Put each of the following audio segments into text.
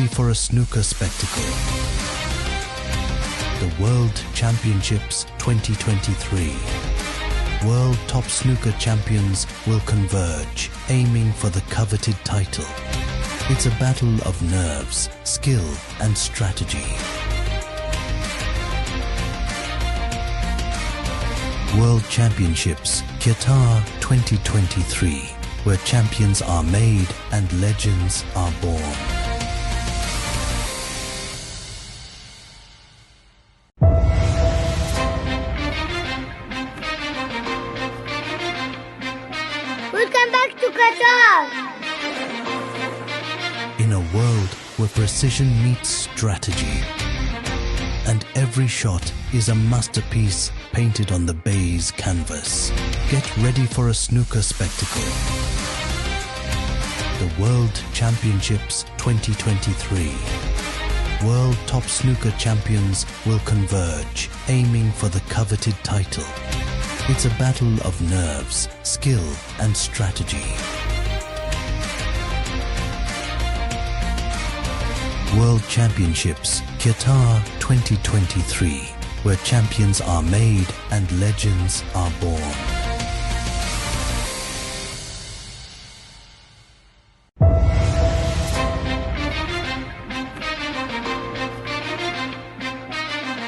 ready for a snooker spectacle. The World Championships 2023. World top snooker champions will converge, aiming for the coveted title. It's a battle of nerves, skill, and strategy. World Championships Qatar 2023, where champions are made and legends are born. Welcome back to Qatar! In a world where precision meets strategy, and every shot is a masterpiece painted on the baize canvas, get ready for a snooker spectacle. The World Championships 2023. World top snooker champions will converge, aiming for the coveted title. It's a battle of nerves, skill, and strategy. World Championships Qatar 2023, where champions are made and legends are born.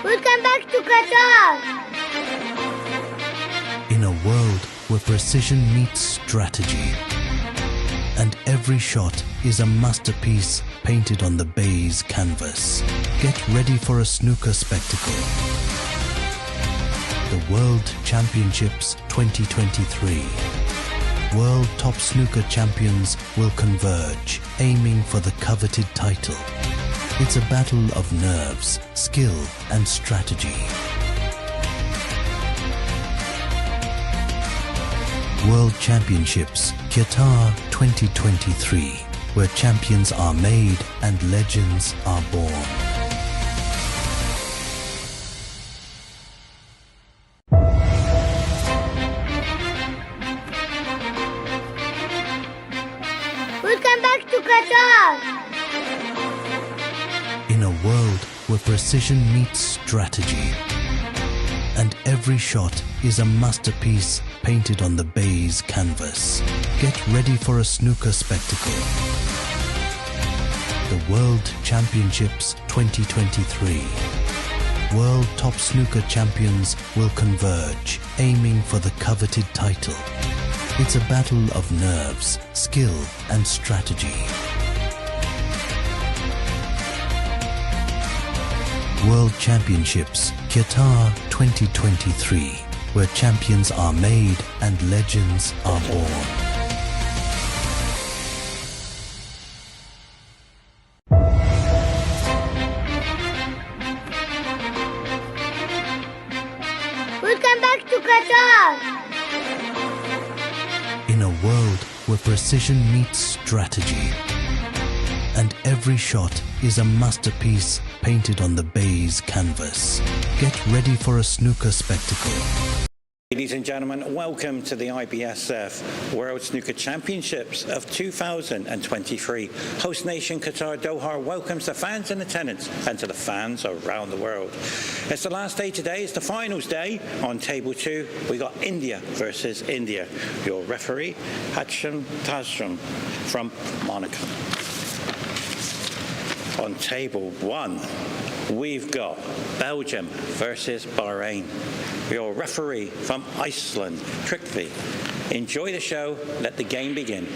Welcome back to Qatar! In a world where precision meets strategy, and every shot is a masterpiece painted on the baize canvas, get ready for a snooker spectacle. The World Championships 2023. World top snooker champions will converge, aiming for the coveted title. It's a battle of nerves, skill, and strategy. World Championships Qatar 2023, where champions are made and legends are born. Welcome back to Qatar! In a world where precision meets strategy, and every shot is a masterpiece painted on the baize canvas, get ready for a snooker spectacle. The World Championships 2023. World top snooker champions will converge, aiming for the coveted title. It's a battle of nerves, skill, and strategy. World Championships Qatar 2023, where champions are made and legends are born. Welcome back to Qatar! In a world where precision meets strategy, and every shot is a masterpiece painted on the baize canvas, get ready for a snooker spectacle. Ladies and gentlemen, welcome to the IBSF World Snooker Championships of 2023. Host nation Qatar Doha welcomes the fans in attendance and to the fans around the world. It's the last day today, it's the finals day. On table 2, we got India versus India. Your referee, Hacham Tashram from Monaco. On table 1, we've got Belgium versus Bahrain. Your referee from Iceland, Trygve. Enjoy the show. Let the game begin.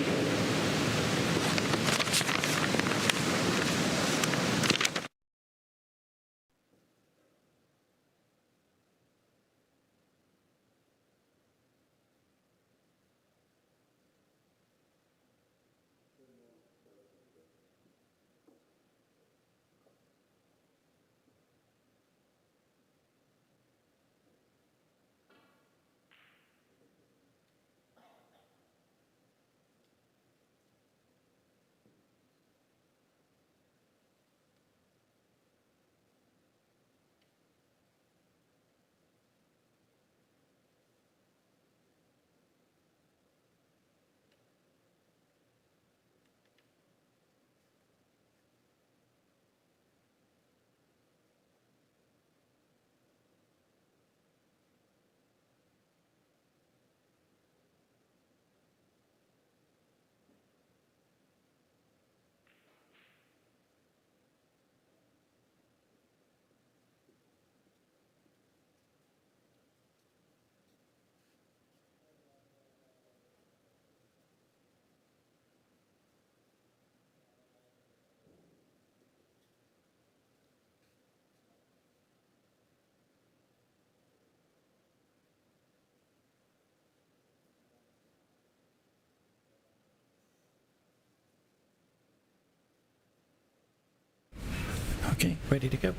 Okay, ready to go.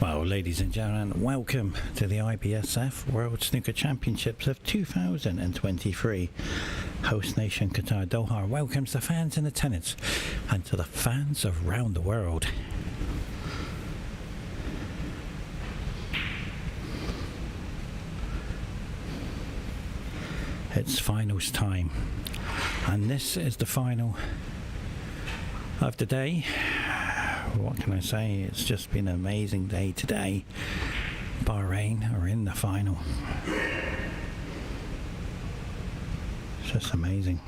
Well, ladies and gentlemen, welcome to the IBSF World Snooker Championships of 2023. Host nation Qatar Doha welcomes the fans in attendance and to the fans around the world. It's finals time, and this is the final of the day. What can I say? It's just been an amazing day today. Bahrain are in the final. It's just amazing.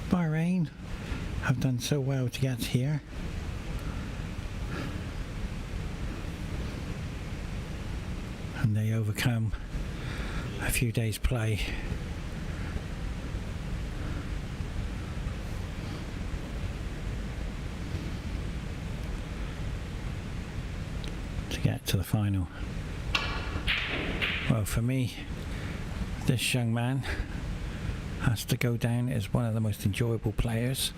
Bahrain have done so well to get here. And they overcome a few days play. Get to the final. Well, for me, this young man has to go down as one of the most enjoyable players,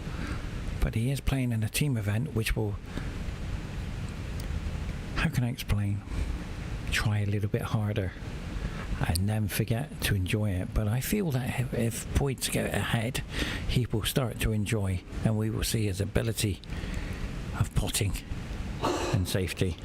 but he is playing in a team event which will, how can I explain, try a little bit harder and then forget to enjoy it. But I feel that if points get ahead, he will start to enjoy, and we will see his ability of potting and safety.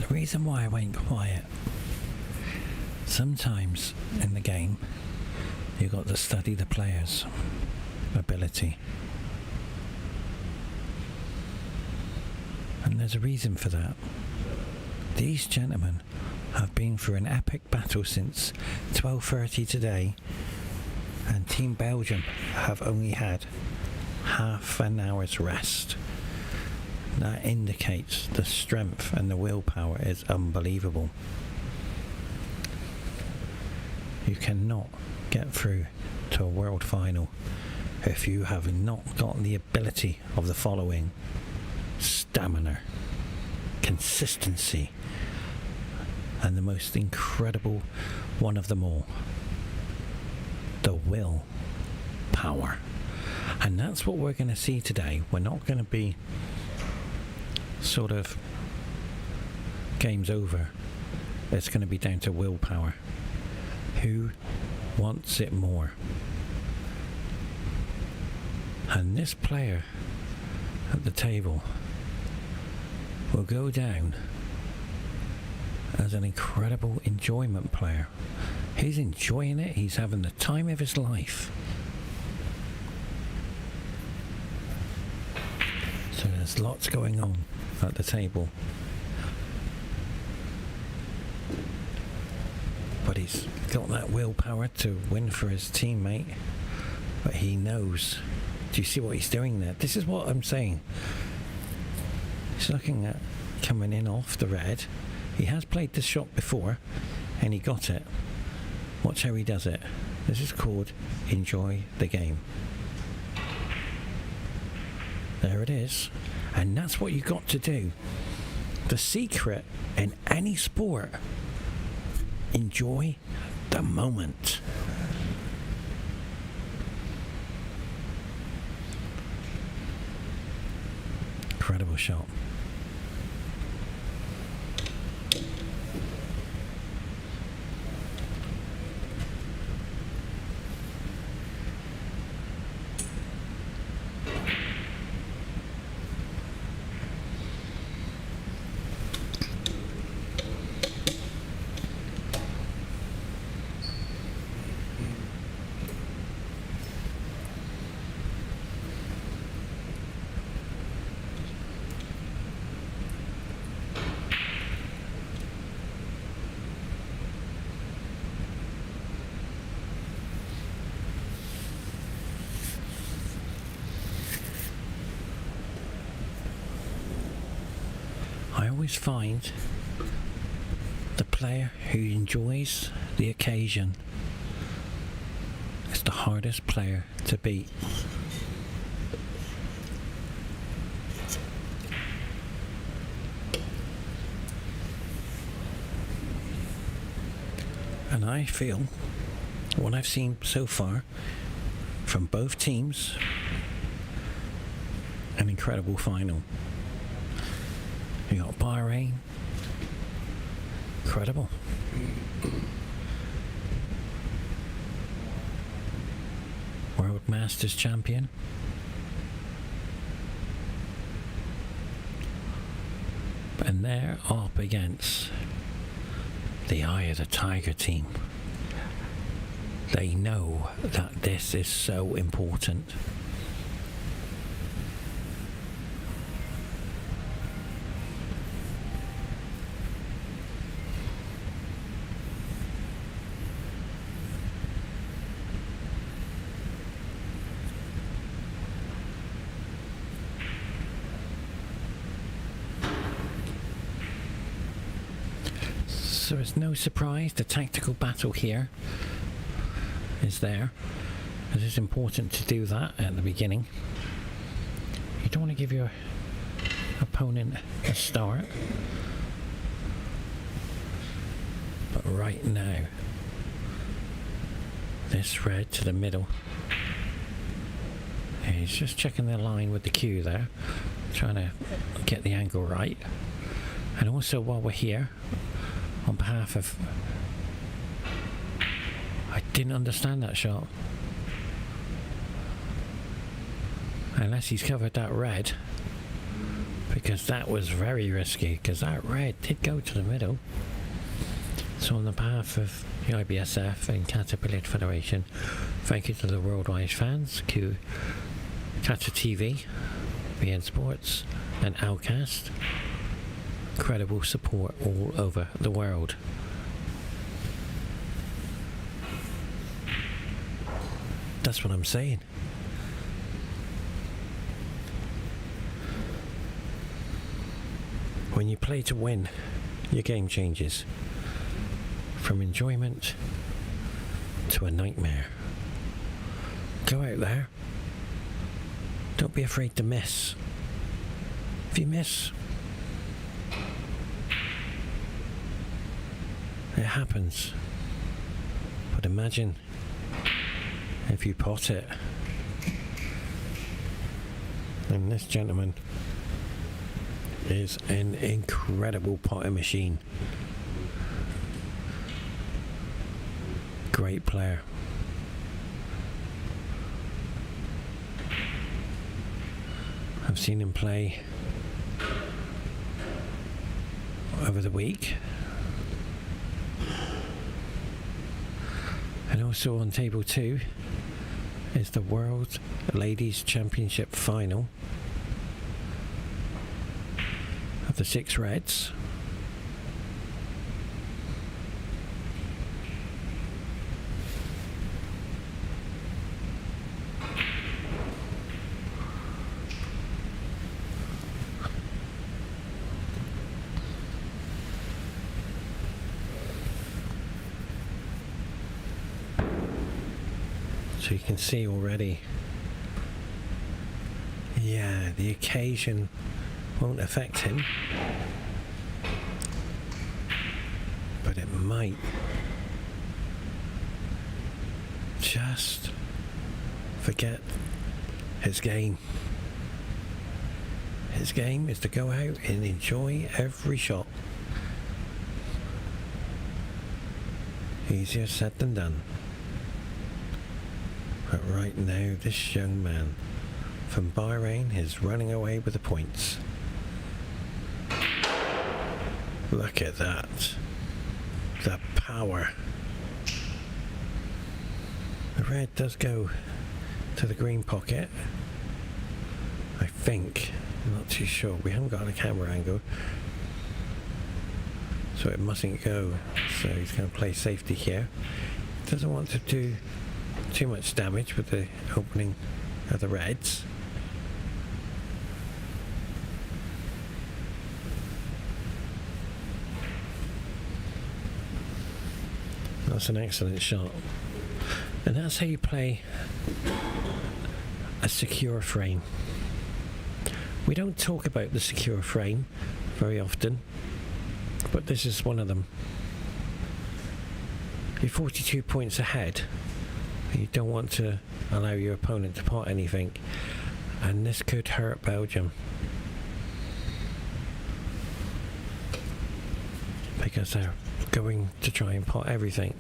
The reason why I went quiet, sometimes in the game, you've got to study the player's ability. And there's a reason for that. These gentlemen have been through an epic battle since 12:30 today, and Team Belgium have only had half an hour's rest. That indicates the strength and the willpower is unbelievable. You cannot get through to a world final if you have not got the ability of the following: stamina, consistency, and the most incredible one of them all, the will power. And that's what we're going to see today. We're not going to be sort of game's over. It's going to be down to willpower. Who wants it more? And this player at the table will go down as an incredible enjoyment player. He's enjoying it. He's having the time of his life. So there's lots going on at the table. But he's got that willpower to win for his teammate. But he knows. Do you see what he's doing there? This is what I'm saying. He's looking at coming in off the red. He has played this shot before and he got it. Watch how he does it. This is called enjoy the game. There it is. And that's what you got to do. The secret in any sport: enjoy the moment. Incredible shot. I always find the player who enjoys the occasion is the hardest player to beat. And I feel what I've seen so far from both teams, an incredible final. You got Bahrain, incredible. World Masters champion. And they're up against the Eye of the Tiger team. They know that this is so important. So it's no surprise the tactical battle here is there. It is important to do that at the beginning. You don't want to give your opponent a start. But right now, this red to the middle. He's just checking the line with the cue there, trying to get the angle right. And also while we're here, on behalf of... I didn't understand that shot. Unless he's covered that red. because that was very risky, because that red did go to the middle. So on the behalf of the IBSF and Qatar Billiard Federation, thank you to the worldwide fans, to Qatar TV, BN Sports and Outcast. Incredible support all over the world. That's what I'm saying. When you play to win, your game changes from enjoyment to a nightmare. Go out there. Don't be afraid to miss. If you miss, it happens. But imagine if you pot it. And this gentleman is an incredible potting machine. Great player. I've seen him play over the week. And also on table 2 is the World Ladies Championship final of the 6 Reds. So you can see already, yeah, the occasion won't affect him, but it might just forget his game. His game is to go out and enjoy every shot. Easier said than done. But right now, this young man from Bahrain is running away with the points. Look at that. The power. The red does go to the green pocket. I think. I'm not too sure. We haven't got a camera angle. So it mustn't go. So he's going to play safety here. Doesn't want to do too much damage with the opening of the reds. That's an excellent shot. And that's how you play a secure frame. We don't talk about the secure frame very often, but this is one of them. You're 42 points ahead. You don't want to allow your opponent to pot anything, and this could hurt Belgium because they're going to try and pot everything.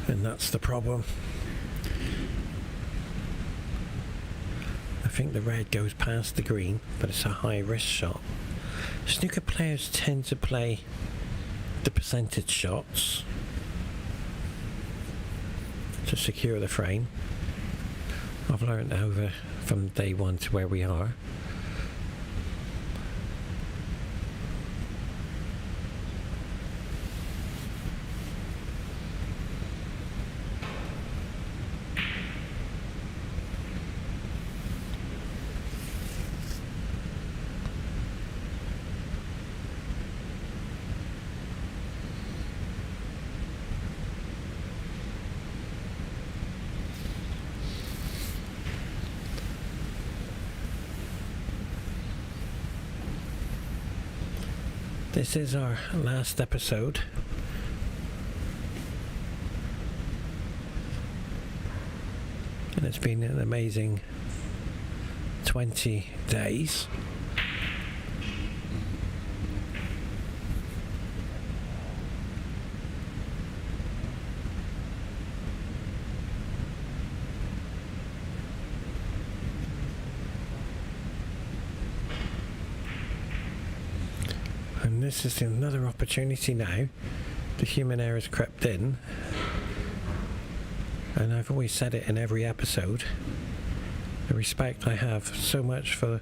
And that's the problem. I think the red goes past the green, but it's a high risk shot. Snooker players tend to play the percentage shots to secure the frame. I've learned over from day one to where we are. This is our last episode. And it's been an amazing 20 days. this is another opportunity now. The human error has crept in, and I've always said it in every episode, the respect I have so much for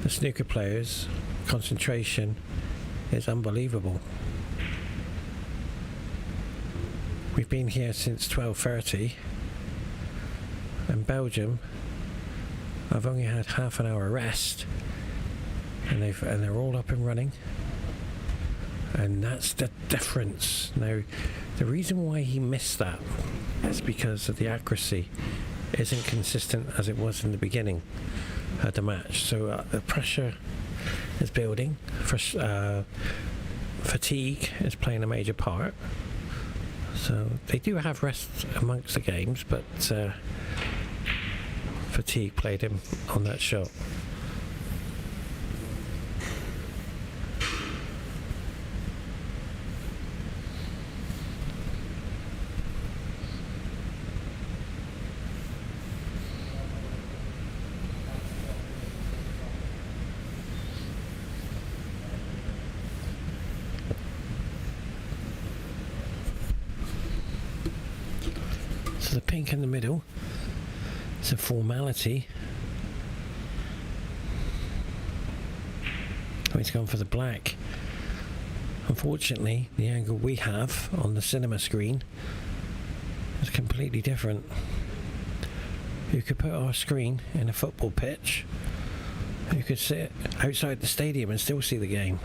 the snooker players, concentration is unbelievable. We've been here since 12:30. In Belgium, I've only had half an hour rest, and they're all up and running, and that's the difference. Now, the reason why he missed that is because of the accuracy isn't consistent as it was in the beginning of the match. So the pressure is building. Fatigue is playing a major part. So they do have rest amongst the games, but fatigue played him on that shot. So the pink in the middle, it's a formality. Oh, he's gone for the black. Unfortunately, the angle we have on the cinema screen is completely different. You could put our screen in a football pitch. You could sit outside the stadium and still see the game.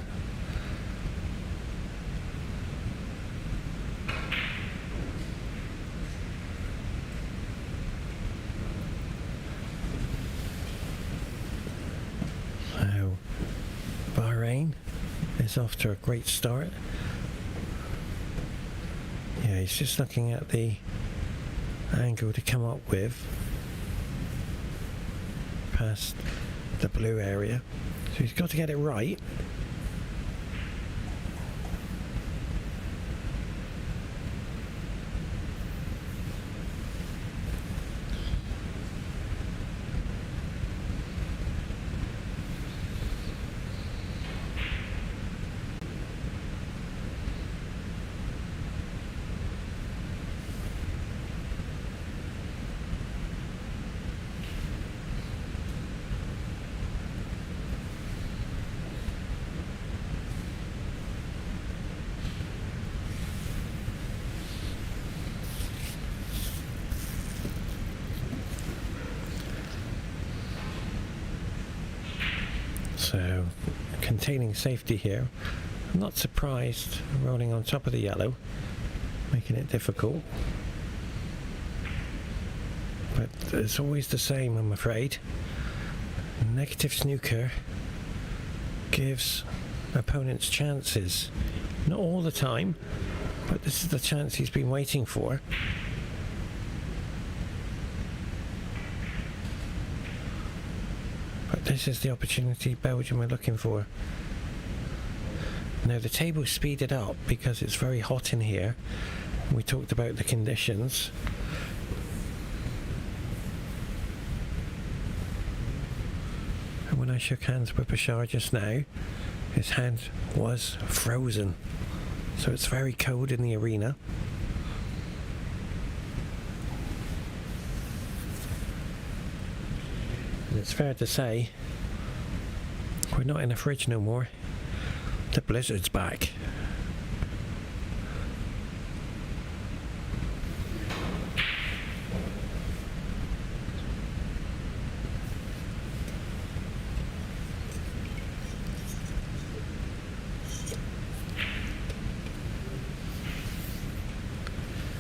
Bahrain is off to a great start. Yeah, he's just looking at the angle to come up with past the blue area, so he's got to get it right. So, containing safety here. I'm not surprised rolling on top of the yellow, making it difficult. But it's always the same, I'm afraid. Negative snooker gives opponents chances. Not all the time, but this is the chance he's been waiting for. This is the opportunity Belgium are looking for. Now the table's speeded up because it's very hot in here. We talked about the conditions. And when I shook hands with Bashar just now, his hand was frozen. So it's very cold in the arena. And it's fair to say, we're not in a fridge no more. The blizzard's back.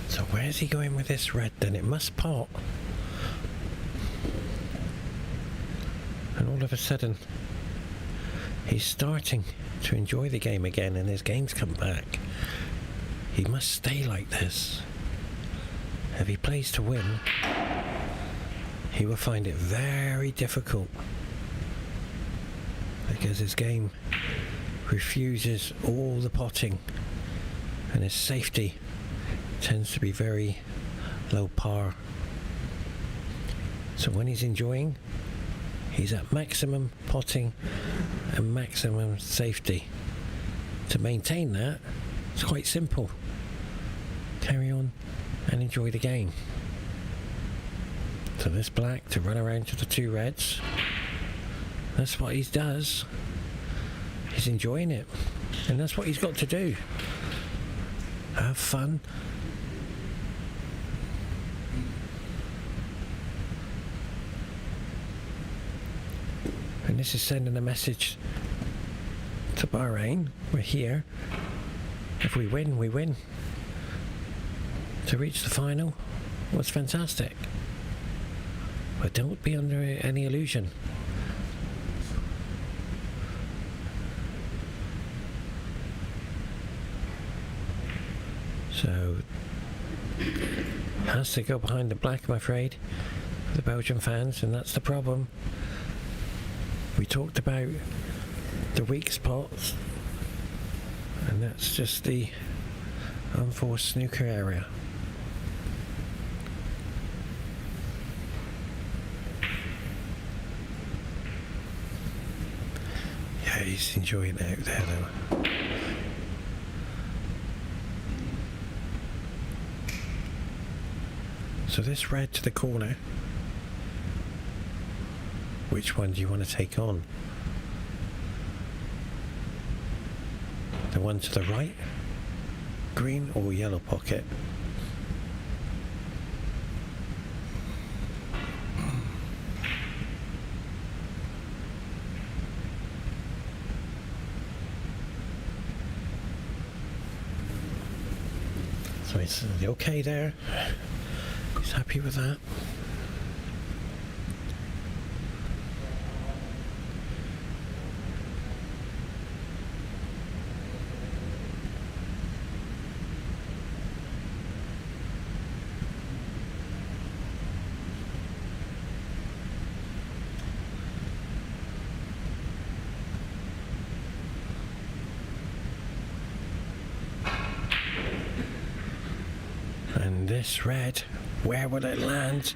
So where's he going with this red then? It must pot. And all of a sudden, he's starting to enjoy the game again, and his game's come back. He must stay like this. If he plays to win, he will find it very difficult, because his game refuses all the potting, and his safety tends to be very low par. So when he's enjoying, he's at maximum potting and maximum safety. to maintain that, it's quite simple. Carry on and enjoy the game. So this black to run around to the two reds. That's what he does. He's enjoying it. And that's what he's got to do. Have fun. And this is sending a message to Bahrain. We're here. If we win, we win. To reach the final was fantastic. But don't be under any illusion. So, has to go behind the black, I'm afraid, for the Belgian fans, and that's the problem. We talked about the weak spots, and that's just the unforced snooker area. Yeah, he's enjoying it out there though. So this red to the corner, which one do you want to take on? The one to the right, green or yellow pocket? So it's okay there. He's happy with that. And this red, where will it land?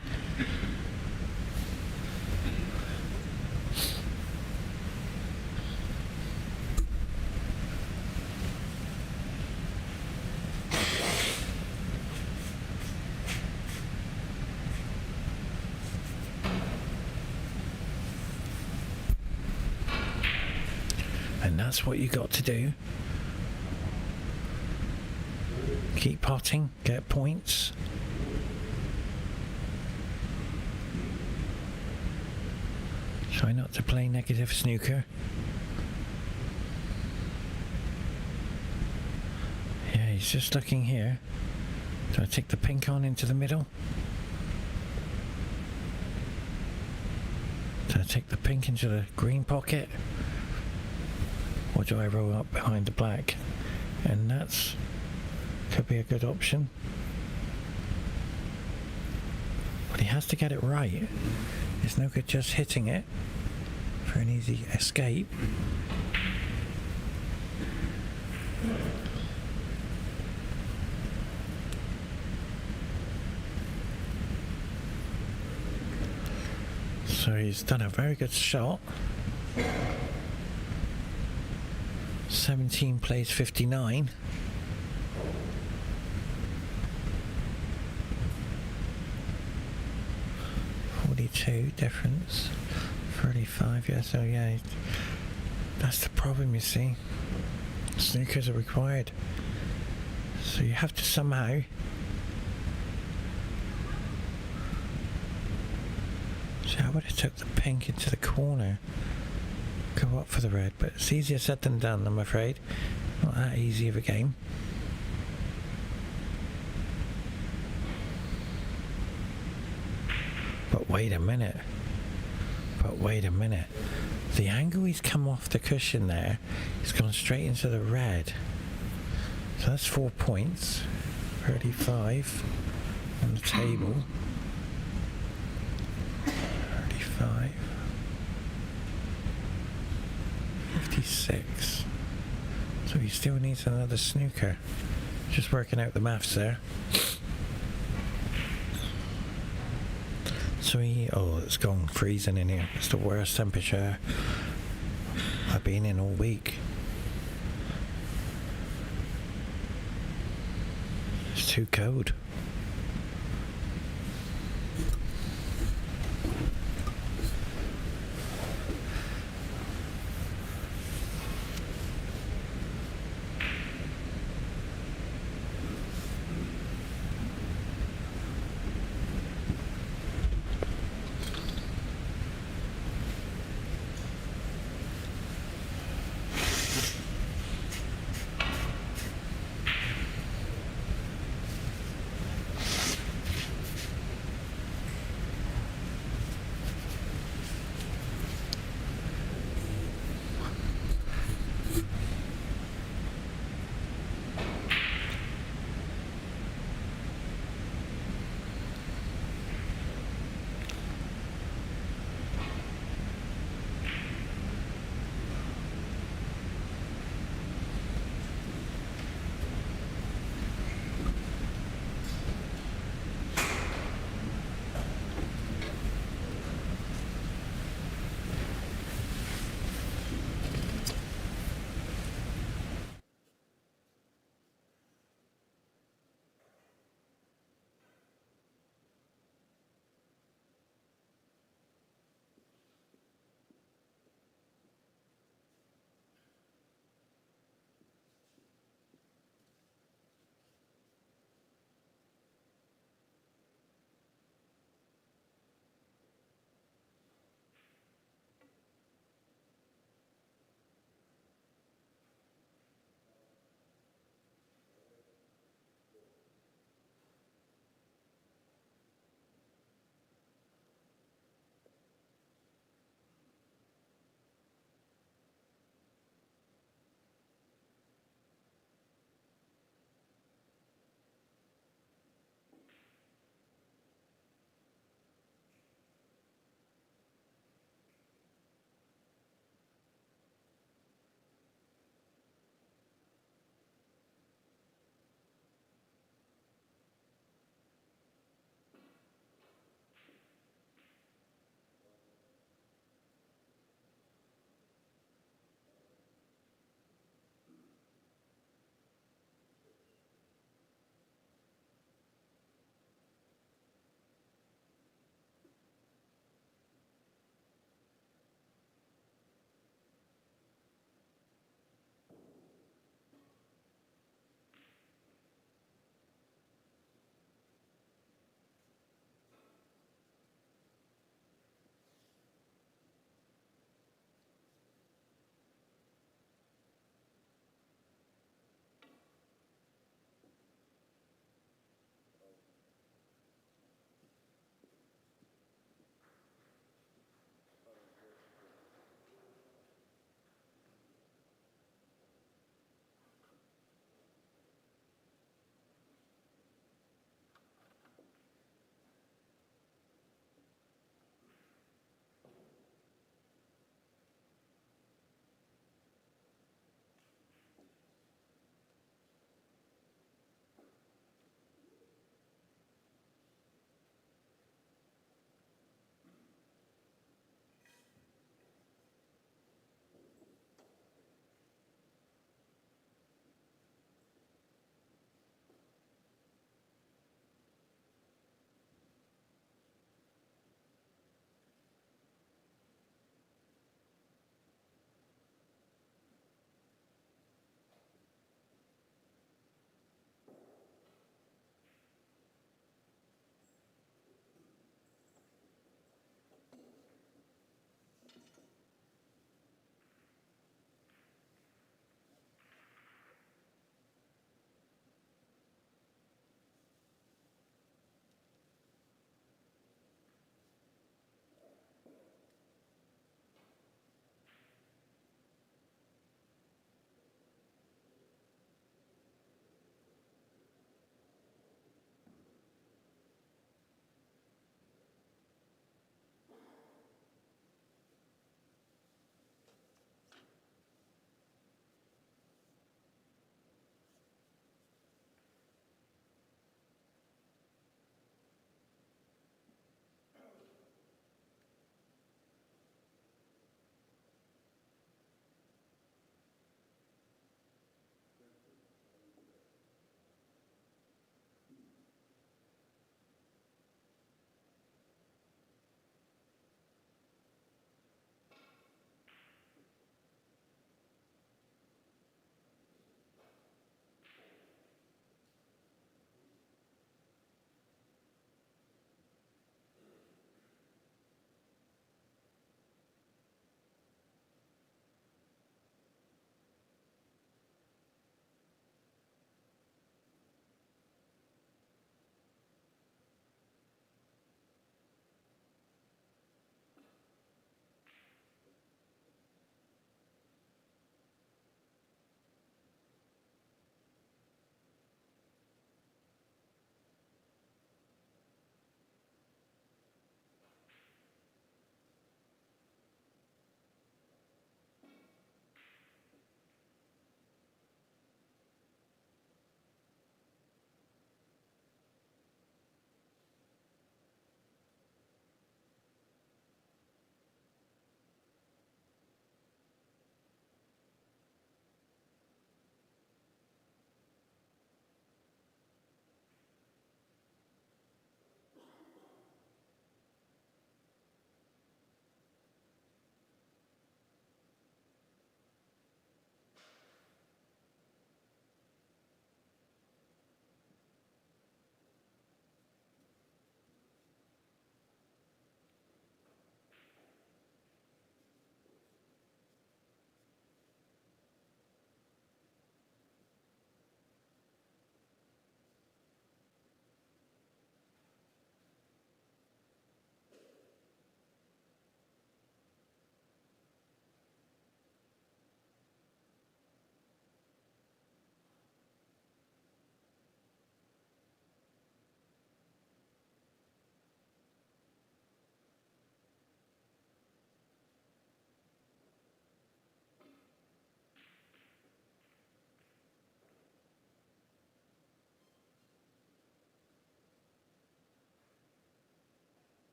And that's what you got to do. Keep potting, get points. Try not to play negative snooker. Yeah, he's just looking here. Do I take the pink on into the middle? Do I take the pink into the green pocket? Or do I roll up behind the black? And that's could be a good option. But he has to get it right. It's no good just hitting it for an easy escape. So he's done a very good shot. 17 plays 59. 42 difference. 35, yeah, so yeah. That's the problem, you see. Snookers are required. So you have to somehow see, I would have took the pink into the corner. Go up for the red, but it's easier said than done, I'm afraid. Not that easy of a game. But wait a minute. The angle he's come off the cushion there, he's gone straight into the red. So that's 4 points. 35 on the table. 35. 56. So he still needs another snooker. Just working out the maths there. So it's gone freezing in here. It's the worst temperature I've been in all week. It's too cold.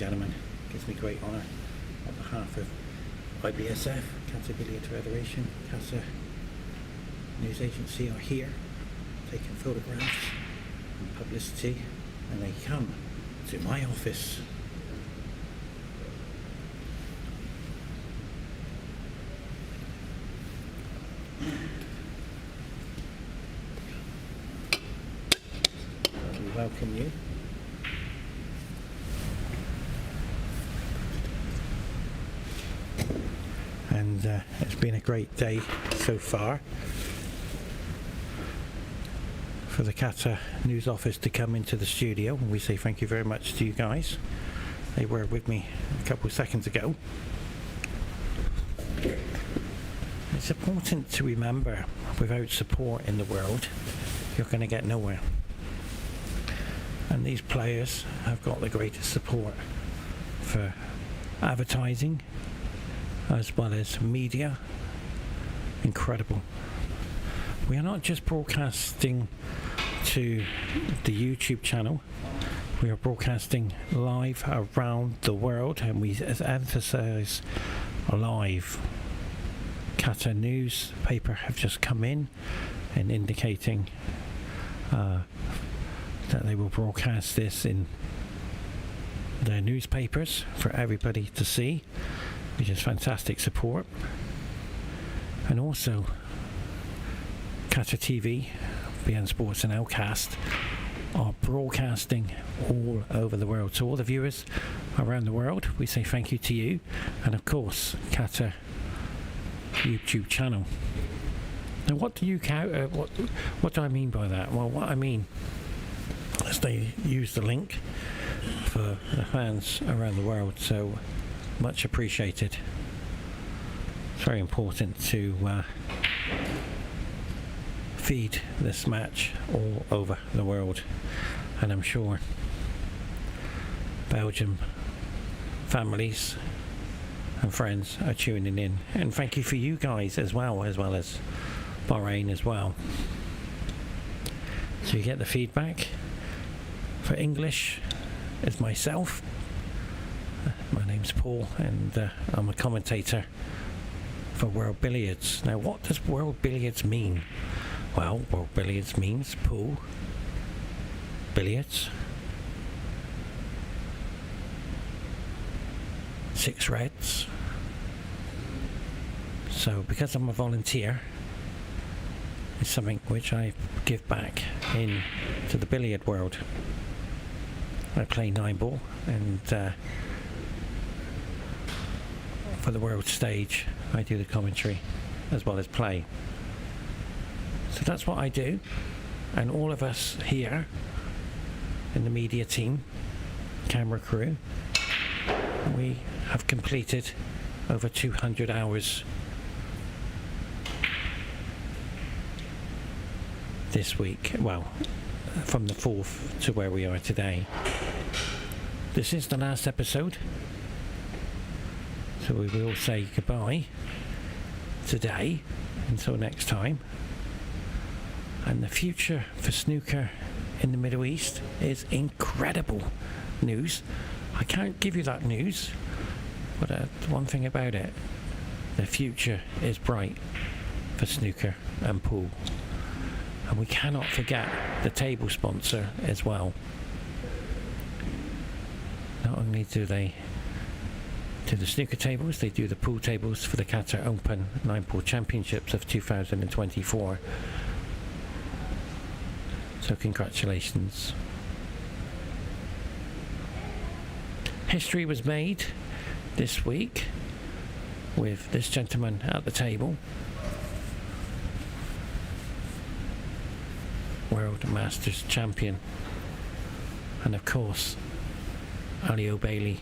gentlemen, it gives me great honour on behalf of IBSF, Qatar Billiard Federation, Qatar News Agency are here taking photographs and publicity, and they come to my office. We welcome you. And it's been a great day so far for the Qatar News Office to come into the studio, and we say thank you very much to you guys. They were with me a couple of seconds ago. It's important to remember, without support in the world, you're going to get nowhere. And these players have got the greatest support for advertising as well as media. Incredible. We are not just broadcasting to the YouTube channel, we are broadcasting live around the world, and we emphasize live. Qatar newspaper have just come in and indicating that they will broadcast this in their newspapers for everybody to see, which is fantastic support. And also Qatar TV, BN Sports and Outcast are broadcasting all over the world. So all the viewers around the world, we say thank you to you, and of course Qatar YouTube channel. Now what do you what do I mean by that? Well, what I mean is they use the link for the fans around the world, so much appreciated. It's very important to feed this match all over the world, and I'm sure Belgium families and friends are tuning in, and thank you for you guys as well as Bahrain as well. So you get the feedback. For English is myself. My name's Paul, and I'm a commentator for World Billiards. Now, what does World Billiards mean? Well, World Billiards means pool billiards, 6 reds. So because I'm a volunteer, it's something which I give back into the billiard world. I play 9-ball, and for the world stage I do the commentary as well as play. So that's what I do, and all of us here in the media team, camera crew, we have completed over 200 hours this week, well, from the 4th to where we are today. This is the last episode, so we will say goodbye today until next time. And the future for snooker in the Middle East is incredible news. I can't give you that news, but one thing about it, the future is bright for snooker and pool. And we cannot forget the table sponsor as well. Not only do they do the snooker tables, they do the pool tables for the Qatar Open 9-Ball Championships of 2024. So congratulations. History was made this week with this gentleman at the table, World Masters champion, and of course Ali O'Bailey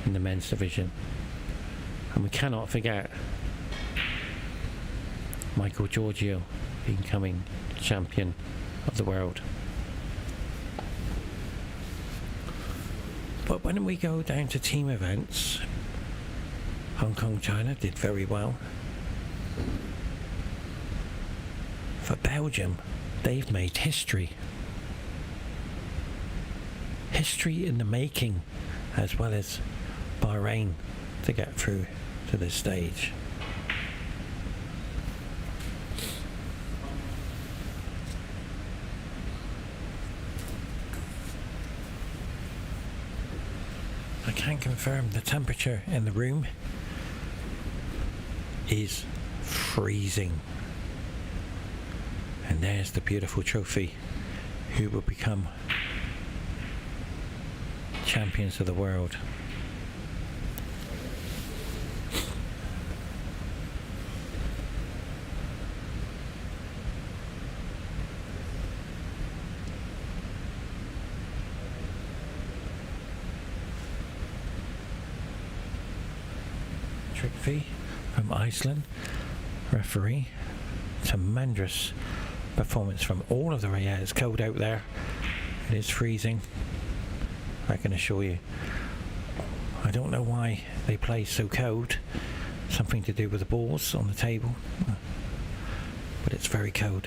in the men's division. And we cannot forget Michael Giorgio, becoming champion of the world. But when we go down to team events, Hong Kong, China did very well. For Belgium, they've made history. history in the making, as well as Bahrain to get through to this stage. I can confirm the temperature in the room is freezing. And there's the beautiful trophy, who will become champions of the world. Trophy from Iceland, referee. Tremendous performance from all of the yeah, it's cold out there. It is freezing, I can assure you. I don't know why they play so cold. Something to do with the balls on the table, but it's very cold.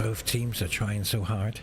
Both teams are trying so hard.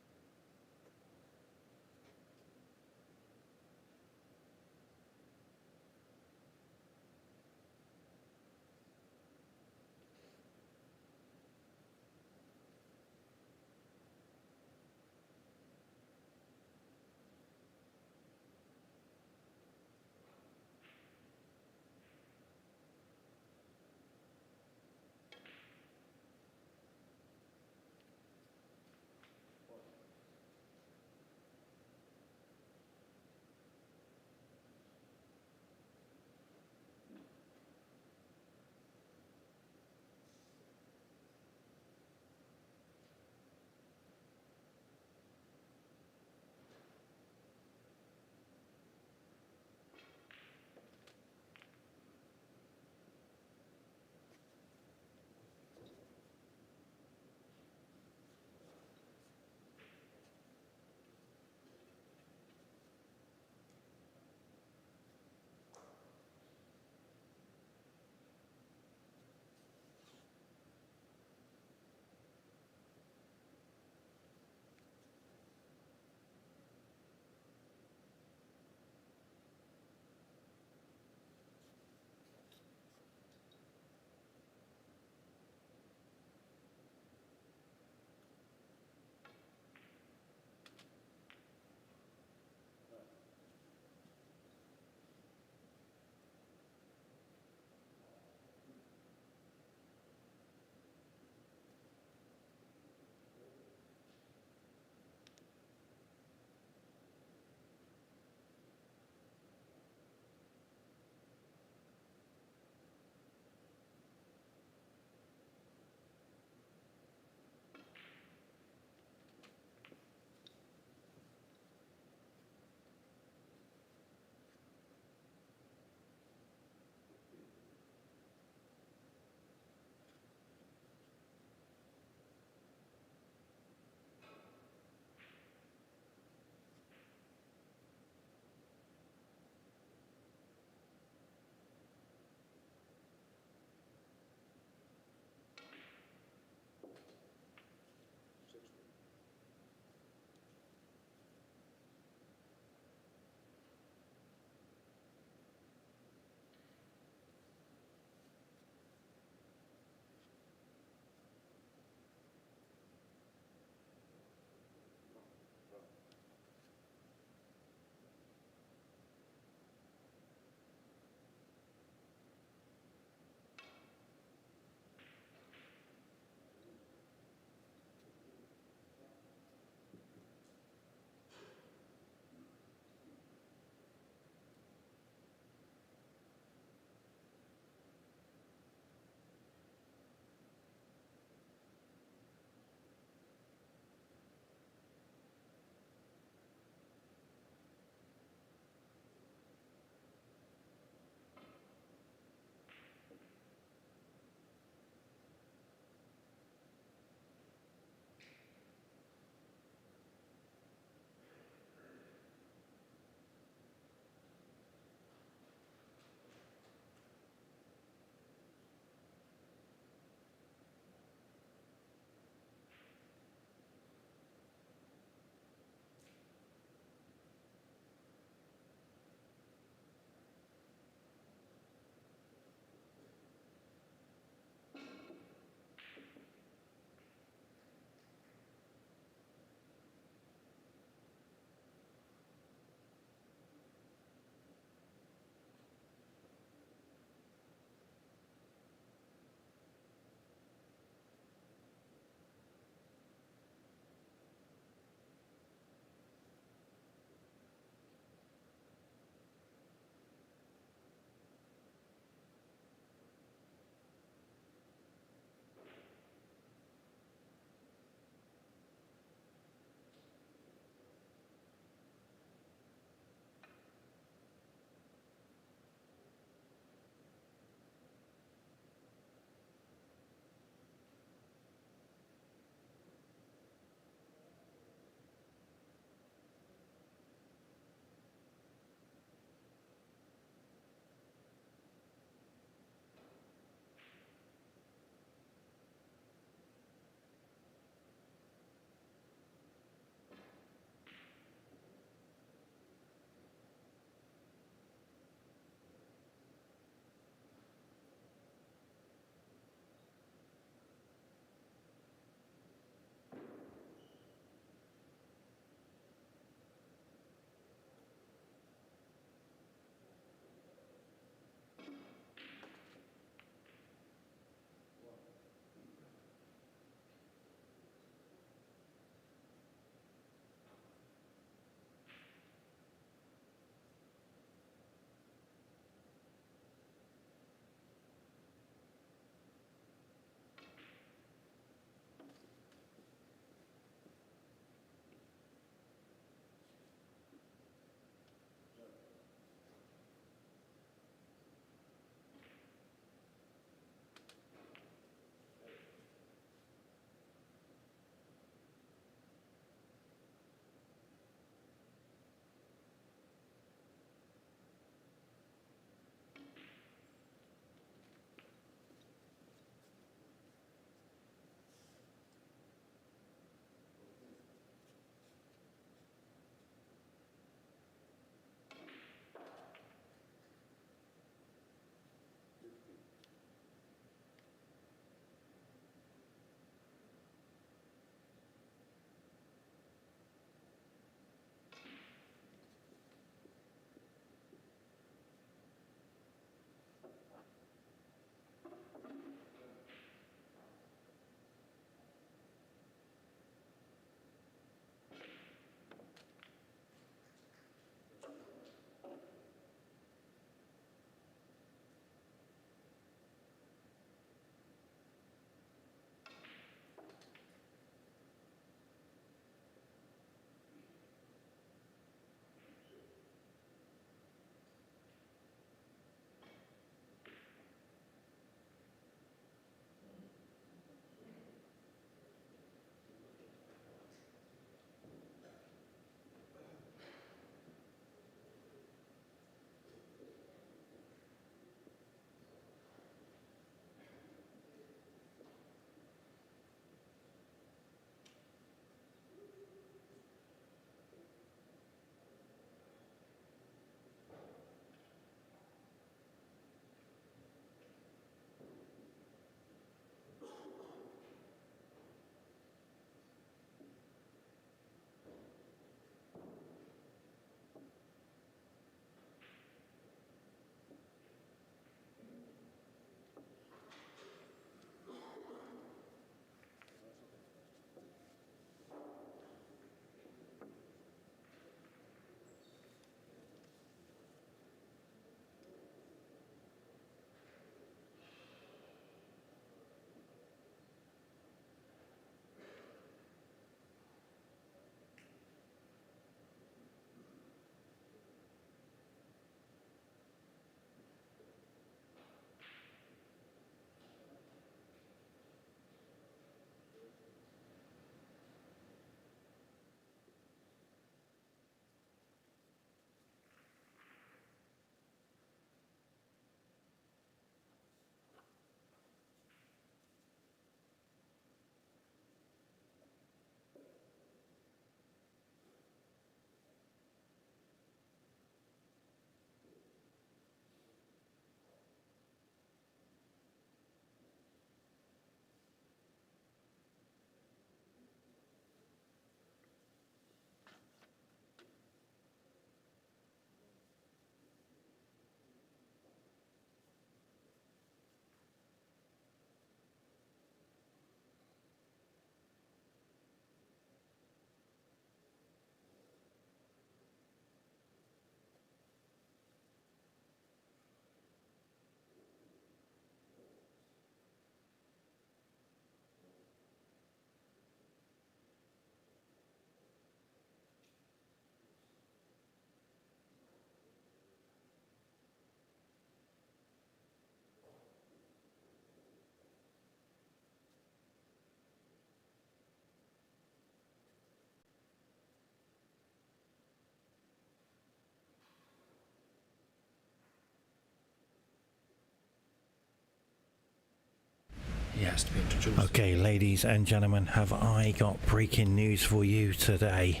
he has to be introduced. Okay, ladies and gentlemen, have I got breaking news for you today?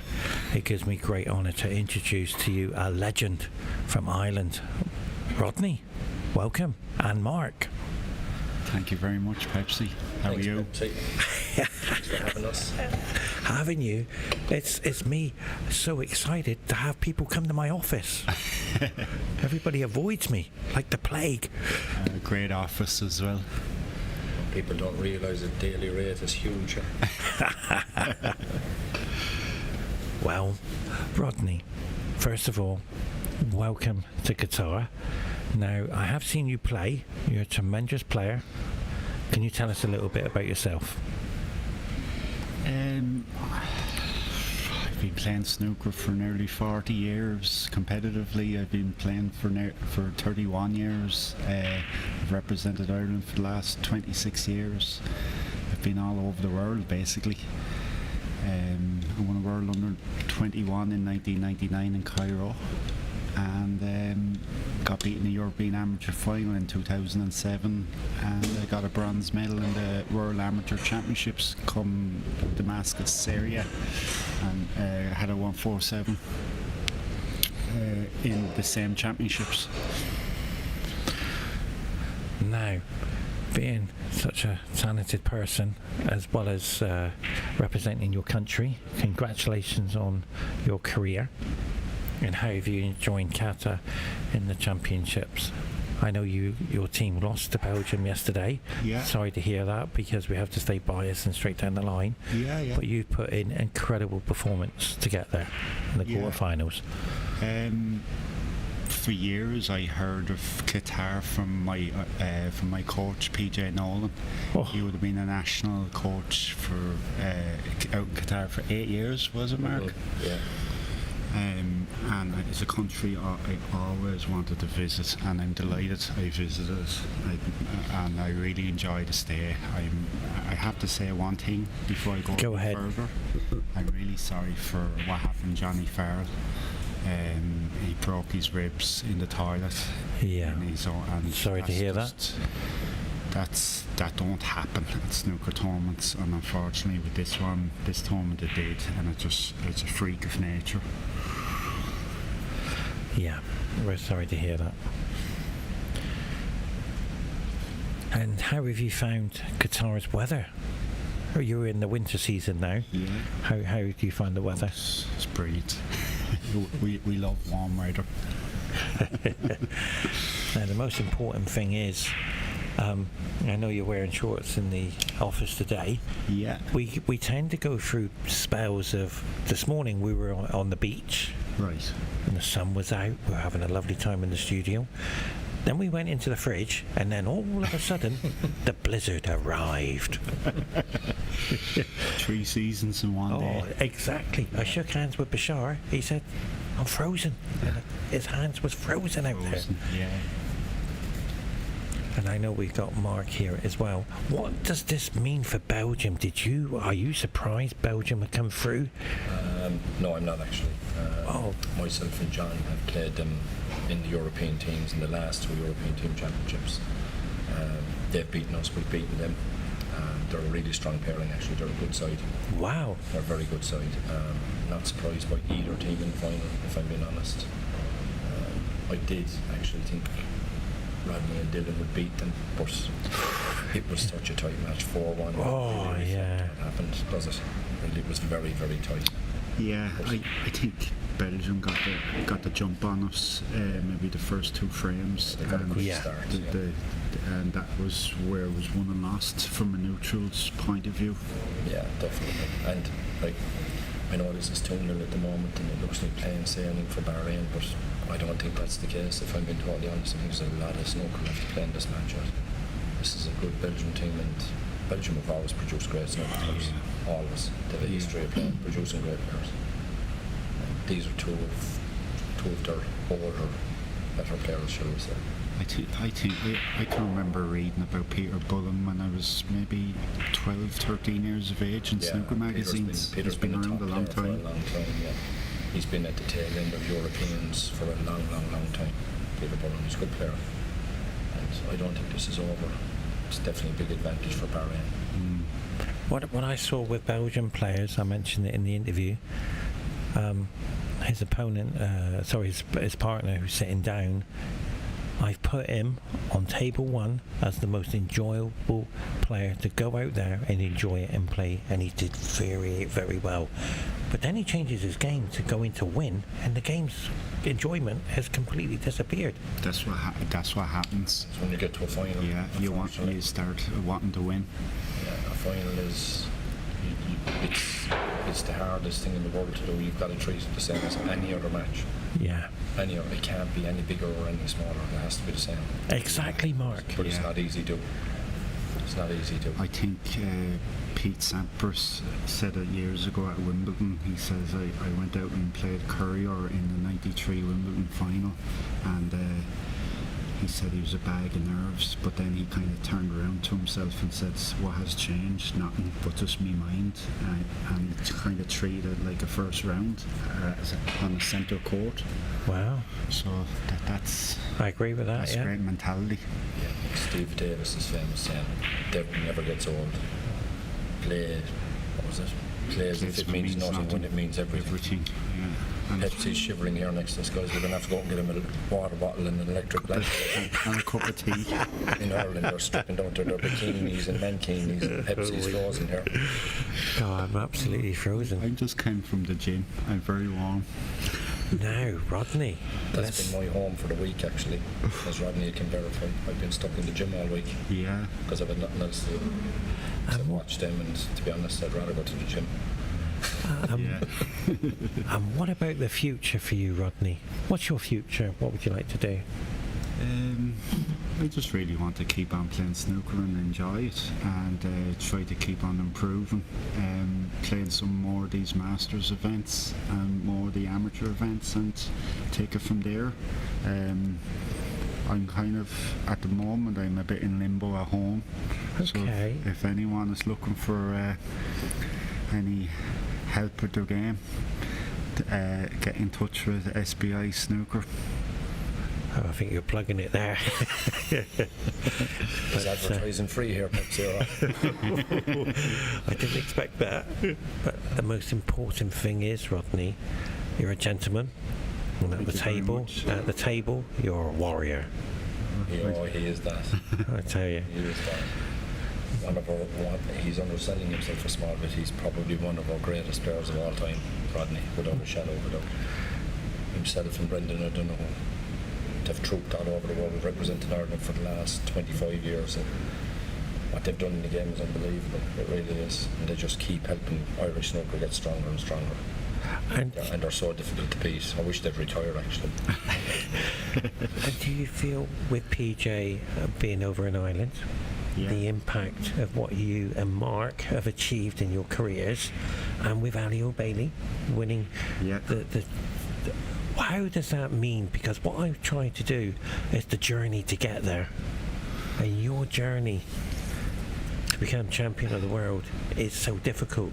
It gives me great honour to introduce to you a legend from Ireland. Rodney, welcome, and Mark. Thank you very much, Pepsi. How are you? Thanks for having us. Having you, it's me so excited to have people come to my office. Everybody avoids me like the plague. Great office as well. People don't realise the daily rate is huge. Well, Rodney, first of all, welcome to Qatar. Now, I have seen you play. You're a tremendous player. Can you tell us a little bit about yourself? I've been playing snooker for nearly 40 years competitively. I've been playing for 31 years. I've represented Ireland for the last 26 years. I've been all over the world, basically. I won a World Under 21 in 1999 in Cairo, and got beat in the European Amateur Final in 2007, and I got a bronze medal in the World Amateur Championships come Damascus, Syria, and had a 147 in the same championships. Now, being such a talented person, as well as representing your country, congratulations on your career. And how have you joined Qatar in the championships? I know your team lost to Belgium yesterday. Yeah. Sorry to hear that, because we have to stay biased and straight down the line. Yeah. But you put in incredible performance to get there in the quarterfinals. For years, I heard of Qatar from my coach PJ Nolan. Oh. He would have been a national coach for out in Qatar for 8 years, was it, Mark? Yeah. And it's a country I always wanted to visit, and I'm delighted I visited, and I really enjoyed the stay. I have to say one thing before I go ahead. further. I'm really sorry for what happened to Johnny Farrell. He broke his ribs in the toilet. Yeah. And sorry to hear that. That don't happen at snooker tournaments, and unfortunately with this tournament it did, and it's a freak of nature. Yeah, we're sorry to hear that. And how have you found Qatar's weather? You're in the winter season now. Yeah. How do you find the weather? It's brilliant. we love warm weather. Now the most important thing is, I know you're wearing shorts in the office today. Yeah. We tend to go through spells of. This morning we were on the beach. Right. And the sun was out. We were having a lovely time in the studio. Then we went into the fridge, and then all of a sudden, the blizzard arrived. 3 seasons in one day. Exactly. I shook hands with Bashar. He said, "I'm frozen." And his hands was frozen out there. Yeah. And I know we've got Mark here as well. What does this mean for Belgium? Are you surprised Belgium have come through? No, I'm not actually. Myself and John have played them in the European teams in the last 2 European team championships. They've beaten us, we've beaten them. They're a really strong pairing actually, they're a good side. Wow. They're a very good side. Not surprised by either team in the final, if I'm being honest. I did actually think Rodney and Dylan would beat them, but it was such a tight match, 4-1. Oh, yeah. What happened, does it? It was very, very tight. Yeah, I think Belgium got the jump on us, maybe the first 2 frames. They got a quick start. And that was where it was won and lost from a neutral's point of view. Yeah, definitely. And I know this is 2-0 at the moment, and it looks like plain sailing for Bahrain, but I don't think that's the case. If I'm being totally honest, I think there's a lot of snooker left to play in this match. This is a good Belgian team, and Belgium have always produced great snooker players. Always. They have a history of producing great players. And these are two of their older, better players, shall we say. I can remember reading about Peter Bullen when I was maybe 12, 13 years of age in snooker magazines. Peter's been around a long time. Yeah. He's been at the tail end of Europeans for a long time. Peter Bullen is a good player. And I don't think this is over it's definitely a big advantage for Bahrain. What I saw with Belgian players, I mentioned it in the interview, his opponent, his partner who's sitting down, I've put him on table 1 as the most enjoyable player to go out there and enjoy it and play, and he did very, very well. But then he changes his game to go in to win, and the game's enjoyment has completely disappeared. That's what happens. So when you get to a final, Yeah, you start wanting to win. Yeah, a final is it's the hardest thing in the world to do. You've got to treat it the same as any other match. Yeah. It can't be any bigger or any smaller. It has to be the same. Exactly, Mark. But it's not easy to. It's not easy to. I think Pete Sampras said it years ago at Wimbledon. He says, I went out and played Courier in the 93 Wimbledon final, and he said he was a bag of nerves, but then he kind of turned around to himself and said, what has changed? Nothing but just me mind, and kind of treated it like a first round on the centre court. Wow. So that's I agree with that. That's Yeah. great mentality. Yeah, Steve Davis is famous saying, "Devil never gets old. Play, what was it? Play as if it means nothing when it means everything." Yeah. And Pepsi's shivering here next to us, guys. We're going to have to go and get him a water bottle and an electric blanket. and a cup of tea. In Ireland, they're stripping down to their bikinis and mankinis, and Pepsi's frozen here. Oh, I'm absolutely frozen. I just came from the gym. I'm very warm. Now, Rodney. That's been my home for the week, actually, as Rodney can verify. I've been stuck in the gym all week Yeah. because I've had nothing else to do. So watch them, and to be honest, I'd rather go to the gym. Yeah. And what about the future for you, Rodney? What's your future? What would you like to do? I just really want to keep on playing snooker and enjoy it, and try to keep on improving, playing some more of these Masters events and more of the amateur events, and take it from there. I'm kind of, at the moment, I'm a bit in limbo at home. Okay. So if anyone is looking for any help with their game, get in touch with SBI Snooker. Oh, I think you're plugging it there. Is advertising free here, Pepsi? I didn't expect that. But the most important thing is, Rodney, you're a gentleman. And at the table, you're a warrior. He is that. I tell you. He is that. He's underselling himself a small bit. He's probably one of our greatest players of all time, Rodney, without a shadow of a doubt. Himself and Brendan, I don't know, they've trooped all over the world, representing Ireland for the last 25 years. And what they've done in the game is unbelievable. It really is. And they just keep helping Irish snooker get stronger and stronger. And they're so difficult to beat. I wish they'd retire, actually. And do you feel with PJ being over in Ireland, the impact of what you and Mark have achieved in your careers, and with Ali O'Bailey winning the how does that mean? Because what I'm trying to do is the journey to get there, and your journey to become champion of the world is so difficult.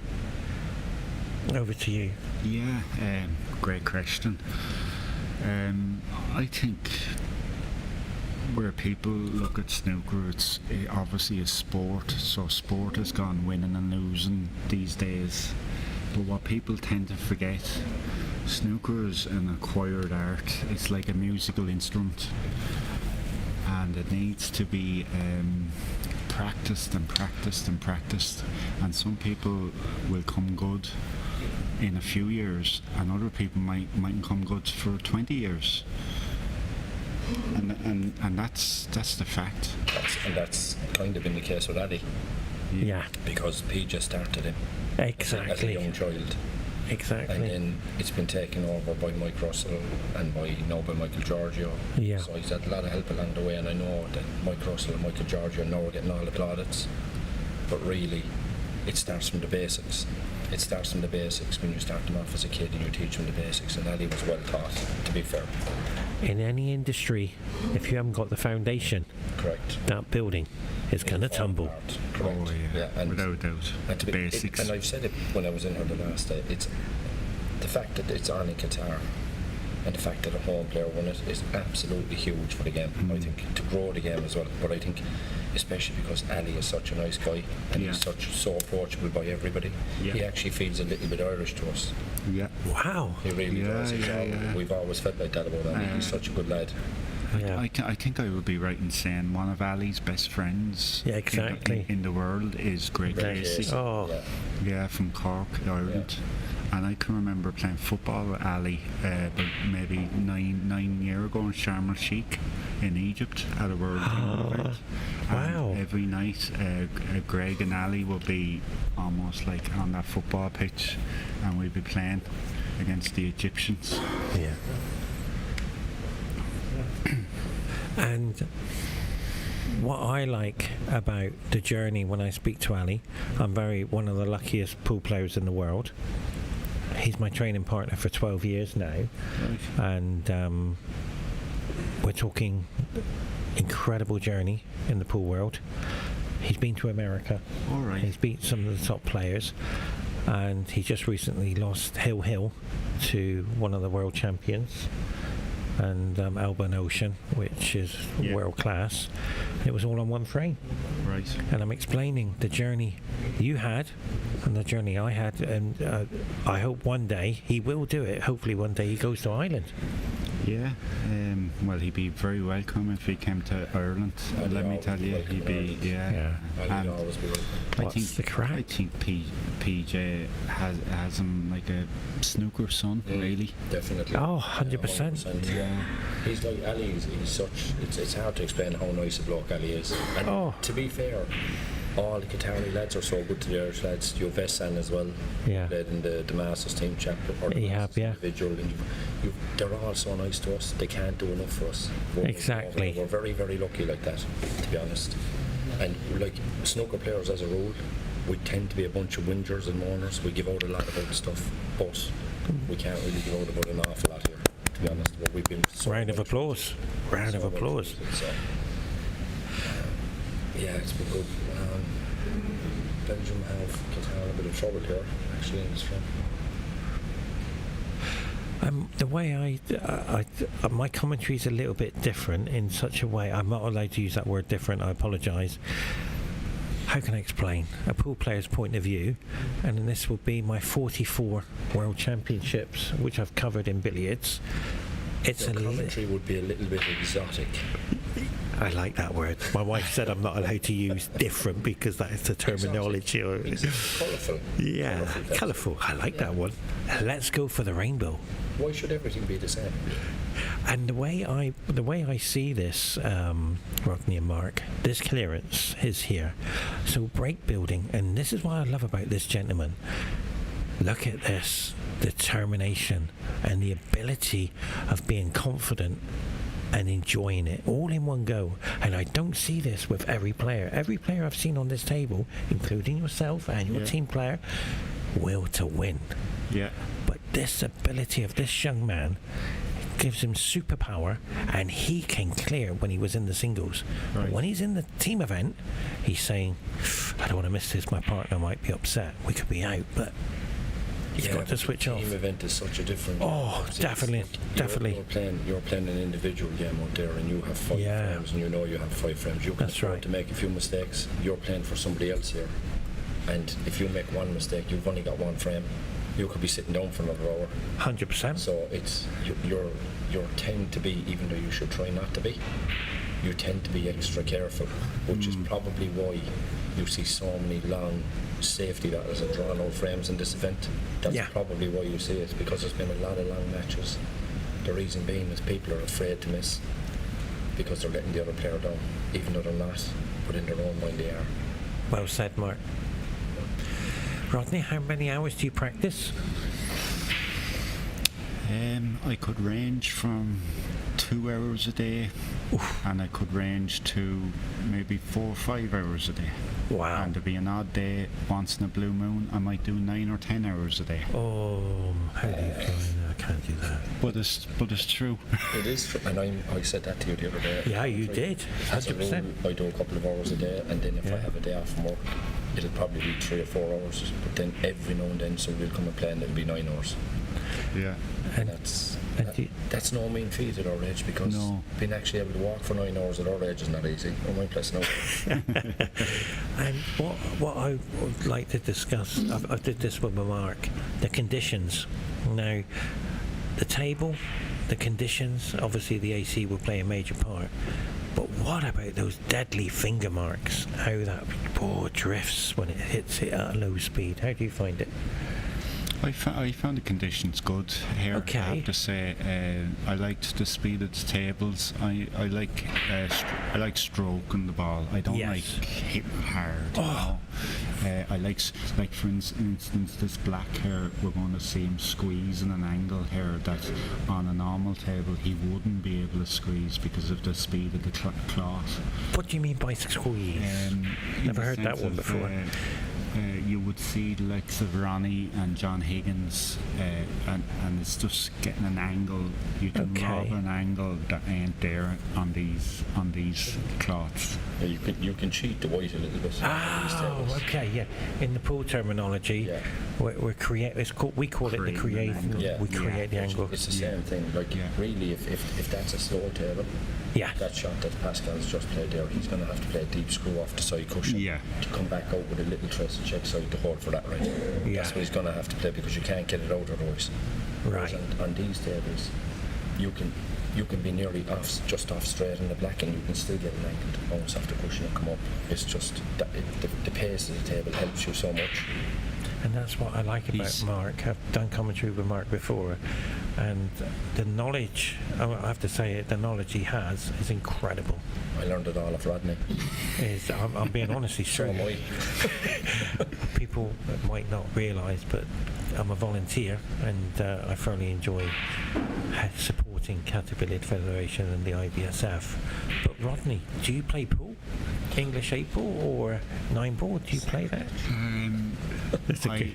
Over to you. Yeah, great question. I think where people look at snooker, it obviously is sport, so sport has gone winning and losing these days. But what people tend to forget, snooker is an acquired art. It's like a musical instrument, and it needs to be practiced and practiced and practiced. And some people will come good in a few years, and other people mightn't come good for 20 years. And that's the fact. That's kind of been the case with Addy. Yeah. Because P just started him. Exactly. As a young child. Exactly. And then it's been taken over by Mike Russell and by Michael Giorgio. Yeah. So he's had a lot of help along the way, and I know that Mike Russell and Michael Giorgio now are getting all the plaudits. But really, it starts from the basics. It starts from the basics when you start them off as a kid and you teach them the basics, and Ali was well taught, to be fair. In any industry, if you haven't got the foundation, correct, that building is going to tumble. Correct. Oh yeah, and without a doubt. And The basics. and I've said it when I was in here the last day, it's the fact that it's on in Qatar And the fact that a home player won it is absolutely huge for the game. I think to grow the game as well. But I think, especially because Ali is such a nice guy and he's so approachable by everybody, he actually feels a little bit Irish to us. Yeah. Wow. He really does. We've always felt like that about Ali. He's such a good lad. Yeah. I think I would be right in saying one of Ali's best friends in the world is Greg Lacey. Oh. Yeah, from Cork, Ireland. And I can remember playing football with Ali about maybe nine years ago in Sharm el-Sheikh in Egypt at a World Team event. Wow. And every night Greg and Ali would be almost like on that football pitch, and we'd be playing against the Egyptians. Yeah. And what I like about the journey when I speak to Ali, I'm one of the luckiest pool players in the world. He's my training partner for 12 years now, and we're talking incredible journey in the pool world. He's been to America. All right. He's beat some of the top players, and he just recently lost Hill to one of the world champions, and Alban Ocean, which is world class. It was all on one frame. Right. And I'm explaining the journey you had and the journey I had, and I hope one day he will do it. Hopefully one day he goes to Ireland. Yeah, well, he'd be very welcome if he came to Ireland. Let me tell you, he'd be, I'd always be welcome. The crack? I think PJ has him like a snooker son, really. Definitely. Oh, 100%. Yeah. He's like Ali. He's such. It's hard to explain how nice a bloke Ali is. And to be fair, all the Qatari lads are so good to the Irish lads. You've Vessan as well. Yeah. Played in the Masters team chapter or the individual. And they're all so nice to us. They can't do enough for us. Exactly. We're very, very lucky like that, to be honest. And like snooker players as a rule, we tend to be a bunch of whingers and mourners. We give out a lot about stuff, but we can't really give out about an awful lot here, to be honest. But we've been Round of applause. Round of applause. Yeah, it's been good. Belgium have Qatar a bit of trouble here, actually, in this front. The way my commentary is a little bit different in such a way. I'm not allowed to use that word different. I apologise. How can I explain? A pool player's point of view, and then this will be my 44 World Championships, which I've covered in billiards. Your commentary would be a little bit exotic. I like that word. My wife said I'm not allowed to use different because that is the terminology. Colourful. Yeah, colourful. I like that one. Let's go for the rainbow. Why should everything be the same? And the way I see this, Rodney and Mark, this clearance is here. So break building, and this is what I love about this gentleman. Look at this determination and the ability of being confident and enjoying it all in one go. And I don't see this with every player. Every player I've seen on this table, including yourself and your team player, will to win. Yeah. But this ability of this young man gives him superpower, and he can clear when he was in the singles. Right. But when he's in the team event, he's saying, I don't want to miss this, my partner might be upset, we could be out, but he's got to switch off. Team event is such a different definitely. You're playing an individual game out there, and you have 5 frames, and you have 5 frames. You can afford to make a few mistakes. You're playing for somebody else here, and if you make one mistake, you've only got 1 frame. You could be sitting down for another hour. 100%. So it's you tend to be, even though you should try not to be, you tend to be extra careful, which is probably why you see so many long safety battles and drawn out frames in this event. That's probably why you see it, because there's been a lot of long matches. The reason being is people are afraid to miss because they're letting the other player down, even though they're not, but in their own mind they are. Well said, Mark. Rodney, how many hours do you practice? I could range from 2 hours a day, and I could range to maybe 4 or 5 hours a day. Wow. And there'd be an odd day, once in a blue moon, I might do 9 or 10 hours a day. Oh, how do you I can't do that. But it's true. It is true, and I said that to you the other day. Yeah, you did. 100%. I do a couple of hours a day, and then if I have a day off from work, it'll probably be 3 or 4 hours. But then every now and then somebody will come and play, and it'll be 9 hours. Yeah. And That's no mean feat at our age, because being actually able to walk for 9 hours at our age is not easy. I might play snooker. and what I would like to discuss, I did this with Mark, the conditions. Now, the table, the conditions, obviously the AC will play a major part. But what about those deadly finger marks? How that ball drifts when it hits it at a low speed? How do you find it? I found the conditions good here. Okay. I have to say, I liked the speed of the tables. I like stroking the ball. I don't like hitting hard. Oh. I like for instance, this black here, we're going to see him squeezing an angle here that on a normal table he wouldn't be able to squeeze because of the speed of the cloth. What do you mean by squeeze? Never heard that one before. You would see the likes of Ronnie and John Higgins, and it's just getting an angle. You can rob an angle that ain't there on these cloths. Yeah, you can cheat the weight a little bit. Oh, okay, yeah. In the pool terminology, we create. We call it the create. We create the angle. It's the same thing. Like really, if that's a slow table, that shot that Pascal's just played there, he's going to have to play a deep screw off the side cushion to come back out with a little trace of check side to hold for that right. That's what he's going to have to play, because you can't get it out otherwise. Right. And on these tables, you can be nearly just off straight in the black, and you can still get an angle to bounce off the cushion and come up. It's just that the pace of the table helps you so much. And that's what I like about Mark. I've done commentary with Mark before, and the knowledge, I have to say it, the knowledge he has is incredible. I learned it all of Rodney. I'm being honestly so am I. People might not realise, but I'm a volunteer, and I thoroughly enjoy supporting Caterpillar Federation and the IBSF. But Rodney, do you play pool? English 8 ball or 9 ball? Do you play that? I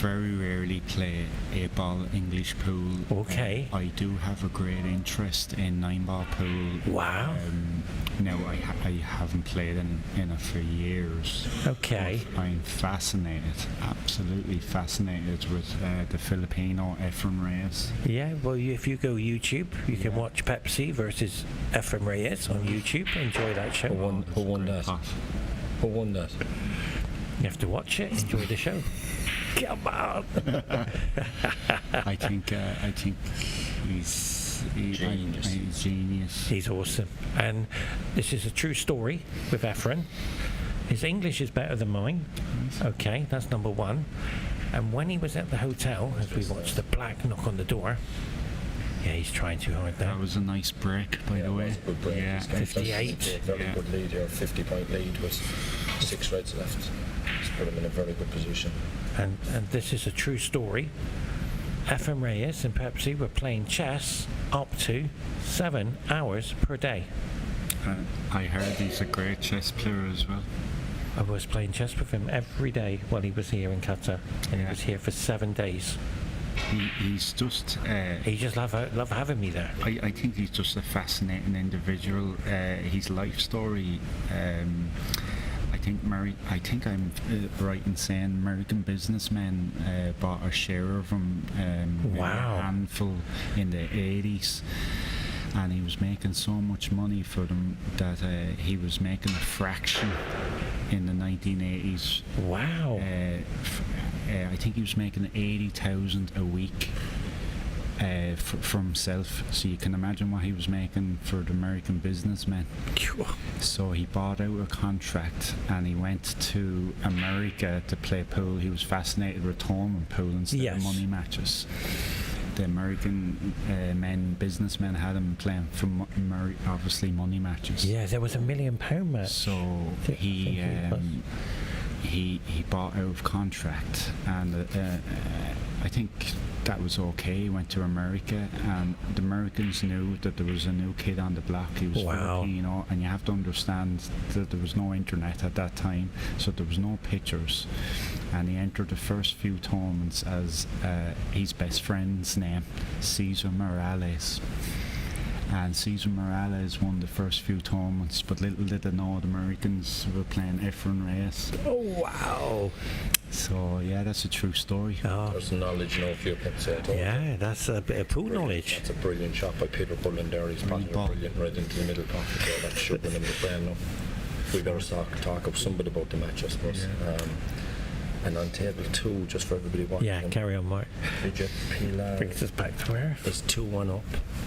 very rarely play 8 ball English pool. Okay. I do have a great interest in 9 ball pool. Wow. Now I haven't played in it for years. Okay. I'm fascinated, absolutely fascinated with the Filipino Efren Reyes. Yeah, well, if you go YouTube, you can watch Pepsi versus Efren Reyes on YouTube. Enjoy that show. Who won that? Who won that? You have to watch it. Enjoy the show. Come on. I think he's genius. He's awesome. And this is a true story with Efren. His English is better than mine. Okay, that's number one. And when he was at the hotel, as we watched the black knock on the door, he's trying too hard there. That was a nice break, by the way. It was a good break. Yeah, 58. Very good lead here. 50-point lead with 6 reds left. It's put him in a very good position. And this is a true story. Efren Reyes and Pepsi were playing chess up to 7 hours per day. I heard he's a great chess player as well. I was playing chess with him every day while he was here in Qatar, and he was here for 7 days. He's just... he just love having me there. I think he's just a fascinating individual. His life story... I think I'm right in saying American businessmen bought a share of him, wow. a handful in the 80s, and he was making so much money for them that he was making a fraction in the 1980s. Wow. I think he was making 80,000 a week for himself, so you can imagine what he was making for the American businessmen. So he bought out a contract and he went to America to play pool. He was fascinated with tournament pool instead of money matches. The American businessmen had him playing for obviously money matches. Yeah, there was £1 million match. So he bought out of contract, and I think that was okay. He went to America, and the Americans knew that there was a new kid on the block. He was Filipino, and you have to understand that there was no internet at that time, so there was no pictures. And he entered the first few tournaments as his best friend's name, Cesar Morales. And Cesar Morales won the first few tournaments, but little did they know the Americans were playing Efren Reyes. Oh, wow. So yeah, that's a true story. Oh. There's knowledge, if you can say it. Yeah, that's a bit of pool knowledge. That's a brilliant shot by Peter Bullen there. He's probably brilliant right into the middle pocket there. That should win him the frame now. We better talk of somebody about the match, I suppose. Yeah. And on table 2, just for everybody watching. Yeah, carry on, Mark. Vidya Pilar Brings us back to her. is 2-1 up,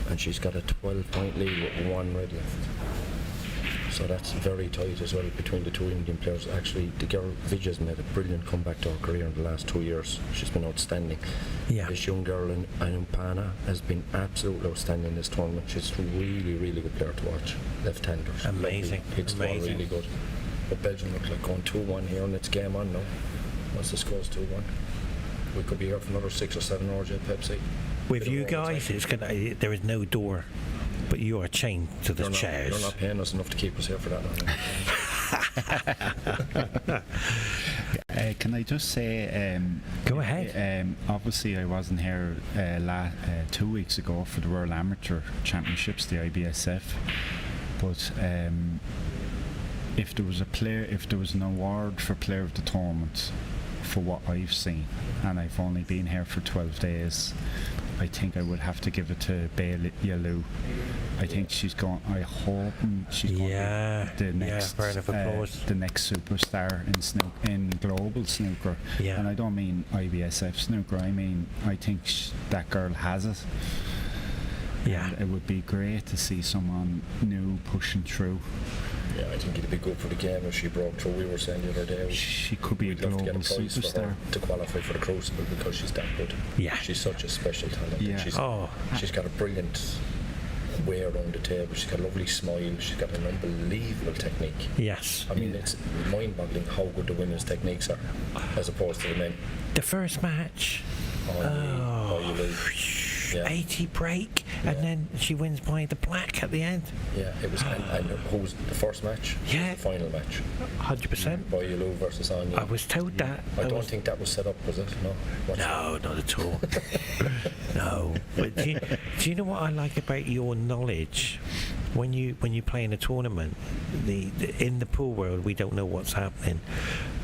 and she's got a 12-point lead with 1 red left. So that's very tight as well between the two Indian players. Actually, the girl Vidya's made a brilliant comeback to her career in the last 2 years. She's been outstanding. Yeah. This young girl in Anumpana has been absolutely outstanding in this tournament. She's a really, really good player to watch. Left-hander. Amazing. Hits the ball Amazing. really good. But Belgium look like going 2-1 here, and it's game on now. Once the score's 2-1, we could be here for another 6 or 7 hours at Pepsi. With Bit you of guys, overtime. there is no door, but you are chained to the They're chairs. not paying us enough to keep us here for that long. Can I just say, Go ahead. obviously I wasn't here 2 weeks ago for the World Amateur Championships, the IBSF, but if there was an award for player of the tournament for what I've seen, and I've only been here for 12 days, I think I would have to give it to Bailey Yalu. I think she's going. I hope she's going to be the next, round of applause. the next superstar in global snooker. Yeah. And I don't mean IBSF snooker. I mean, I think that girl has it. Yeah. And it would be great to see someone new pushing through. Yeah, I think it'd be good for the game if she broke through. We were saying the other day She could be a we'd love to get global a prize for superstar. her to qualify for the Crucible because she's that good. Yeah. She's such a special talent. Yeah. She's got a brilliant way around the table. She's got a lovely smile. She's got an unbelievable technique. Yes. I mean, it's mind-boggling how good the women's techniques are as opposed to the men. The first match. You lose. Yeah. 80 break, and then she wins by the black at the end. Yeah, it was. And who was the first match? Yeah. The final match. 100%. Boyulu versus Anya. I was told that. I don't think that was set up, was it? No. No, not at all. No. But do you know what I like about your knowledge? When you play in a tournament, in the pool world, we don't know what's happening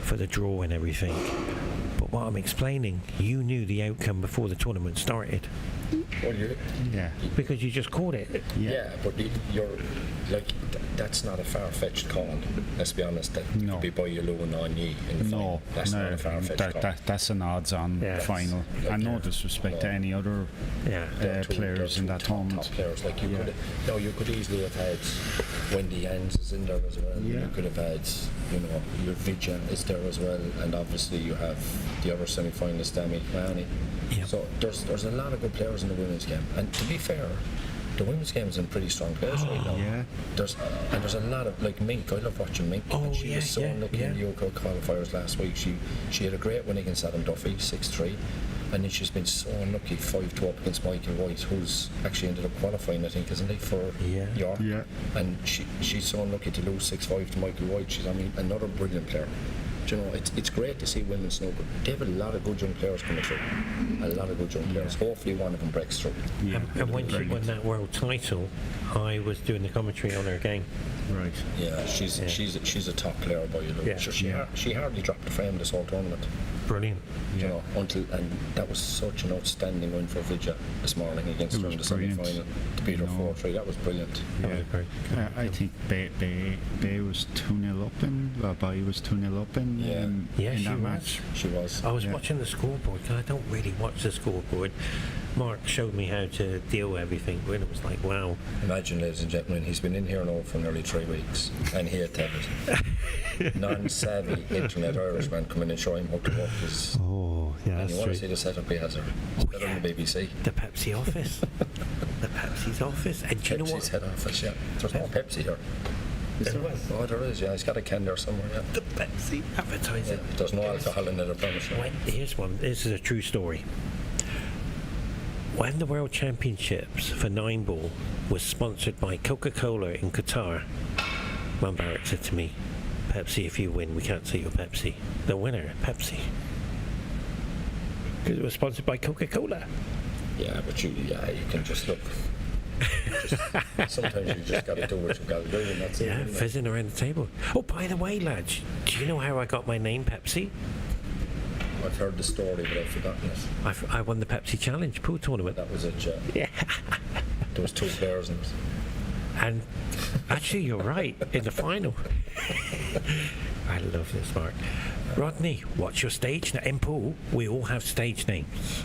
for the draw and everything. But what I'm explaining, you knew the outcome before the tournament started. Well, Yeah. Because you just caught it. yeah, but you're like that's not a far-fetched call. Let's be honest. That No. could be Boyulu and Anya in the final. That's not a far-fetched call. That's an odds-on final. And no disrespect to any other players in that tournament. Top players like you could. No, you could easily have had Wendy Jans is in there as well. Yeah. You could have had, your Vidya is there as well, and obviously you have the other semi-finalist, Dami Mahoney. Yep. So there's a lot of good players in the women's game, and to be fair, the women's game is in pretty strong place right now. Yeah. There's a lot of like Mink. I love watching Mink. Oh, and she was so yeah, unlucky in the UK qualifiers last week. She had a great win against Adam Duffy, 6-3. And then she's been so unlucky, 5-2 up against Michael White, who's actually ended up qualifying, I think, isn't he, for York? Yeah. And she's so unlucky to lose 6-5 to Michael White. She's, another brilliant player. Do you know, it's great to see women snooker. They have a lot of good young players coming through. A lot of good young players. Hopefully one of them breaks through. Yeah. And when she won that world title, I was doing the commentary on her game. Right. Yeah, she's a top player, Boyulu. Yeah. She hardly dropped the frame this whole tournament. Brilliant. You know, and that was such an outstanding win for Vidya this morning against her in the semi-final to beat her 4-3. That was brilliant. I think Bay was 2-0 up in, Bay was 2-0 up in Yeah, she that was. match. She was. I was watching the scoreboard, because I don't really watch the scoreboard. Mark showed me how to deal with everything, and it was like, wow. Imagine, ladies and gentlemen, he's been in here now for nearly 3 weeks, and he had to have it. Non-savvy internet Irishman come in and show him how to work his. Oh, yeah, And you want to see the setup he has there? It's better than the BBC. The Pepsi office. The Pepsi's office. And do you know Pepsi's what? head office, yeah. There's no Pepsi here. Oh, there is, yeah. He's got a can there somewhere, yeah. The Pepsi advertising. Yeah. There's no alcohol in it, I promise you. Wait, here's one. This is a true story. When the World Championships for 9-ball was sponsored by Coca-Cola in Qatar, Mum Barrett said to me, Pepsi, if you win, we can't see your Pepsi. The winner, Pepsi. Because it was sponsored by Coca-Cola. Yeah, but you can just look. Sometimes you just got to do what you got to do, and that's Yeah, it. fizzing around the table. Oh, by the way, lads, do you know how I got my name, Pepsi? I've heard the story, but I've forgotten it. I won the Pepsi Challenge pool tournament. That was it, yeah. Yeah. There was 2 players in it. And actually, you're right, in the final. I love this, Mark. Rodney, what's your stage name? In pool, we all have stage names.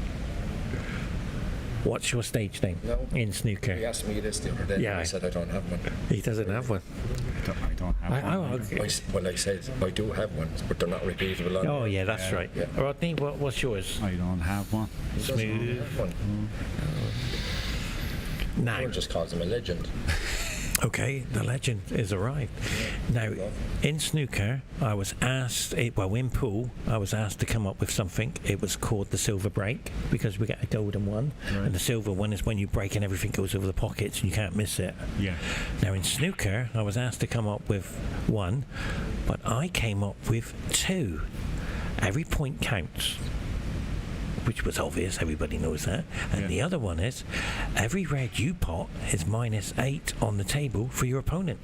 What's your stage name in snooker? He asked me this the other day, Yeah. and I said I don't have one. He doesn't have one. I don't have one. Okay. I said I do have one, but they're not repeatable. On Oh, yeah, that's right. Yeah. Rodney, what's yours? I don't have one. He doesn't Smooth. have one. Now, Everyone just calls him a legend. okay, the legend is arrived. Now, in snooker, I was asked, in pool, I was asked to come up with something. It was called the silver break, because we get a golden one, and the silver one is when you break and everything goes over the pockets and you can't miss it. Yeah. Now, in snooker, I was asked to come up with one, but I came up with 2. Every point counts, which was obvious, everybody knows that. And the other one is, every red you pot is -8 on the table for your opponent.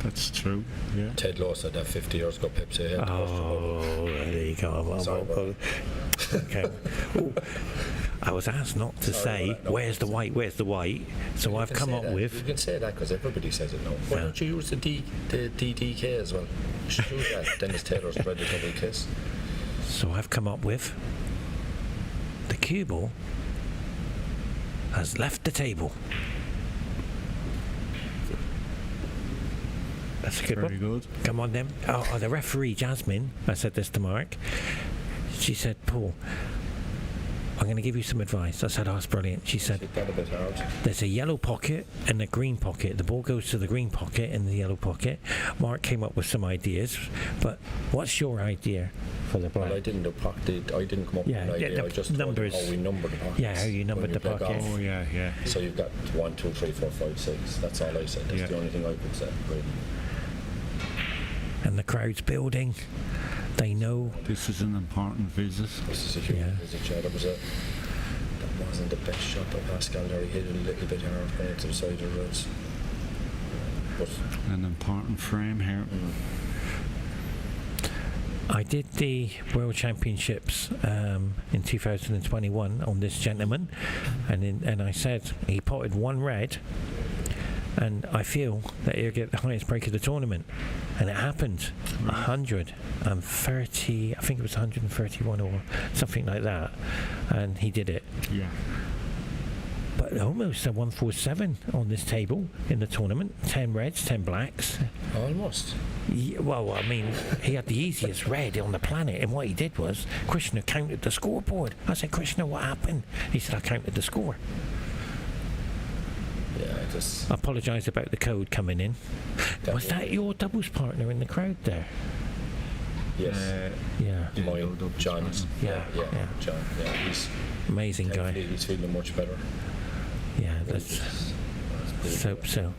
That's true. Yeah. Ted Law said that 50 years ago, Pepsi had Oh, there you go. Sorry about Okay. Ooh, I was asked not to say, about that. No, where's the white? So I've come up You with... can say that because everybody says it now. Why don't you use the DDK as well? You should use that. Dennis Taylor's bread the double kiss. So I've come up with... The cue ball has left the table. That's a good Very one. good. Come on then. Oh, the referee, Jasmine, I said this to Mark. She said, Paul, I'm going to give you some advice. I said, oh, that's brilliant. She said, It got a bit hard. there's a yellow pocket and a green pocket. The ball goes to the green pocket and the yellow pocket. Mark came up with some ideas, but what's your idea for the black? Well, I didn't come up with Yeah, an idea. the I just numbers. told how we number the pockets. Yeah, how you numbered when the play pocket. golf. Oh, yeah. So you've got 1, 2, 3, 4, 5, 6. That's all I said. That's Yeah. the only thing I could say, really. And the crowd's building. They know. This is an important visit. This is a huge visit, yeah. That wasn't the best shot by Pascal there. He hit it a little bit hard going to the side of the roads. But An important frame here. I did the World Championships in 2021 on this gentleman, and I said he potted 1 red, and I feel that he'll get the highest break of the tournament, and it happened. 130, I think it was 131 or something like that, and he did it. Yeah. But almost a 147 on this table in the tournament. 10 reds, 10 blacks. almost. Yeah, well, I mean, he had the easiest red on the planet, and what he did was, Krishna counted the scoreboard. I said, Krishna, what happened? He said, I counted the score. Yeah, I just. I apologise about the code coming in. Was that your doubles partner in the crowd there? Yes. Yeah. Mine, John. Yeah. John. Yeah, he's Amazing guy. thankfully he's feeling much better. Yeah, that's so.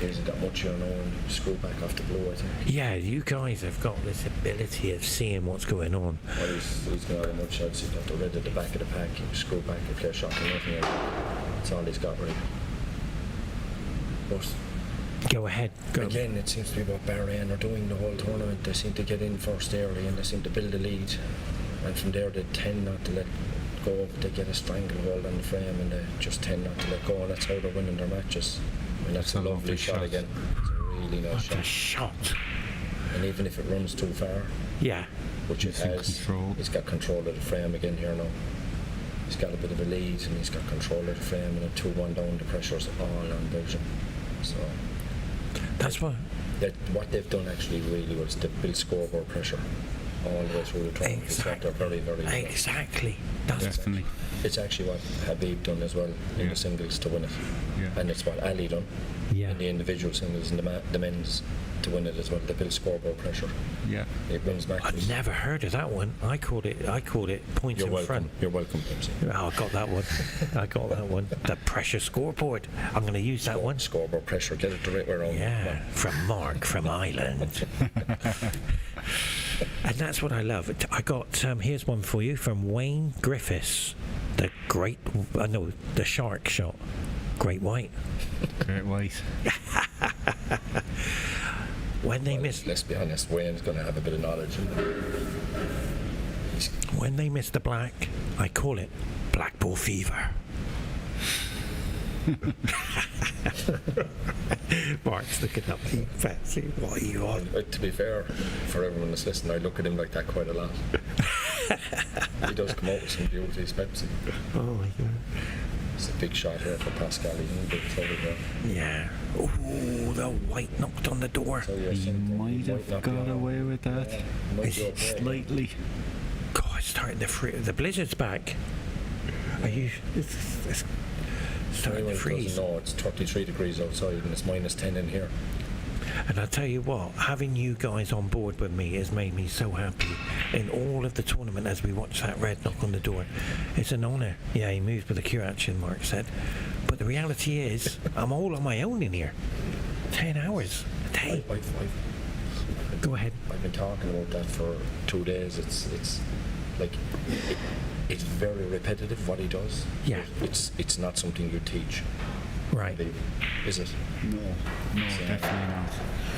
He hasn't got much, and screw back off the blow, I think. Yeah, you guys have got this ability of seeing what's going on. Well, he's got much shots. He's got the red at the back of the pack. He screw back and play a shot and nothing else. That's all he's got, really. But Go ahead. Go. again, it seems to be what Bahrain are doing the whole tournament. They seem to get in first early and they seem to build a lead. And from there, they tend not to let go. They get a stranglehold on the frame and they just tend not to let go. And that's how they're winning their matches. And that's a lovely shot again. It's a really nice What a shot. shot. And even if it runs too far, Yeah. which it He's in has, control. he's got control of the frame again here now. He's got a bit of a lead and he's got control of the frame, and a 2-1 down, the pressure's all on Belgium. So That's what. what they've done actually really was to build scoreboard pressure all the way through the tournament. It's what they're very, very good at. Exactly. That's Definitely. It's actually what Habib done as well in the singles to win it. Yeah. And it's what Ali done Yeah. in the individual singles and the men's to win it as well. They build scoreboard pressure. Yeah. It wins matches. I've never heard of that one. I called it points You're in welcome. front. You're welcome, Pepsi. Oh, I got that one. I got that one. The pressure scoreboard. I'm going to use that one. Scoreboard pressure. Get it the right way around. Yeah, from Mark from Ireland. And that's what I love. I got, here's one for you from Wayne Griffiths. The the shark shot. Great white. Great white. When they miss, Let's be honest, Wayne's going to have a bit of knowledge. when they miss the black, I call it black ball fever. Mark's looking up. You fancy? What are you on? To be fair, for everyone that's listening, I look at him like that quite a lot. He does come out with some beauties, Pepsi. Oh my god. It's a big shot here for Pascal. He's in big trouble there. Yeah. Oh, the white knocked on the door. So, yeah, He something might have not be got on. away with that. Might be okay. Slightly. God, it's starting to the blizzard's back. Are you? It's starting to Anyone freeze. doesn't know, it's 33 degrees outside and it's minus 10 in here. And I tell you what, having you guys on board with me has made me so happy in all of the tournament as we watch that red knock on the door. It's an honour. Yeah, he moved with a cue action, Mark said. But the reality is, I'm all on my own in here. 10 hours a day. Go ahead. I've been talking about that for 2 days. It's like it's very repetitive what he does. Yeah. It's not something you teach. Right. Is it? No, definitely not.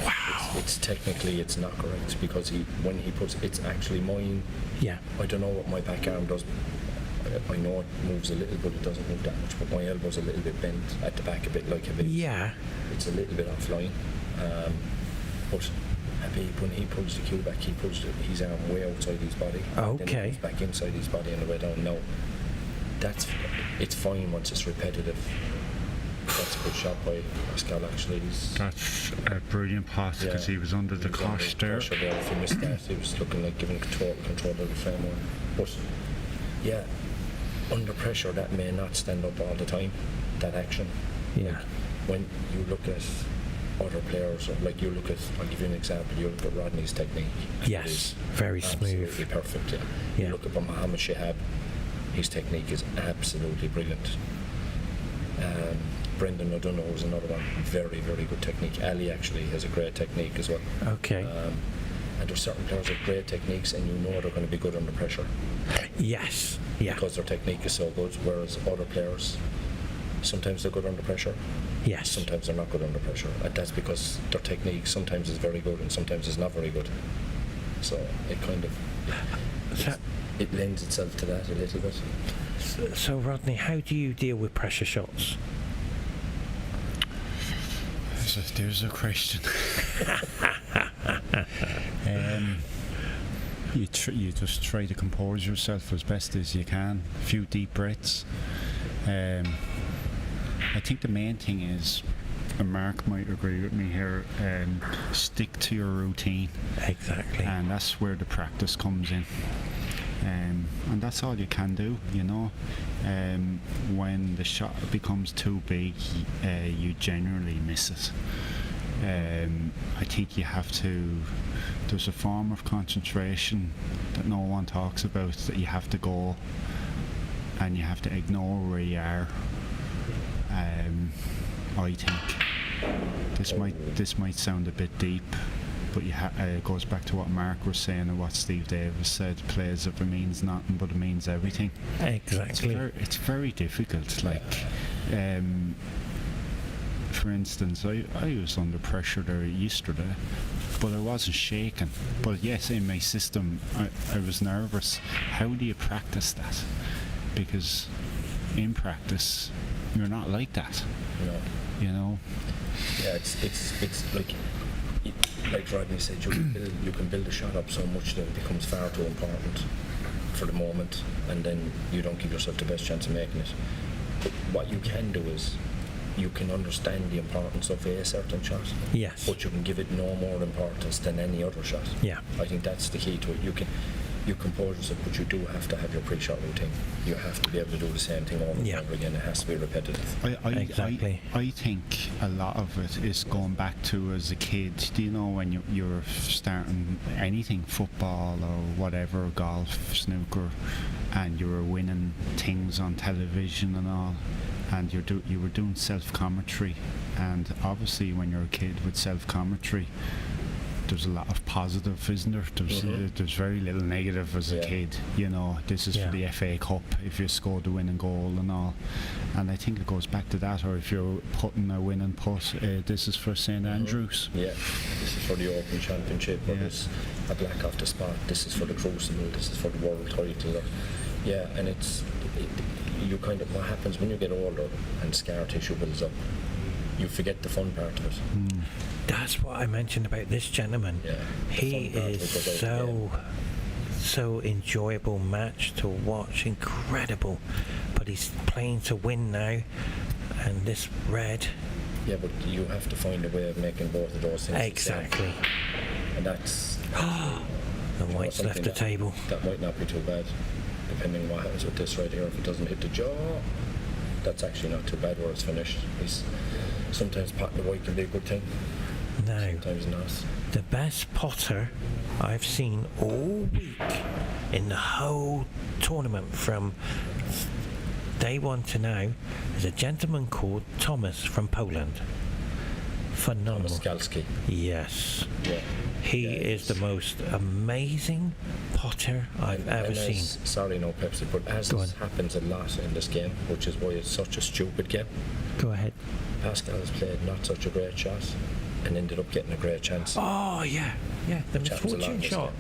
Wow. It's technically it's not correct because when he puts it's actually mine. Yeah. I don't know what my back arm does. I know it moves a little, but it doesn't move that much. But my elbow's a little bit bent at the back, a bit like a bit. Yeah. It's a little bit offline. But Habib, when he pulls the cue back, he pulls his arm way outside his body. Okay. Then he pulls back inside his body on the way down. No, it's fine once it's repetitive. That's a good shot by Pascal, actually. That's a brilliant pass because he was under the cosh there. If he missed that, he was looking like giving control of the framework. But yeah, under pressure, that may not stand up all the time. That action. Yeah. Like, when you look at other players, or like you look at, I'll give you an example. You look at Rodney's technique. Yes. It is Very smooth. absolutely perfect. Yeah. Yeah. You look at Mohammed Shihab. His technique is absolutely brilliant. Brendan O'Donoghue is another one. Very, very good technique. Ali actually has a great technique as well. Okay. And there's certain players with great techniques and you know they're going to be good under pressure Yes. Yeah. because their technique is so good, whereas other players, sometimes they're good under pressure, Yes. sometimes they're not good under pressure. And that's because their technique sometimes is very good and sometimes is not very good. So it kind of, it lends itself to that a little bit. So Rodney, how do you deal with pressure shots? There's a question. You just try to compose yourself as best as you can. A few deep breaths. I think the main thing is, and Mark might agree with me here, stick to your routine. Exactly. And that's where the practice comes in. And that's all you can do, you know. When the shot becomes too big, you generally miss it. I think you have to, there's a form of concentration that no one talks about, that you have to go and you have to ignore where you are. I think this might sound a bit deep, but it goes back to what Mark was saying and what Steve Davis said. Play as if it means nothing, but it means everything. Exactly. It's very difficult. Like, for instance, I was under pressure there yesterday, but I wasn't shaking. But yes, in my system, I was nervous. How do you practice that? Because in practice, you're not like that. No. You know. Yeah, it's like Rodney said, you can build a shot up so much that it becomes far too important for the moment, and then you don't give yourself the best chance of making it. But what you can do is you can understand the importance of a certain shot. Yes. But you can give it no more importance than any other shot. Yeah. I think that's the key to it. You compose yourself, but you do have to have your pre-shot routine. You have to be able to do the same thing over and over again. It has to be repetitive. Exactly. I think a lot of it is going back to as a kid. Do you know when you're starting anything, football or whatever, golf, snooker, and you were winning things on television and all, and you were doing self-commentary, and obviously when you're a kid with self-commentary, there's a lot of positive, isn't there? There's very little negative as a kid. You know, this is for the FA Cup if you scored the winning goal and all. And I think it goes back to that. Or if you're putting a winning putt, this is for St Andrews. Yeah, this is for the Open Championship. Or this a black off the spot. This is for the Crucible. This is for the World Title. Yeah, and you kind of, what happens when you get older and scar tissue builds up, you forget the fun part of it. That's what I mentioned about this gentleman. Yeah, he is so enjoyable match to watch, incredible. But he's playing to win now, and this red. Yeah, but you have to find a way of making both of those things. Exactly. And that's. The white's left the table. That might not be too bad, depending on what happens with this right here. If it doesn't hit the jaw, that's actually not too bad where it's finished. Sometimes potting the white can be a good thing. No. Sometimes not. The best potter I've seen all week in the whole tournament from day one to now is a gentleman called Thomas from Poland. Phenomenal. Thomas Galski. Yes. Yeah. He is the most amazing potter I've ever seen. Sorry, no Pepsi, but as this happens a lot in this game, which is why it's such a stupid game. Go ahead. Pascal has played not such a great shot and ended up getting a great chance. Oh, yeah. The misfortune shot.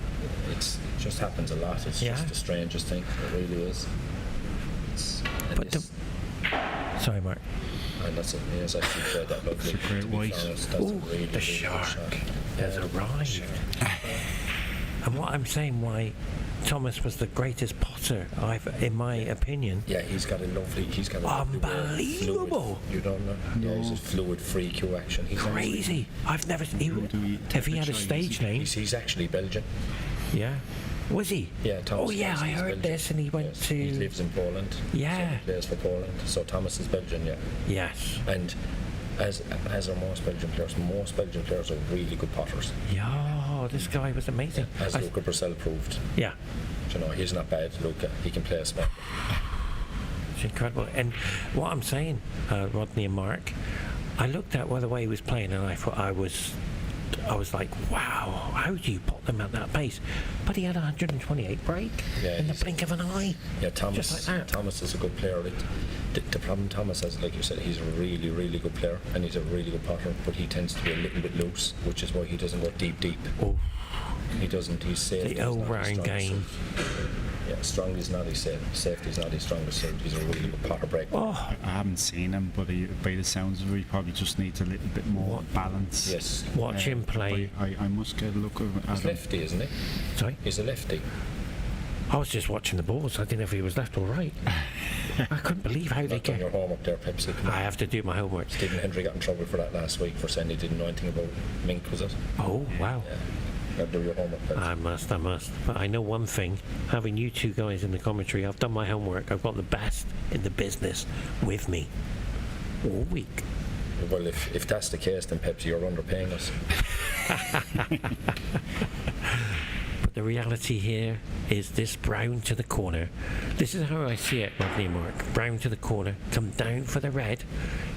It just happens a lot. It's just the strangest thing. It really is. Sorry, Mark. And that's it. He has actually played that lovely. It's a great white. The shark has arrived. And what I'm saying, why Thomas was the greatest potter in my opinion. Yeah, he's got a unbelievable. You don't know? No. Yeah, he's a fluid free Q action. He's crazy. I've never seen. If he had a stage name, he's actually Belgian. Yeah. Was he? Yeah, Thomas. Oh yeah, I heard this, and he went to. He lives in Poland. Yeah. So he plays for Poland. So Thomas is Belgian. Yeah. Yes. And as are most Belgian players are really good potters. Yeah, this guy was amazing. Yeah, as Luca Brissell proved. Yeah. You know, he's not bad, Luca. He can play a spot. It's incredible. And what I'm saying, Rodney and Mark, I looked at the way he was playing, and I thought I was like, wow, how do you put them at that pace? But he had a 128 break in the blink of an eye. Yeah, Thomas. Just like that. Thomas is a good player. The problem Thomas has, like you said, he's a really, really good player, and he's a really good potter. But he tends to be a little bit loose, which is why he doesn't go deep. Oh. He doesn't. He's safe. The old round game. Yeah, strong is not his safety is not his strongest suit. He's a really good potter break. Oh. I haven't seen him, but by the sounds of it, he probably just needs a little bit more balance. Yes. Watch him play. I must get a look at him. He's lefty, isn't he? Sorry? He's a lefty. I was just watching the balls. I didn't know if he was left or right. I couldn't believe how they get. Your homework there, Pepsi. I have to do my homework. Stephen Hendry got in trouble for that last week for saying he didn't know anything about mink, was it? Oh, wow. Yeah. You have to do your homework, Pepsi. I must. But I know one thing. Having you two guys in the commentary, I've done my homework. I've got the best in the business with me all week. Well, if that's the case, then Pepsi, you're underpaying us. But the reality here is this brown to the corner. This is how I see it, Rodney and Mark. Brown to the corner, come down for the red.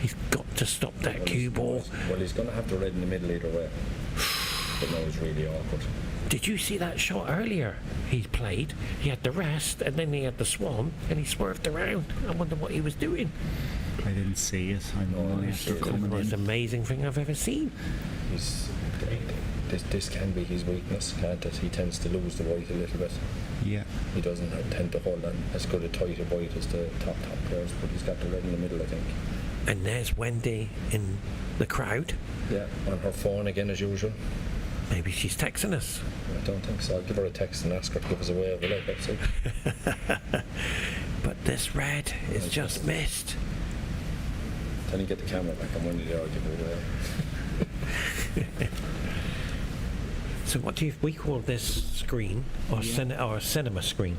He's got to stop that cue ball. Well, he's going to have the red in the middle either way. But no, it's really awkward. Did you see that shot earlier? He played, he had the rest, and then he had the swan, and he swerved around. I wonder what he was doing. I didn't see it. I know after coming in. The most amazing thing I've ever seen. This can be his weakness, can't it? He tends to lose the white a little bit. Yeah. He doesn't tend to hold on as good a tight a white as the top players, but he's got the red in the middle, I think. And there's Wendy in the crowd. Yeah, on her phone again as usual. Maybe she's texting us. I don't think so. I'll give her a text and ask her to give us a wave, will I, Pepsi? But this red is just missed. Then you get the camera back and when I'll give her a wave. So what do we call this screen, or a cinema screen?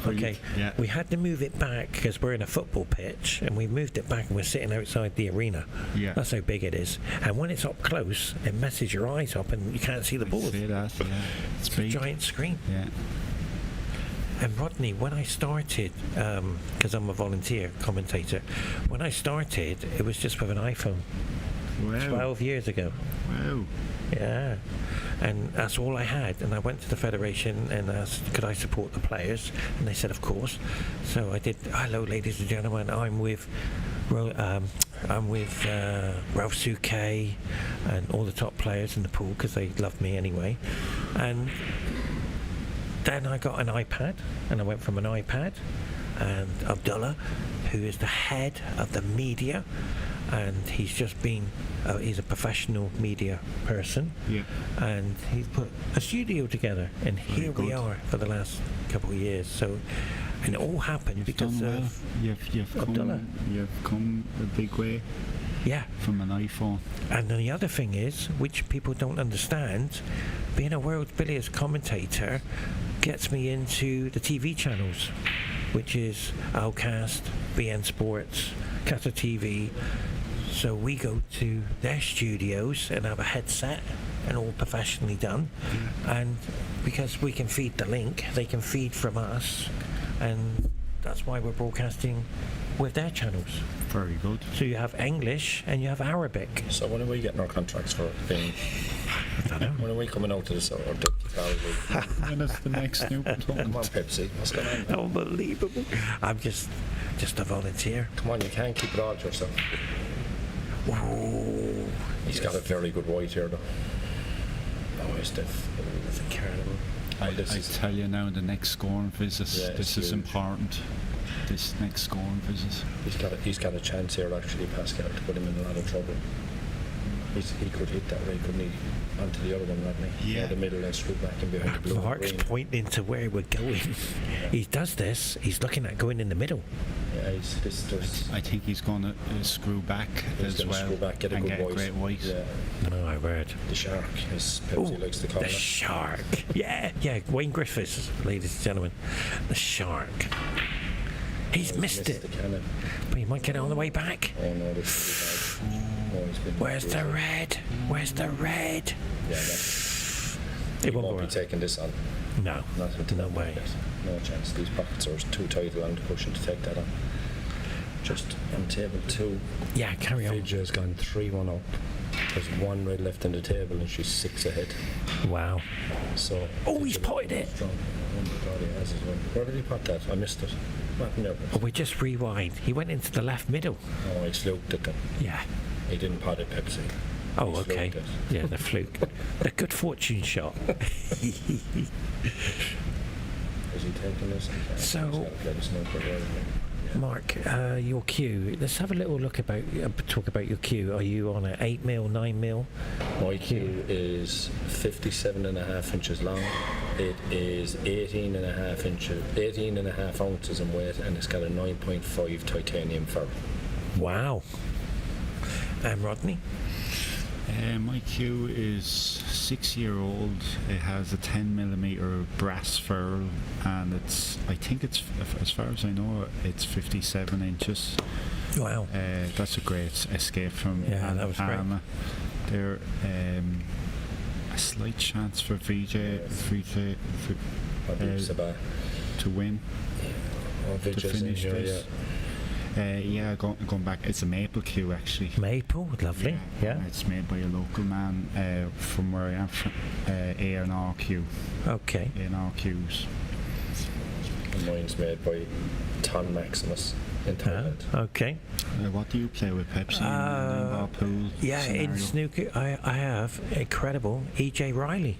Okay, yeah. We had to move it back because we're in a football pitch, and we moved it back and we're sitting outside the arena. Yeah. That's how big it is. And when it's up close, it messes your eyes up and you can't see the ball. See that, yeah. It's a giant screen. Yeah. And Rodney, when I started, because I'm a volunteer commentator, when I started, it was just with an iPhone. Wow. 12 years ago. Wow. Yeah, and that's all I had. And I went to the federation and asked, could I support the players? And they said, of course. So I did. Hello, ladies and gentlemen. I'm with Ralph Souke and all the top players in the pool because they love me anyway. And then I got an iPad, and I went from an iPad, and Abdullah, who is the head of the media, and he's just been he's a professional media person, and he's put a studio together, and here we are for the last couple of years. So, and it all happened because of Abdullah. You've come a big way. Yeah. From an iPhone. And then the other thing is, which people don't understand, being a world billiards commentator gets me into the TV channels, which is Outcast, BN Sports, Qatar TV. So we go to their studios and have a headset and all professionally done. And because we can feed the link, they can feed from us, and that's why we're broadcasting with their channels. Very good. So you have English and you have Arabic. So when are we getting our contracts for being? I don't know. When are we coming out to this or When is the next Snooker Come on, Pepsi. What's going on? Unbelievable. I'm just a volunteer. Come on, you can't keep it all to yourself. Oh, He's got a very good white here, though. Oh, it's incredible. I tell you now, the next scoring visit, this is important. This next scoring visit. He's got a chance here, actually, Pascal, to put him in a lot of trouble. He could hit that way, couldn't he? Onto the other one, hadn't he? Yeah. The middle and screw back and behind the blue. Mark's pointing to where we're going. He does this. He's looking at going in the middle. Yeah, I think he's going to screw back as well. Screw back, get a and good get a great white. Yeah. No, I read. The shark, as Pepsi likes to call the it. shark. Yeah, Wayne Griffiths, ladies and gentlemen. The shark. He's missed it. The cannon. But he might get it on the way back. Oh no, this is bad. Oh, he's been Where's the red? Where's the red? Yeah, It he won't be work. taking this on. No. No way. No chance. These pockets are too tight along the cushion to take that on. Just on table 2. Yeah, carry on. Vidya's gone 3-1 up. There's 1 red left on the table and she's 6 ahead. Wow. So. Oh, he's potted it. Strong. Oh my God, he has as well. Where did he pot that? I missed it. Oh, we just rewind. He went into the left middle. Oh, he sloped it then. Yeah. He didn't pot it, Pepsi. Oh, He okay. sloped it. Yeah, the fluke. The good fortune shot. Is he taking this? So- He's got to play the snooker there, isn't he? Mark, your cue. Let's have a little look about talk about your cue. Are you on an 8mm, 9mm? My cue is 57.5 inches long. It is 18.5 ounces in weight, and it's got a 9.5 titanium ferrule. Wow. And Rodney? My cue is 6-year-old. It has a 10mm brass ferrule, and I think it's, as far as I know, it's 57 inches. Wow. That's a great escape from that was Parma. There, a slight chance for VJ to win. Oh, to Vidya's in finish here, this. Going back, it's a maple cue actually. Maple, lovely. Yeah. It's made by a local man from where I am from, A&R Q. Okay. A&R Qs. And mine's made by Ton Maximus in Thailand. Okay. What do you play with, Pepsi? In ball pool Yeah, scenario? in snooker, I have incredible E.J. Riley.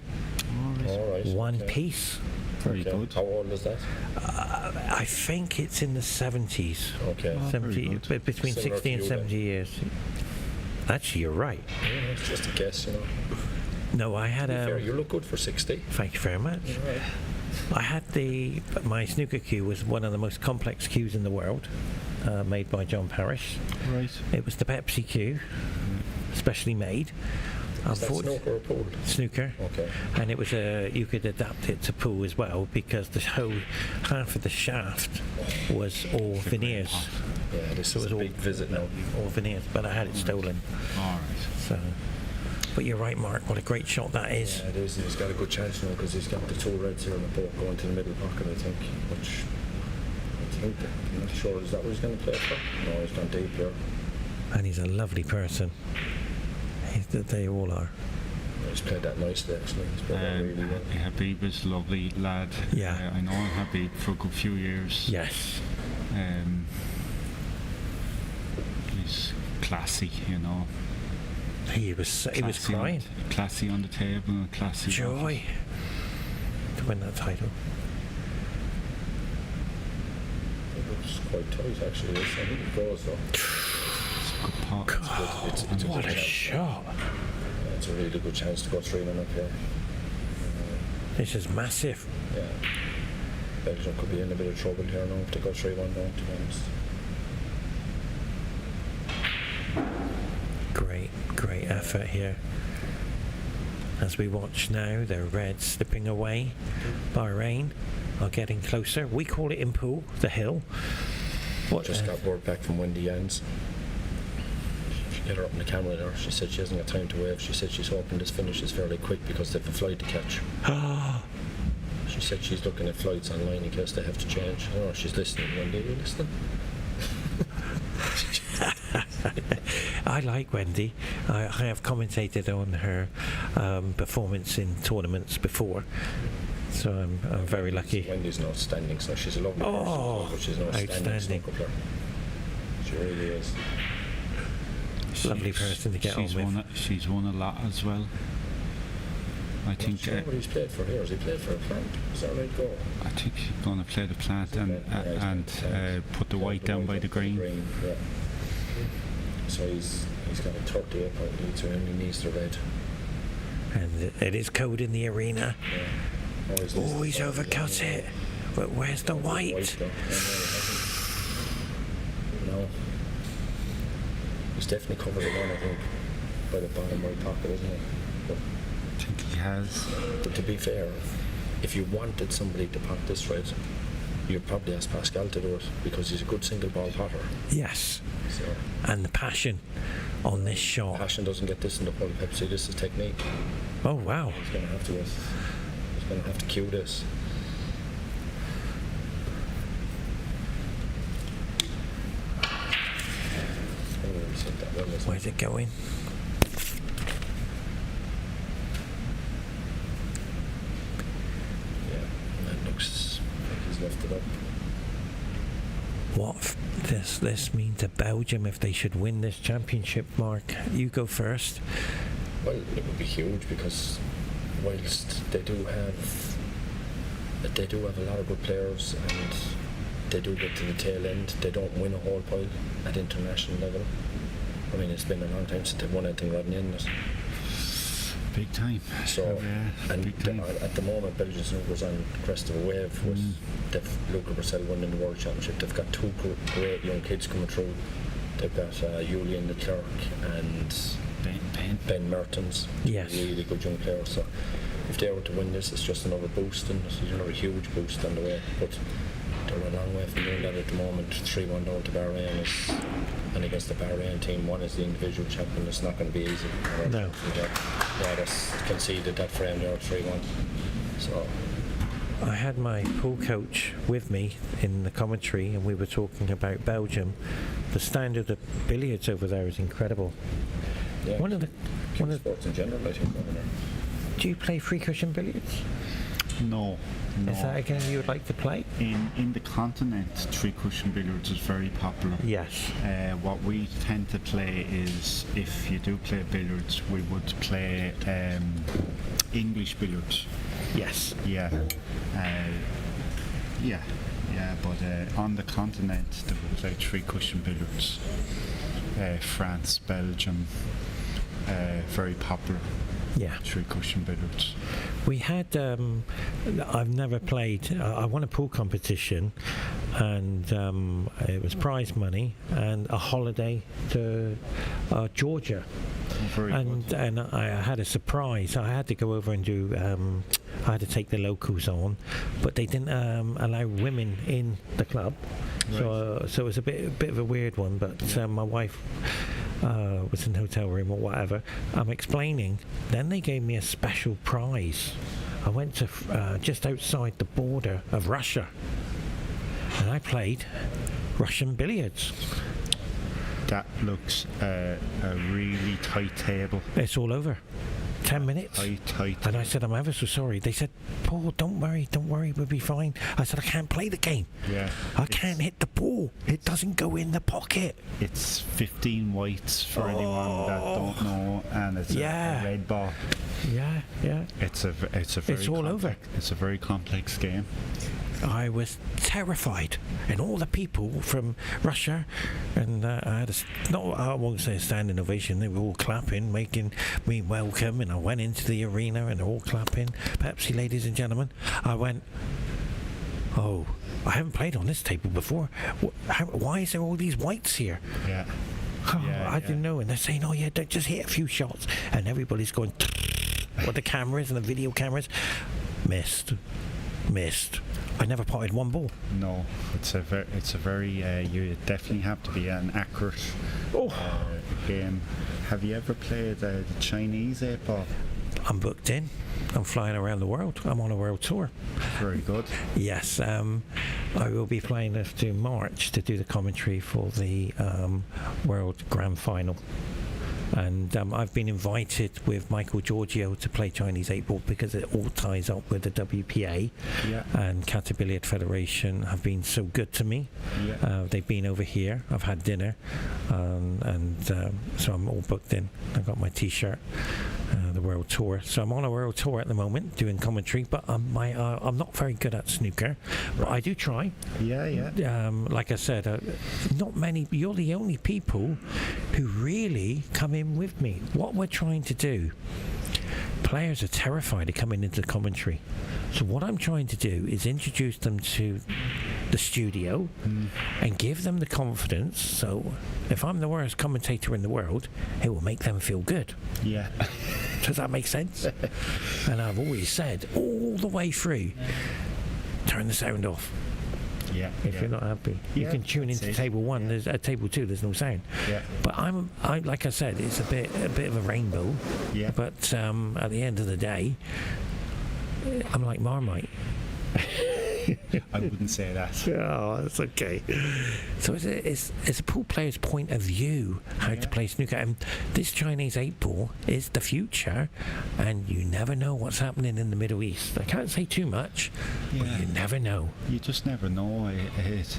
All right. One okay. piece. Very Okay. good. How old is that? I think it's in the 70s. Okay. Oh, 70, very good. between Similar 60 and to you then. 70 years. Actually, you're right. Yeah, it's just a guess, you know. No, I had Fair, you look good for 60. Thank you very much. All right. I had my snooker cue was one of the most complex cues in the world, made by John Parrish. Right. It was the Pepsi cue, specially made. Is that snooker or pool? Snooker. Okay. And it was you could adapt it to pool as well because the whole half of the shaft was all veneers. Yeah, this So is it was a all big visit now. All veneers, but I had it stolen. All right. So, but you're right, Mark. What a great shot that is. Yeah, it is, and he's got a good chance now because he's got the 2 reds here on the board going to the middle pocket, I think. Which I'm not sure, is that what he's going to play for? No, he's gone deep here. And he's a lovely person. They all are. He's played that nicely, actually. He's played that really well. Habib is a lovely lad. Yeah. I know Habib for a good few years. Yes. He's classy, you know. He was crying. Classy on the table and classy. Joy to win that title. It looks quite tight, actually. I think it goes, though. It's a good pot. It's a What good a chance. shot. It's a really good chance to go 3-1 up here. This is massive. Yeah. Belgium could be in a bit of trouble here now if they go 3-1 down, to be honest. Great effort here. As we watch now, the Reds slipping away. Bahrain are getting closer. We call it in pool, the hill. Just got word back from Wendy Jans. Get her up in the camera there. She said she hasn't got time to wave. She said she's hoping this finishes fairly quick because they have a flight to catch. She said she's looking at flights online in case they have to change. I don't know if she's listening. Wendy, are you listening? I like Wendy. I have commentated on her performance in tournaments before, so I'm very lucky. Wendy's an outstanding, so she's a lovely person, but she's an outstanding snooker player. She really is. Lovely person to get on with. She's won a lot as well. I think. Sure what he's played for here. Has he played for a plant? Is that right? Go. I think he's going to play the plant and put the white down by the green. Yeah. So he's got a 38 point lead, so he only needs the red. And it is cold in the arena. Yeah. Oh, he's overcut it. But where's the white? No. He's definitely covered it on, I think, by the bottom right pocket, isn't it? But I think he has. But to be fair, if you wanted somebody to pot this red, you'd probably ask Pascal to do it because he's a good single ball potter. Yes. So And the passion on this shot. Passion doesn't get this in the Pole Pepsi. This is technique. Oh wow. He's going to have to cue this. Where's it going? Yeah, that looks like he's left it up. What does this mean to Belgium if they should win this championship, Mark? You go first. Well, it would be huge because whilst they do have a lot of good players and they do get to the tail end, they don't win a whole pile at international level. I mean, it's been a long time since they've won anything right in it. Big time. So, and big time. at the moment, Belgian snooker's on the crest of a wave with Luca Brissell winning the World Championship. They've got two great young kids coming through. They've got Julian Leclerc and Ben Mertens. Yes. Really good young players. So if they were to win this, it's just another boost, and it's another huge boost on the way. But they're a long way from doing that at the moment. 3-1 down to Bahrain and against the Bahrain team, one is the individual champion. It's not going to be easy. No. Yeah, that's conceded that frame there 3-1. So I had my pool coach with me in the commentary and we were talking about Belgium. The standard of billiards over there is incredible. yeah, One of the sports in general, I think, over there. do you play free cushion billiards? No. Is that a game you would like to play? In the continent, three cushion billiards is very popular. Yes. What we tend to play is, if you do play billiards, we would play English billiards. Yes. Yeah. But on the continent, they would play three cushion billiards. France, Belgium, very popular. Yeah. Three cushion billiards. We had, I've never played, I won a pool competition and it was prize money and a holiday to Georgia. Very good. And I had a surprise. I had to go over and do, I had to take the locals on, but they didn't allow women in the club. Right. So it was a bit of a weird one, but my wife was in the hotel room or whatever. I'm explaining. Then they gave me a special prize. I went to just outside the border of Russia, and I played Russian billiards. that looks a really tight table. It's all over. 10 minutes. Tight. And I said, I'm ever so sorry. They said, Paul, don't worry, we'll be fine. I said, I can't play the game. Yeah. I can't hit the ball. It doesn't go in the pocket. It's 15 whites for anyone that don't know, and it's a red ball. Yeah. It's all over. It's a very complex game. I was terrified, and all the people from Russia, and I had I won't say a standing ovation. They were all clapping, making me welcome, and I went into the arena, and they're all clapping. Pepsi, ladies and gentlemen. I went, oh, I haven't played on this table before. Why is there all these whites here? Yeah. I didn't know, and they're saying, oh yeah, don't just hit a few shots, and everybody's going with the cameras and the video cameras. Missed. I never potted one ball. No, it's a very you definitely have to be an accurate game. Have you ever played the Chinese 8-ball? I'm booked in. I'm flying around the world. I'm on a world tour. Very good. Yes, I will be flying to March to do the commentary for the World Grand Final. And I've been invited with Michael Giorgio to play Chinese 8-ball because it all ties up with the WPA. And Qatar Billiard Federation have been so good to me. They've been over here. I've had dinner, so I'm all booked in. I've got my T-shirt, the world tour. So I'm on a world tour at the moment doing commentary, but I'm not very good at snooker, but I do try. Like I said, not many. You're the only people who really come in with me. What we're trying to do, players are terrified of coming into the commentary. So what I'm trying to do is introduce them to the studio and give them the confidence. So if I'm the worst commentator in the world, it will make them feel good. Yeah. Does that make sense? And I've always said all the way through, turn the sound off. If you're not happy, you can tune into table 1. There's at table 2. There's no sound. But I like I said, it's a bit of a rainbow. But at the end of the day, I'm like Marmite. I wouldn't say that. Oh, that's okay. So it's a pool player's point of view how to play snooker, and this Chinese 8-ball is the future, and you never know what's happening in the Middle East. I can't say too much, but you never know. You just never know. It's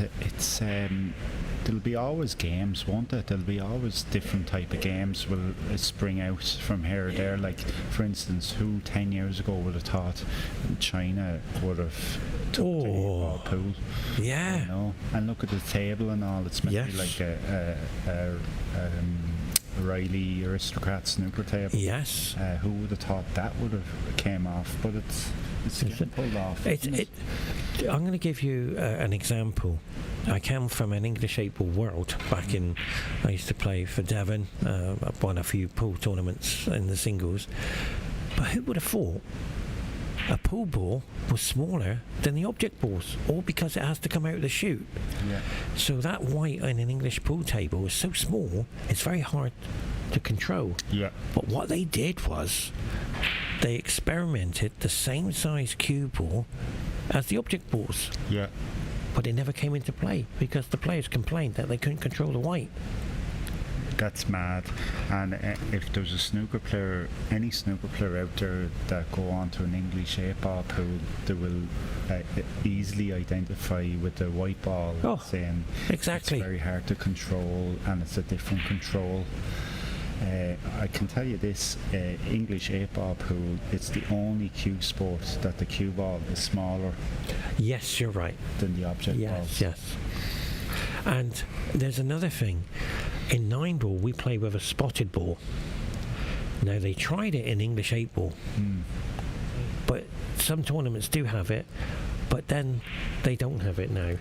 there'll be always games, won't it? There'll be always different type of games will spring out from here or there. Like, for instance, who 10 years ago would have thought China would have took the 8-ball pool? Yeah. You know? And look at the table and all. It's meant to be like a Riley aristocrat snooker table. Yes. Who would have thought that would have came off? But it's getting pulled off. I'm going to give you an example. I come from an English 8-ball world. I used to play for Devon. I've won a few pool tournaments in the singles. But who would have thought a pool ball was smaller than the object balls, all because it has to come out of the chute. So that white in an English pool table is so small, it's very hard to control. But what they did was they experimented the same size cue ball as the object balls. But it never came into play because the players complained that they couldn't control the white. That's mad. And if there's a snooker player, any snooker player out there that go on to an English 8-ball pool, they will easily identify with the white ball, saying exactly, it's very hard to control and it's a different control. I can tell you this, English 8-ball pool, it's the only cue sport that the cue ball is smaller. Yes, you're right. Than the object ball. Yes. And there's another thing. In 9-ball, we play with a spotted ball. Now, they tried it in English 8-ball. But some tournaments do have it, but then they don't have it now.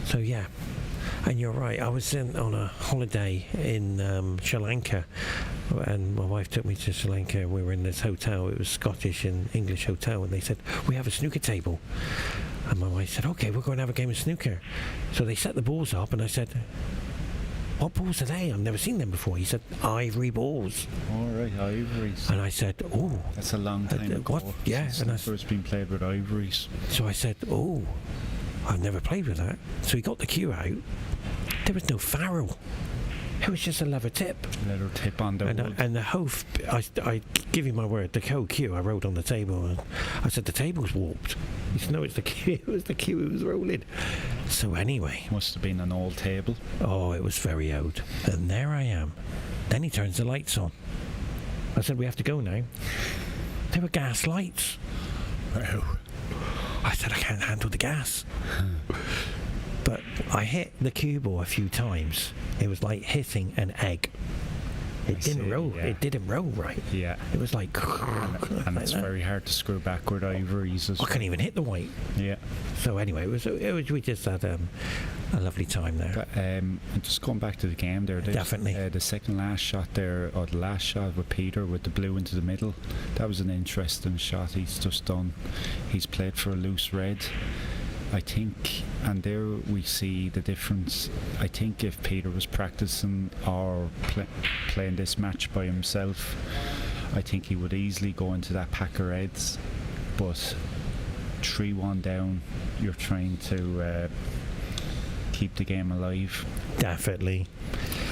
So, and you're right. I was on a holiday in Sri Lanka, and my wife took me to Sri Lanka. We were in this hotel. It was Scottish and English hotel, and they said, we have a snooker table. And my wife said, okay, we're going to have a game of snooker. So they set the balls up, and I said, what balls are they? I've never seen them before. He said, ivory balls. All right, ivories. And I said, oh. That's a long time ago. What? Yeah. Snooker has been played with ivories. So I said, oh, I've never played with that. So he got the cue out. There was no Farrell. It was just a leather tip. Leather tip on the wood. And the whole, I give you my word, the whole cue I rolled on the table. And I said, the table's warped. He said, no, it's the cue. It was the cue it was rolling. So anyway. Must have been an old table. Oh, it was very old. And there I am. Then he turns the lights on. I said, we have to go now. They were gas lights. Wow. I said, I can't handle the gas. But I hit the cue ball a few times. It was like hitting an egg. It didn't roll. Yeah. It didn't roll right. Yeah. It was like... And like it's that. very hard to screw back with ivories as I couldn't even hit the white. Yeah. So anyway, it was we just had a lovely time there. But, and just going back to the game there. Definitely. The second last shot there, or the last shot with Peter with the blue into the middle, that was an interesting shot he's just done. He's played for a loose red. I think, and there we see the difference. I think if Peter was practicing or playing this match by himself, I think he would easily go into that pack of reds. But 3-1 down, you're trying to keep the game alive. Definitely.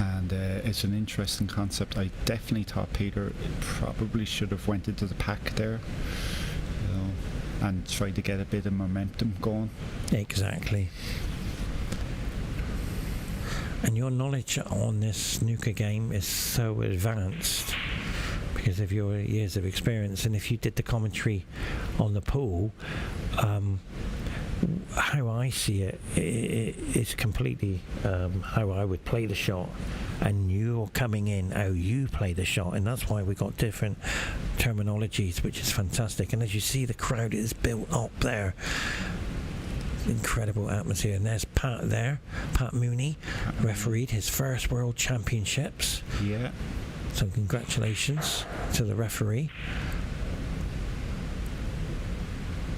And it's an interesting concept. I definitely thought Peter probably should have went into the pack there. And try to get a bit of momentum going. Exactly. And your knowledge on this snooker game is so advanced because of your years of experience. And if you did the commentary on the pool, how I see it is completely how I would play the shot, and you're coming in how you play the shot, and that's why we got different terminologies, which is fantastic. And as you see, the crowd is built up there. Incredible atmosphere. And there's Pat there, Pat Mooney, refereed his first World Championships. Yeah. So congratulations to the referee.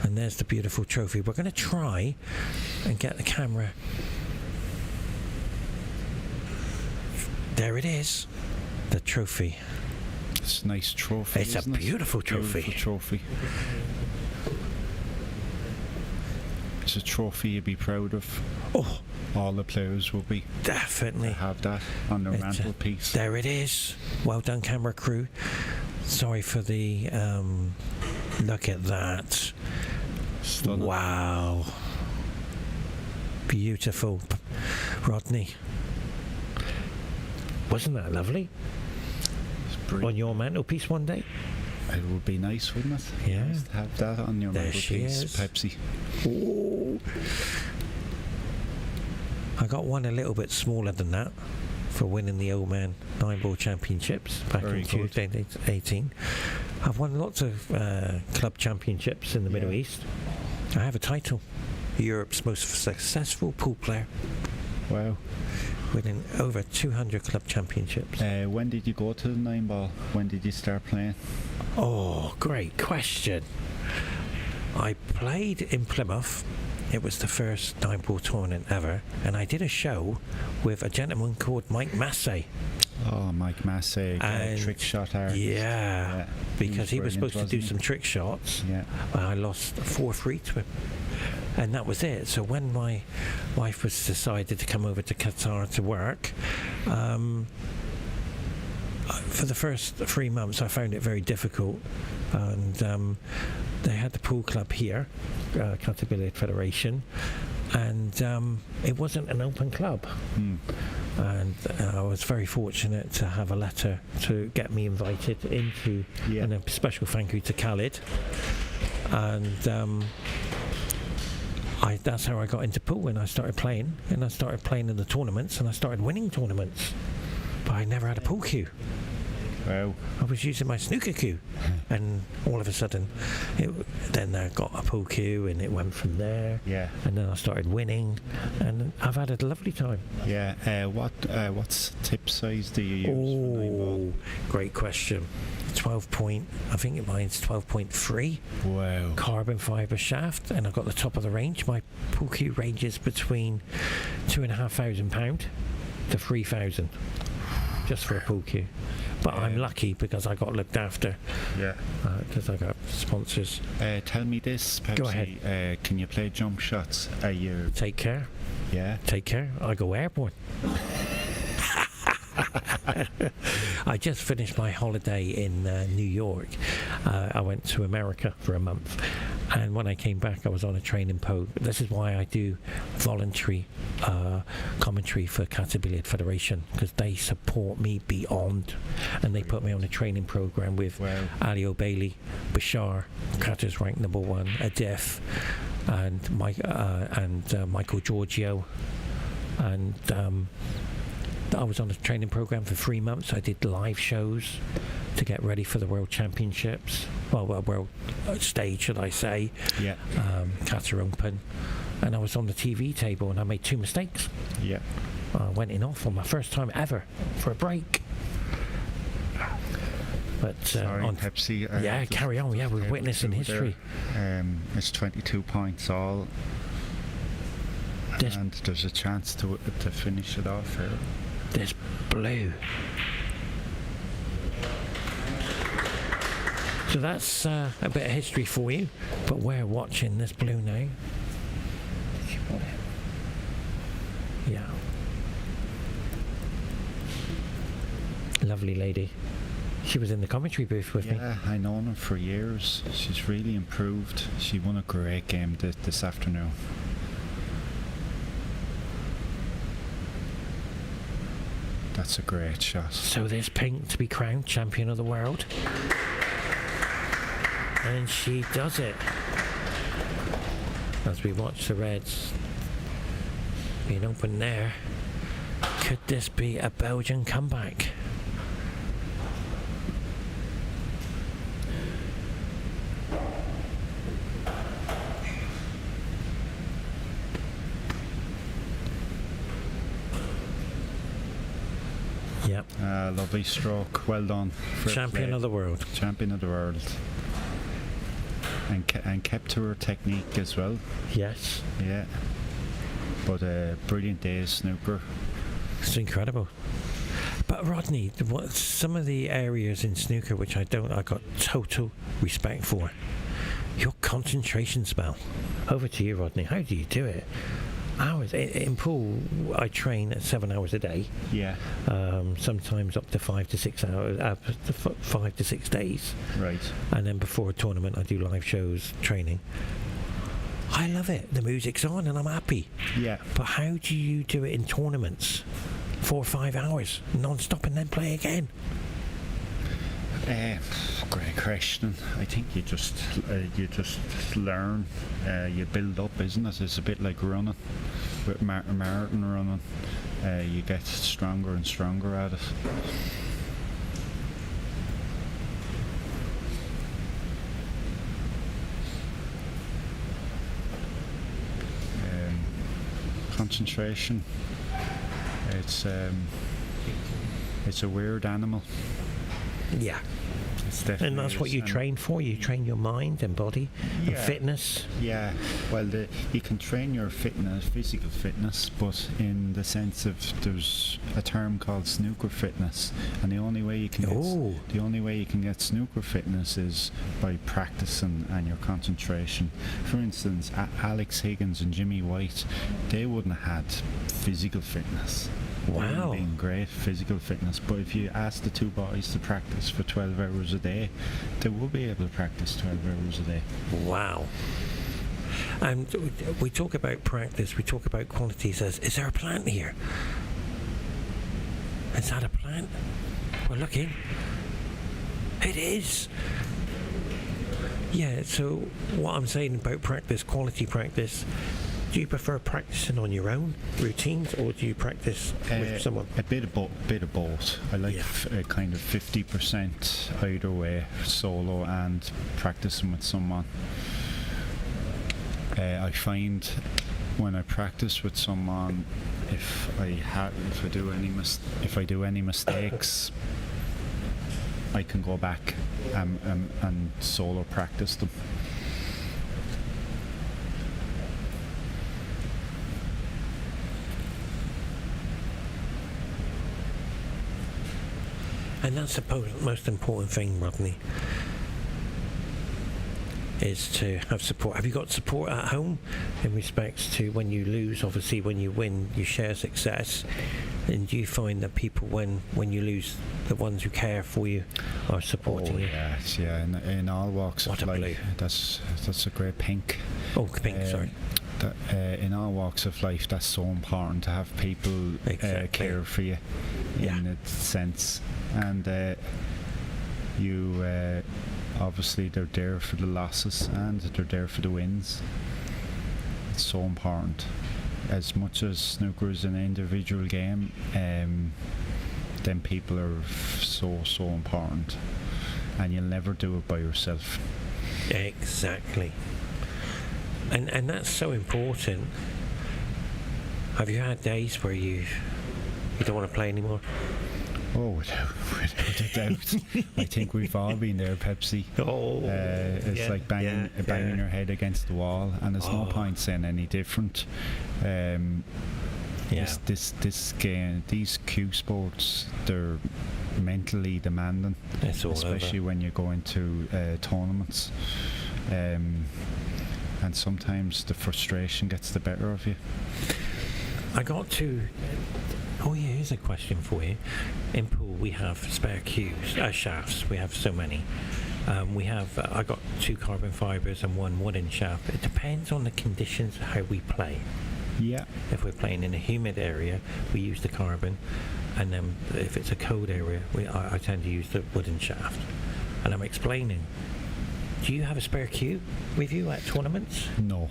And there's the beautiful trophy. We're going to try and get the camera. There it is, the trophy. It's a nice trophy. It's a beautiful trophy. Beautiful trophy. It's a trophy you'd be proud of. Oh, all the players will be. Definitely. To have that on their mantelpiece. There it is. Well done, camera crew. Sorry for the. Look at that. Stunning. Wow. Beautiful, Rodney. Wasn't that lovely? On your mantelpiece one day? It would be nice, wouldn't it? Yeah. Nice to have that on your mantelpiece. Pepsi. Oh. I got one a little bit smaller than that for winning the Old Man 9-Ball Championships back in 2018. I've won lots of club championships in the Middle East. I have a title, Europe's most successful pool player. Wow. Winning over 200 club championships. When did you go to the 9-ball? When did you start playing? Oh, great question. I played in Plymouth. It was the first 9-ball tournament ever, and I did a show with a gentleman called Mike Massey. Oh, Mike Massey, trick shot artist. Yeah, because he was supposed to do some trick shots. Yeah. I lost 4-3 to him. And that was it. So when my wife was decided to come over to Qatar to work, for the first 3 months I found it very difficult. And they had the pool club here, Qatar Billiard Federation, and it wasn't an open club. And I was very fortunate to have a letter to get me invited into, and a special thank you to Khalid. And that's how I got into pool, and I started playing, and I started playing in the tournaments, and I started winning tournaments. But I never had a pool cue. Wow. I was using my snooker cue, and all of a sudden, then I got a pool cue, and it went from there. Yeah. And then I started winning, and I've had a lovely time. Yeah. What's tip size do you use? Oh, great question. 12 point, I think mine's 12.3. Wow. Carbon fibre shaft, and I've got the top of the range. My pool cue ranges between £2,500 to 3,000, just for a pool cue. But I'm lucky because I got looked after. Yeah. Because I got sponsors. Tell me this, Pepsi. Go ahead. Can you play jump shots? Take care. Yeah. Take care. I go airborne. I just finished my holiday in New York. I went to America for a month, and when I came back I was on a training This is why I do voluntary commentary for Qatar Billiard Federation, because they support me beyond, and they put me on a training program with Ali O'Bailey, Bashar, Qatar's ranked number 1, Adef, and Michael Giorgio, and I was on a training program for 3 months. I did live shows to get ready for the World Championships. Well, World stage, should I say. Yeah. Qatar Open. And I was on the TV table and I made 2 mistakes. Yeah. I went in off for my first time ever for a break. But Sorry, on Pepsi. yeah, carry on. Yeah, we're witnessing history. It's 22 points all. And there's a chance to finish it off here. This blue. So that's a bit of history for you, but we're watching this blue now. Yeah. Lovely lady. She was in the commentary booth with me. Yeah, I known her for years. She's really improved. She won a great game this afternoon. That's a great shot. So there's Pink to be crowned champion of the world. And she does it. As we watch the reds being open there. Could this be a Belgian comeback? Yep. Lovely stroke. Well done. Champion of the world. Champion of the world. And kept to her technique as well. Yes. Yeah. But brilliant day of snooker. It's incredible. But Rodney, some of the areas in snooker which I got total respect for. Your concentration spell. Over to you, Rodney. How do you do it? Hours in pool. I train at 7 hours a day. Yeah. Sometimes up to 5 to 6 hours, 5 to 6 days. Right. And then before a tournament, I do live shows, training. I love it. The music's on, and I'm happy. Yeah. But how do you do it in tournaments? 4 or 5 hours non-stop, and then play again. Great question. I think you just learn. You build up, isn't it? It's a bit like running. With marathon running, you get stronger and stronger at it. Concentration. It's a weird animal. Yeah. And that's what you train for. You train your mind and body and fitness. Yeah, well, you can train your physical fitness, but in the sense of there's a term called snooker fitness, and the only way you can get snooker fitness is by practicing and your concentration. For instance, Alex Higgins and Jimmy White, they wouldn't have had physical fitness. Wow. Being great physical fitness, but if you ask the two boys to practice for 12 hours a day, they will be able to practice 12 hours a day. Wow. And we talk about practice, we talk about quality. Says, is there a plant here? Is that a plant? We're looking. It is. Yeah, so what I'm saying about practice, quality practice, do you prefer practicing on your own routines, or do you practice with someone? A bit of both. I like kind of 50% either way, solo and practicing with someone. I find when I practice with someone, if I do any mistakes, I can go back and solo practice them. And that's the most important thing, Rodney. is to have support. Have you got support at home in respects to when you lose? Obviously, when you win, you share success. And do you find that people, when you lose, the ones who care for you are supporting you? Yes, yeah, in all walks What of a blue. life. That's a great pink. Oh, pink, sorry. In all walks of life, that's so important to have people Exactly. care for you Yeah. in that sense. And you obviously they're there for the losses and they're there for the wins. It's so important. As much as snooker is an individual game, then people are so important, and you'll never do it by yourself. Exactly. And that's so important. Have you had days where you don't want to play anymore? Oh, without a doubt. I think we've all been there, Pepsi. Oh, It's yeah, like banging yeah. your head against the wall, and there's no point saying any different. This game, these cue sports, they're mentally demanding, It's all especially over. when you're going to tournaments. And sometimes the frustration gets the better of you. I got to. Oh yeah, here's a question for you. In pool, we have spare cues, shafts. We have so many. We have. I got 2 carbon fibres and 1 wooden shaft. It depends on the conditions how we play. Yeah. If we're playing in a humid area, we use the carbon, and then if it's a cold area, I tend to use the wooden shaft. And I'm explaining. Do you have a spare cue with you at tournaments? No.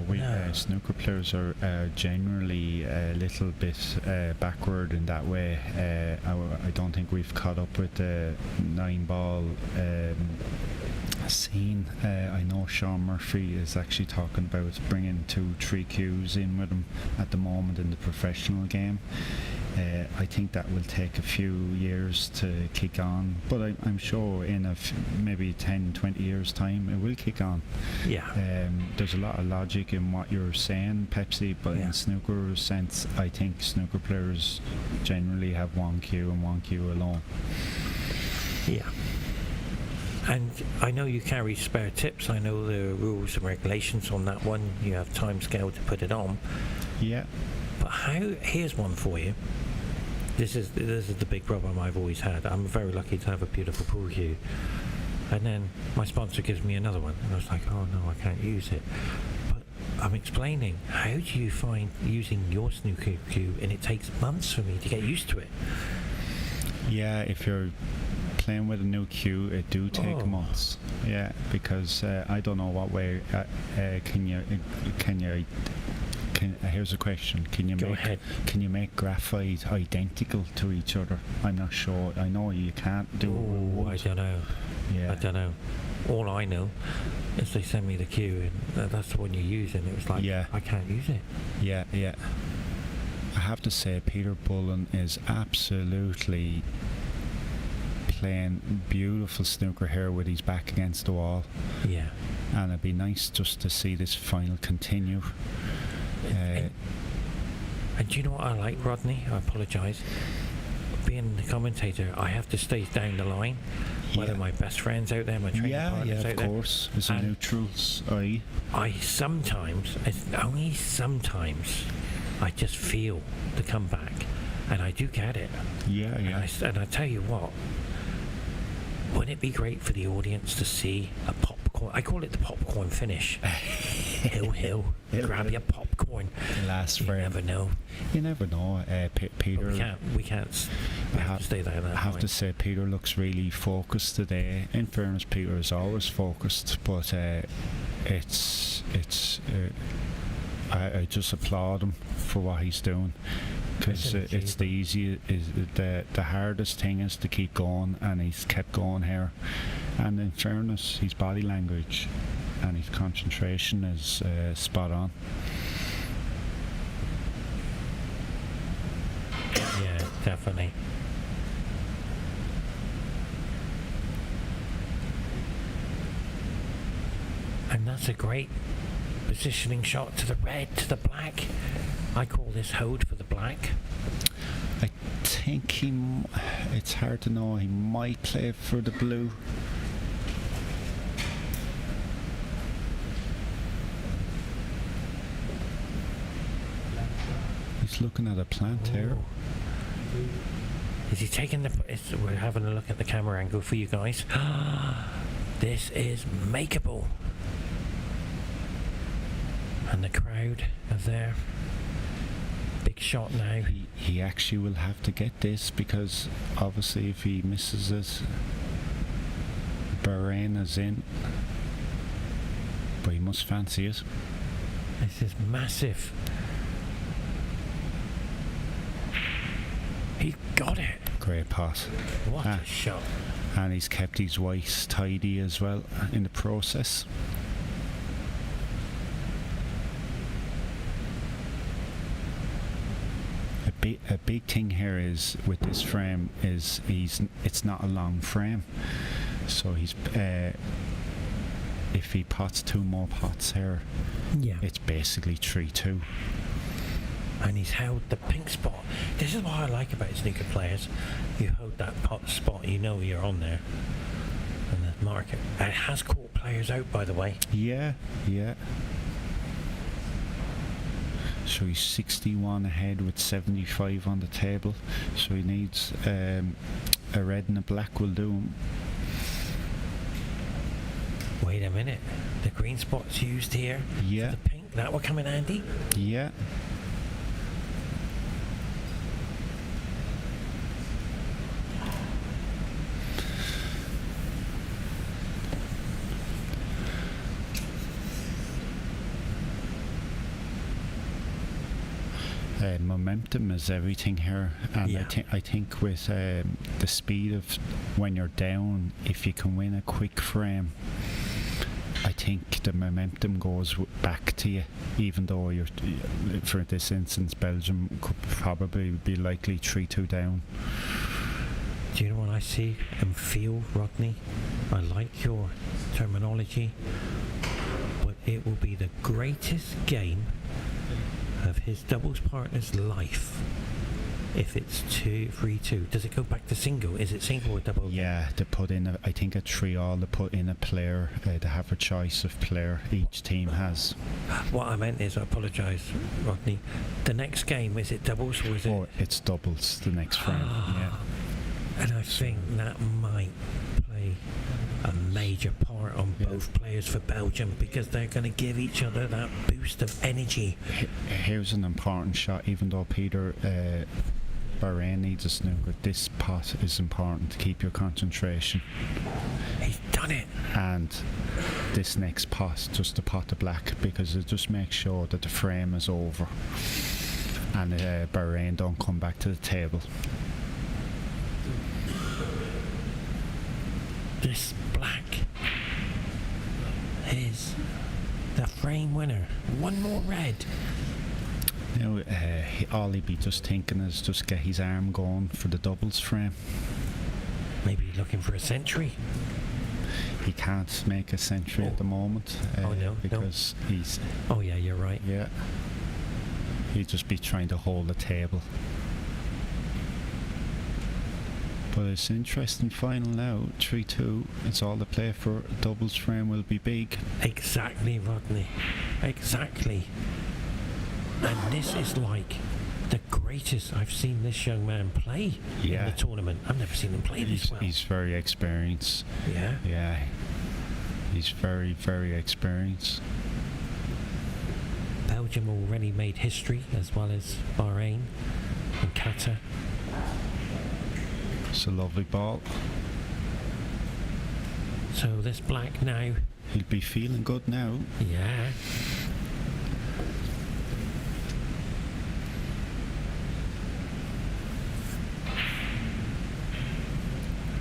We snooker players are generally a little bit backward in that way. I don't think we've caught up with the 9-ball scene. I know Sean Murphy is actually talking about bringing 2-3 cues in with him at the moment in the professional game. I think that will take a few years to kick on, but I'm sure in maybe 10-20 years time it will kick on. Yeah. There's a lot of logic in what you're saying, Pepsi, but in snooker sense, I think snooker players generally have 1 cue and 1 cue alone. Yeah. And I know you carry spare tips. I know the rules and regulations on that one. You have time scale to put it on. Yeah. But here's one for you. This is the big problem I've always had. I'm very lucky to have a beautiful pool cue. And then my sponsor gives me another one. And I was like, oh no, I can't use it. But I'm explaining, how do you find using your snooker cue? And it takes months for me to get used to it. Yeah, if you're playing with a new cue, it do take months. Yeah, because I don't know what way here's a question. Can you make graphite identical to each other? I'm not sure. I know you can't do it. I don't know. Yeah. I don't know. All I know is they send me the cue and that's the one you use, and it was like, I can't use it. Yeah. I have to say, Peter Bullen is absolutely playing beautiful snooker here with his back against the wall. Yeah. And it'd be nice just to see this final continue. And do you know what I like, Rodney? I apologise. Being the commentator, I have to stay down the line. Whether my best friend's out there, my training partner's out there. Of course. As a neutral's eye. I sometimes, it's only sometimes, I just feel the comeback, and I do get it. Yeah. And I tell you what, wouldn't it be great for the audience to see a popcorn? I call it the popcorn finish. Hill, grab your popcorn. Last frame. You never know. Peter. We can't. We have to stay there. I have to say, Peter looks really focused today. In fairness, Peter is always focused, but I just applaud him for what he's doing, because it's the hardest thing is to keep going, and he's kept going here. And in fairness, his body language and his concentration is spot on. Yeah, definitely. And that's a great positioning shot to the red, to the black. I call this hold for the black. I think it's hard to know, he might play for the blue. just looking at a plant here. Is he taking the... we're having a look at the camera angle for you guys. This is makeable. And the crowd are there. Big shot now. He actually will have to get this, because obviously if he misses it, Bahrain is in. But he must fancy it. This is massive. He got it. Great pass. What a shot. And he's kept his whites tidy as well in the process. A big thing here is with this frame is it's not a long frame, so he's if he pots 2 more pots here, it's basically 3-2. And he's held the pink spot. This is what I like about snooker players. You hold that pot spot, you know you're on there. And the market. And it has caught players out, by the way. Yeah. So he's 61 ahead with 75 on the table. So he needs a red and a black will do him. Wait a minute. The green spot's used here. Yeah. The pink, that will come in handy. Yeah. Momentum is everything here, and I think with the speed of when you're down, if you can win a quick frame, I think the momentum goes back to you, even though you're, for this instance, Belgium could probably be likely 3-2 down. Do you know what I see and feel, Rodney? I like your terminology, but it will be the greatest game of his doubles partner's life if it's 2-3-2. Does it go back to single? Is it single or double? Yeah, they put in I think a 3-all. They put in a player. They have a choice of player each team has. What I meant is, I apologise, Rodney, the next game, is it doubles or is it? Oh, it's doubles the next frame. Yeah. And I think that might play a major part on both players for Belgium, because they're going to give each other that boost of energy. Here's an important shot. Even though Peter Bahrain needs a snooker, this pot is important to keep your concentration. He's done it. And this next pot, just the pot of black, because it just makes sure that the frame is over and Bahrain don't come back to the table. This black is the frame winner. One more red. Now, all he'd be just thinking is just get his arm going for the doubles frame. Maybe looking for a century. He can't make a century at the moment. Because he's... Oh yeah, you're right. Yeah. He'd just be trying to hold the table. But it's an interesting final now, 3-2. It's all the play for doubles frame will be big. Exactly, Rodney. Exactly. And this is like the greatest I've seen this young man play in the tournament. I've never seen him play this well. He's very experienced. Yeah? Yeah. He's very, very experienced. Belgium already made history, as well as Bahrain and Qatar. It's a lovely ball. So this black now... He'll be feeling good now. Yeah.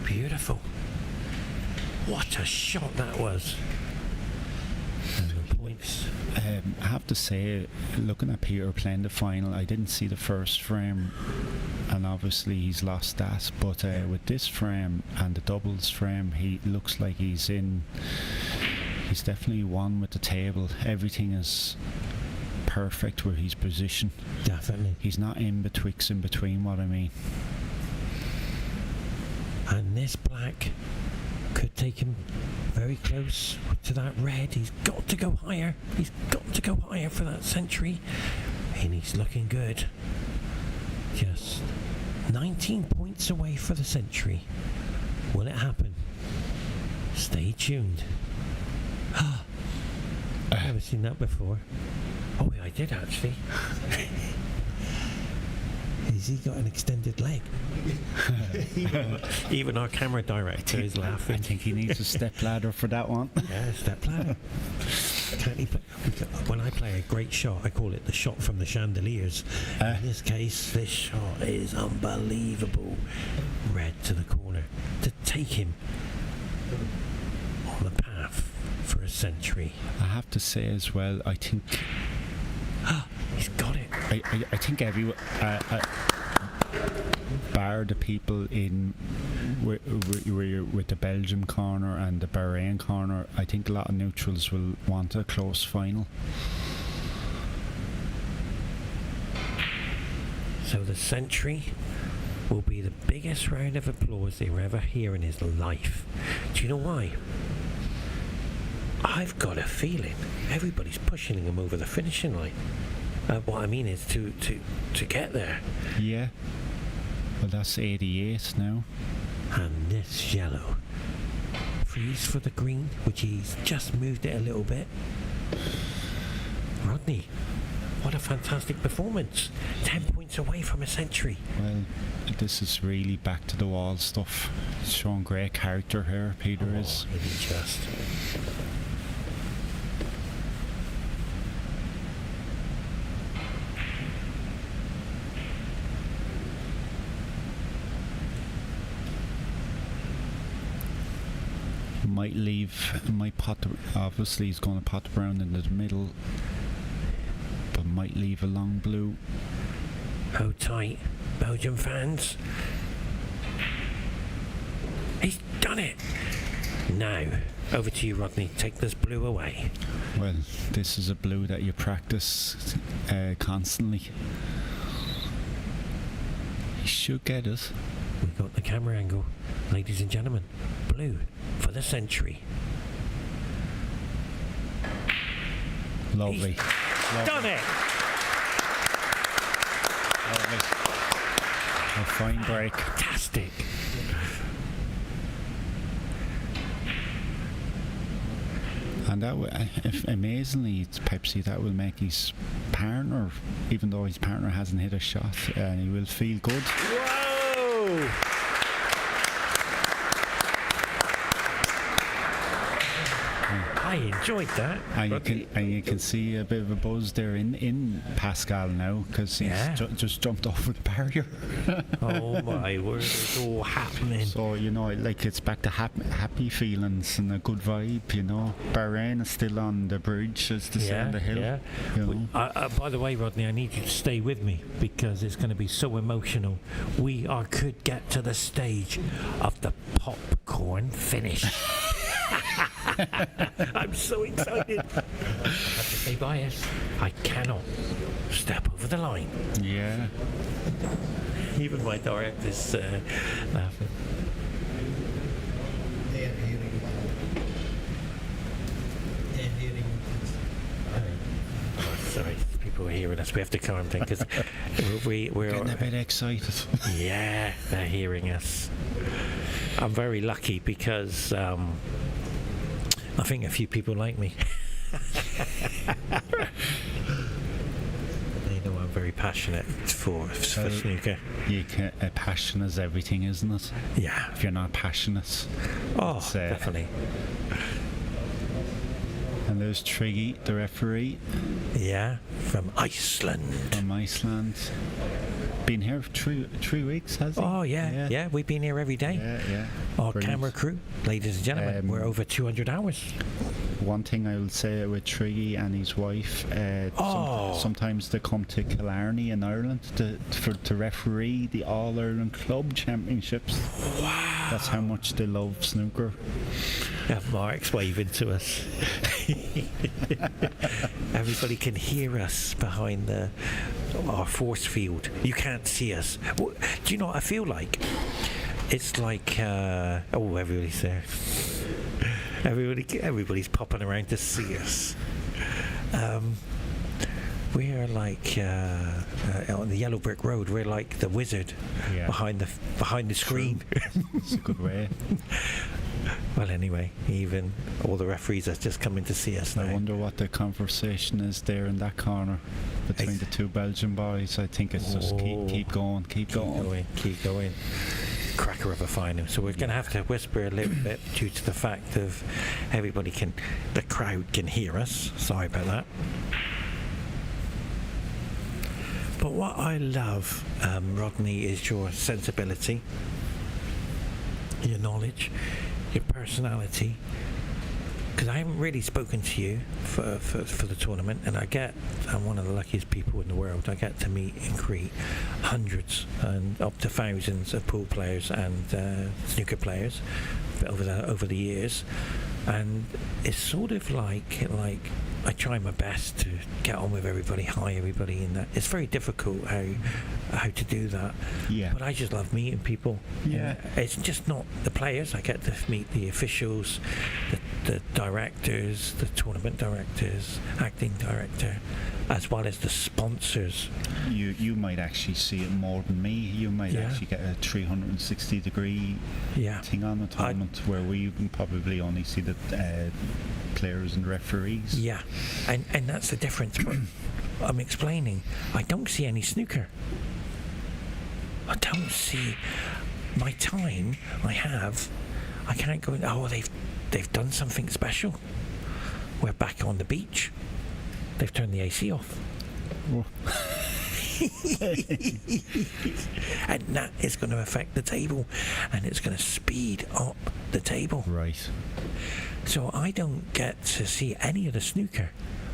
Beautiful. What a shot that was. Points. I have to say, looking at Peter playing the final, I didn't see the first frame, and obviously he's lost that, but with this frame and the doubles frame, he looks like he's definitely won with the table. Everything is perfect with his position. Definitely. He's not in between, what I mean. And this black could take him very close to that red. He's got to go higher. He's got to go higher for that century. And he's looking good. Just 19 points away for the century. Will it happen? Stay tuned. I've never seen that before. Oh, yeah, I did actually. Has he got an extended leg? Even our camera director is laughing. I think he needs a step ladder for that one. Yeah, step ladder. When I play a great shot, I call it the shot from the chandeliers. In this case, this shot is unbelievable. Red to the corner to take him on the path for a century. I have to say as well, I think he's got it. I think everyone, bar the people in with the Belgium corner and the Bahrain corner, I think a lot of neutrals will want a close final. So the century will be the biggest round of applause he'll ever hear in his life. Do you know why? I've got a feeling everybody's pushing him over the finishing line. What I mean is to get there. Yeah. Well, that's 88 now. And this yellow. Freeze for the green, which he's just moved it a little bit. Rodney, what a fantastic performance. 10 points away from a century. Well, this is really back to the wall stuff. It's showing great character here, Peter is. Maybe just. Might pot, obviously he's going to pot around in the middle, but might leave a long blue. Hold tight, Belgium fans. He's done it. Now, over to you, Rodney. Take this blue away. Well, this is a blue that you practice constantly. He should get it. We've got the camera angle. Ladies and gentlemen, blue for the century. Lovely. Done it! Lovely. A fine break. Fantastic. And that amazingly, it's Pepsi that will make his partner, even though his partner hasn't hit a shot, and he will feel good. Whoa! I enjoyed that. And you can see a bit of a buzz there in Pascal now, because he's just jumped over the barrier. Oh my word, it's all happening. So, you know, like, it's back to happy feelings and a good vibe, you know. Bahrain is still on the bridge, as they say, on the hill. Yeah. You know. By the way, Rodney, I need you to stay with me because it's going to be so emotional. We could get to the stage of the popcorn finish. I'm so excited. I have to stay biased. I cannot step over the line. Yeah. Even my director's laughing. They're hearing. Oh, sorry, people are hearing us. We have to calm down because we're Getting a bit excited. Yeah, they're hearing us. I'm very lucky because I think a few people like me. They know I'm very passionate for snooker. Passion is everything, isn't it? Yeah. If you're not passionate. Oh, definitely. And there's Triggy, the referee. Yeah, from Iceland. Been here for three weeks, has he? Oh, yeah. We've been here every day. Yeah. Our Brilliant. camera crew, ladies and gentlemen, we're over 200 hours. One thing I will say with Triggy and his wife, sometimes they come to Killarney in Ireland to referee the All-Ireland Club Championships. Wow. That's how much they love snooker. Mark's waving to us. Everybody can hear us behind our force field. You can't see us. Do you know what I feel like? It's like everybody's there. Everybody's popping around to see us. we're like on the yellow brick road. We're like the wizard behind the screen. It's a good way. Well, anyway, even all the referees are just coming to see us now. I wonder what the conversation is there in that corner between the two Belgian boys. I think it's just keep going. Keep going. Cracker of a final. So we're going to have to whisper a little bit due to the fact of the crowd can hear us. Sorry about that. But what I love, Rodney, is your sensibility, your knowledge, your personality. Because I haven't really spoken to you for the tournament, and I'm one of the luckiest people in the world. I get to meet and greet hundreds and up to thousands of pool players and snooker players over the years, and it's sort of like I try my best to get on with everybody, hi everybody, and that it's very difficult how to do that. Yeah. But I just love meeting people. Yeah. It's just not the players. I get to meet the officials, the directors, the tournament directors, acting director, as well as the sponsors. You might actually see it more than me. You might actually get a 360 degree thing on the tournament, where we can probably only see the players and referees. Yeah, and that's the difference. But I'm explaining. I don't see any snooker. I don't see my time. I can't go. Oh, they've done something special. We're back on the beach. They've turned the AC off. Oh. And that is going to affect the table, and it's going to speed up the table. Right. So I don't get to see any of the snooker.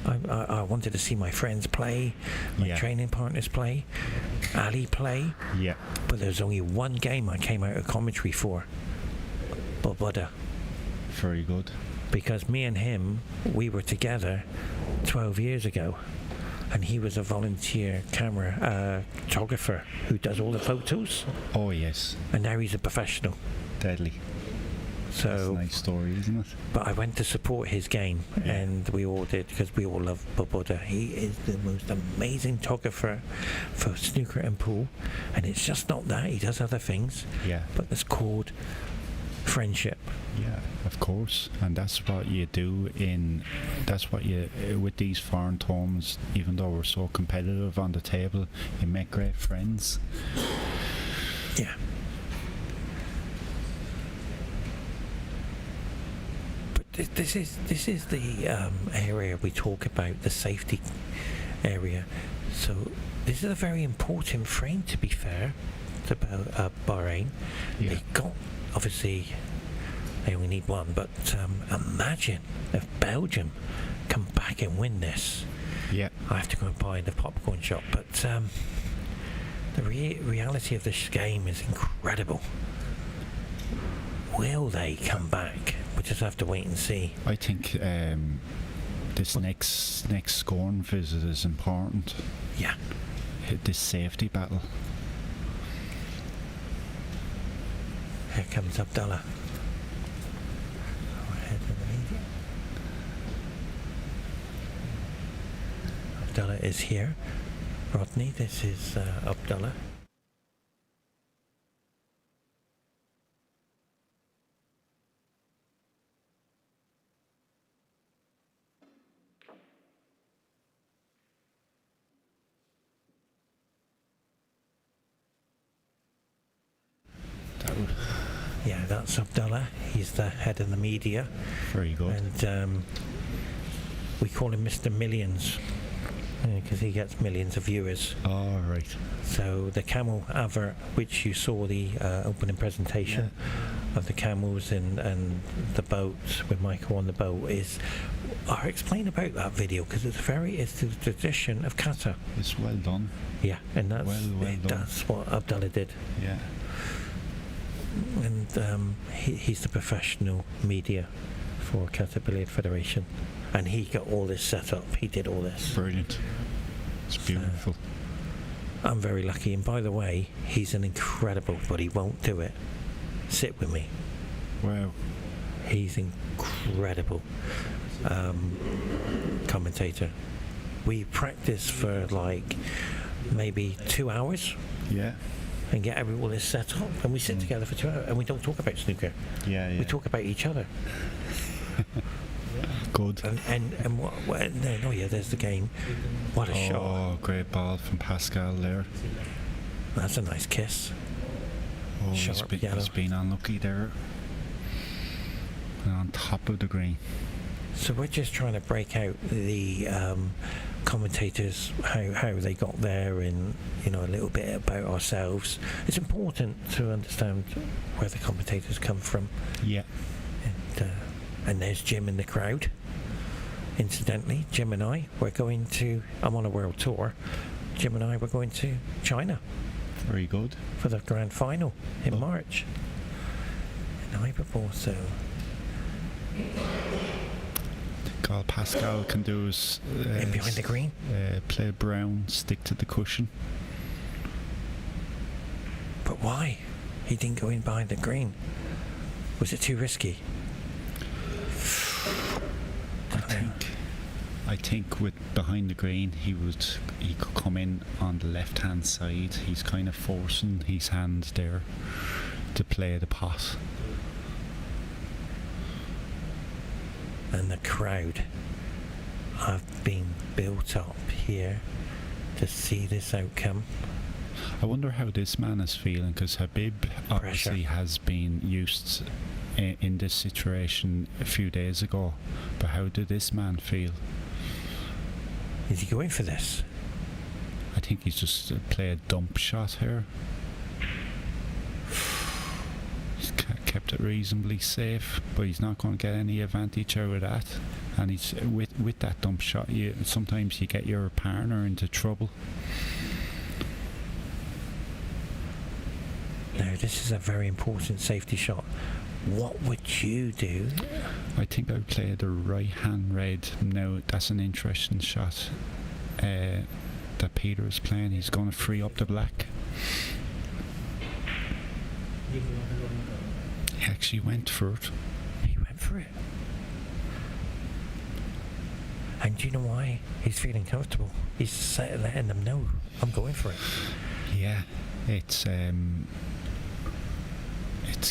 I wanted to see my friends play, my training partners play, Ali play. Yeah. But there's only one game I came out of commentary for. Butbutter. Very good. Because me and him, we were together 12 years ago, and he was a volunteer camera photographer who does all the photos. Oh yes. And now he's a professional. Deadly. So that's a nice story, isn't it? But I went to support his game, and we all did, because we all love Butbutter. He is the most amazing photographer for snooker and pool, and it's just not that. He does other things. Yeah. But it's called friendship. Yeah, of course, and that's what you do with these foreign tournaments. Even though we're so competitive on the table, you make great friends. Yeah. But this is the area we talk about, the safety area. So this is a very important frame, to be fair, to Bahrain. Yeah. They got, obviously, they only need one, but imagine if Belgium come back and win this. Yeah. I have to go and buy the popcorn shop, but the reality of this game is incredible. Will they come back? We'll just have to wait and see. I think this next scoring visit is important. Yeah. This safety battle. Here comes Abdullah. Abdullah is here. Rodney, this is Abdullah. Yeah, that's Abdullah. He's the head of the media. Very good. And we call him Mr. Millions, because he gets millions of viewers. Oh, right. So the camel advert, which you saw the opening presentation of the camels and the boats with Michael on the boat, is... I'll explain about that video, because it's the tradition of Qatar. It's well done. Yeah, and that's well done. That's what Abdullah did. Yeah. And he's the professional media for Qatar Billiard Federation, and he got all this set up. He did all this. Brilliant. It's beautiful. I'm very lucky, and by the way, he's an incredible, but he won't do it. Sit with me. Wow. He's incredible commentator. we practice for like maybe 2 hours Yeah. and get all this set up, and we sit together for 2 hours and we don't talk about snooker. Yeah. We talk about each other. Good. And what yeah, there's the game. What a shot. Oh, great ball from Pascal there. That's a nice kiss. Oh, Sharp yellow. he's been unlucky there. And on top of the green. So we're just trying to break out the commentators, how they got there, and a little bit about ourselves. It's important to understand where the commentators come from. Yeah. And there's Jim in the crowd. Incidentally, Jim and I, I'm on a world tour. Jim and I were going to China Very good. for the grand final in March. In Iberpool, so... All Pascal can do is in behind the green. Play brown, stick to the cushion. But why? He didn't go in behind the green. Was it too risky? I think with behind the green, he could come in on the left hand side. He's kind of forcing his hands there to play the pot. And the crowd have been built up here to see this outcome. I wonder how this man is feeling, because Habib obviously has been used in this situation a few days ago. But how did this man feel? Is he going for this? I think he's just played a dump shot here. He's kept it reasonably safe, but he's not going to get any advantage out of that. And he's with that dump shot, sometimes you get your partner into trouble. No, this is a very important safety shot. What would you do? I think I would play the right hand red. Now that's an interesting shot that Peter is playing. He's going to free up the black. He actually went for it. He went for it. And do you know why? He's feeling comfortable. He's letting them know, I'm going for it. Yeah, it's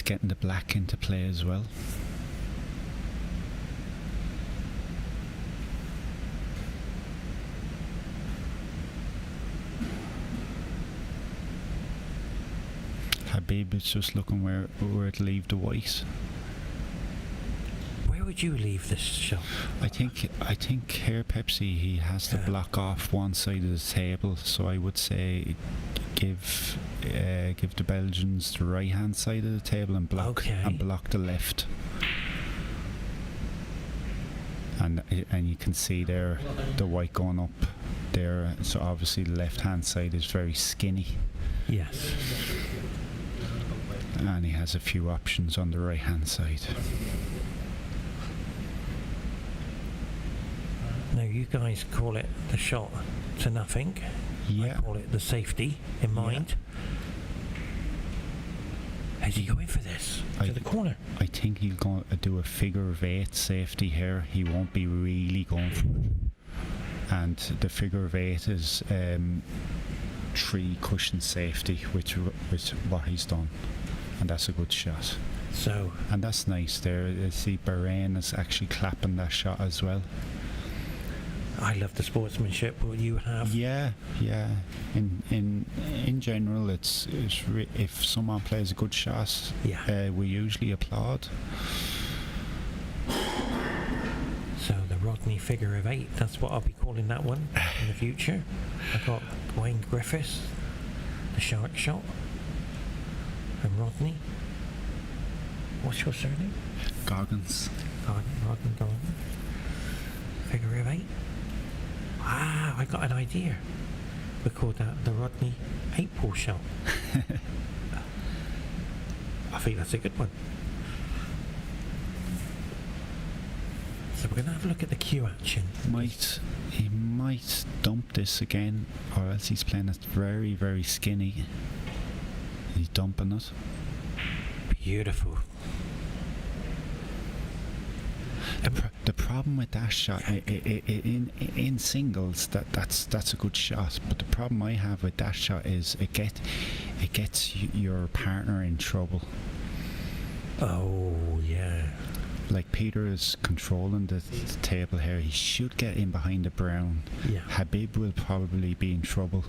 getting the black into play as well. Habib is just looking where to leave the white. Where would you leave this shot? I think here Pepsi, he has to block off one side of the table, so I would say give the Belgians the right hand side of the table and block the left. And you can see there the white going up there, so obviously the left hand side is very skinny. Yes. And he has a few options on the right hand side. Now you guys call it the shot to nothing. Yeah. I call it the safety in mind. Is he going for this? To the corner? I think he'll go do a figure of 8 safety here. He won't be really going for it. And the figure of 8 is 3 cushion safety, which what he's done. And that's a good shot. So. And that's nice there. You see Bahrain is actually clapping that shot as well. I love the sportsmanship what you have. Yeah. In general, it's if someone plays a good shot, we usually applaud. So the Rodney figure of 8, that's what I'll be calling that one in the future. I've got Wayne Griffiths, the shark shot, and Rodney. What's your surname? Goggins. Rodney Goggins. Figure of 8. Ah, I got an idea. We call that the Rodney 8-ball shot. I think that's a good one. So we're going to have a look at the cue action. He might dump this again, or else he's playing it very, very skinny. He's dumping it. Beautiful. The problem with that shot in singles, that's a good shot. But the problem I have with that shot is it gets your partner in trouble. Oh yeah. Like Peter is controlling the table here. He should get in behind the brown. Yeah. Habib will probably be in trouble.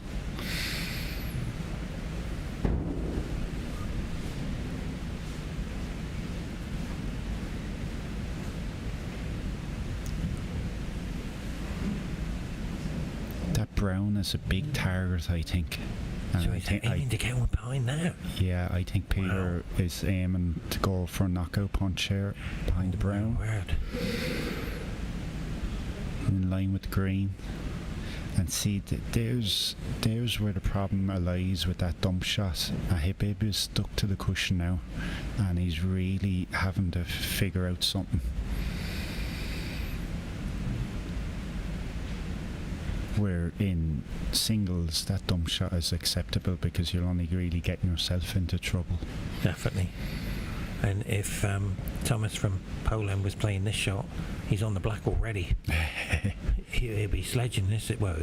That brown is a big target, I think. And So he's aiming to get one behind that. yeah, I think Peter is aiming to go for a knockout punch here behind the brown. Word. In line with the green. And see, there's where the problem lies with that dump shot. Habib is stuck to the cushion now, and he's really having to figure out something. Where in singles, that dump shot is acceptable because you're only really getting yourself into trouble. Definitely. And if Thomas from Poland was playing this shot, he's on the black already. He'd be sledging this. Well,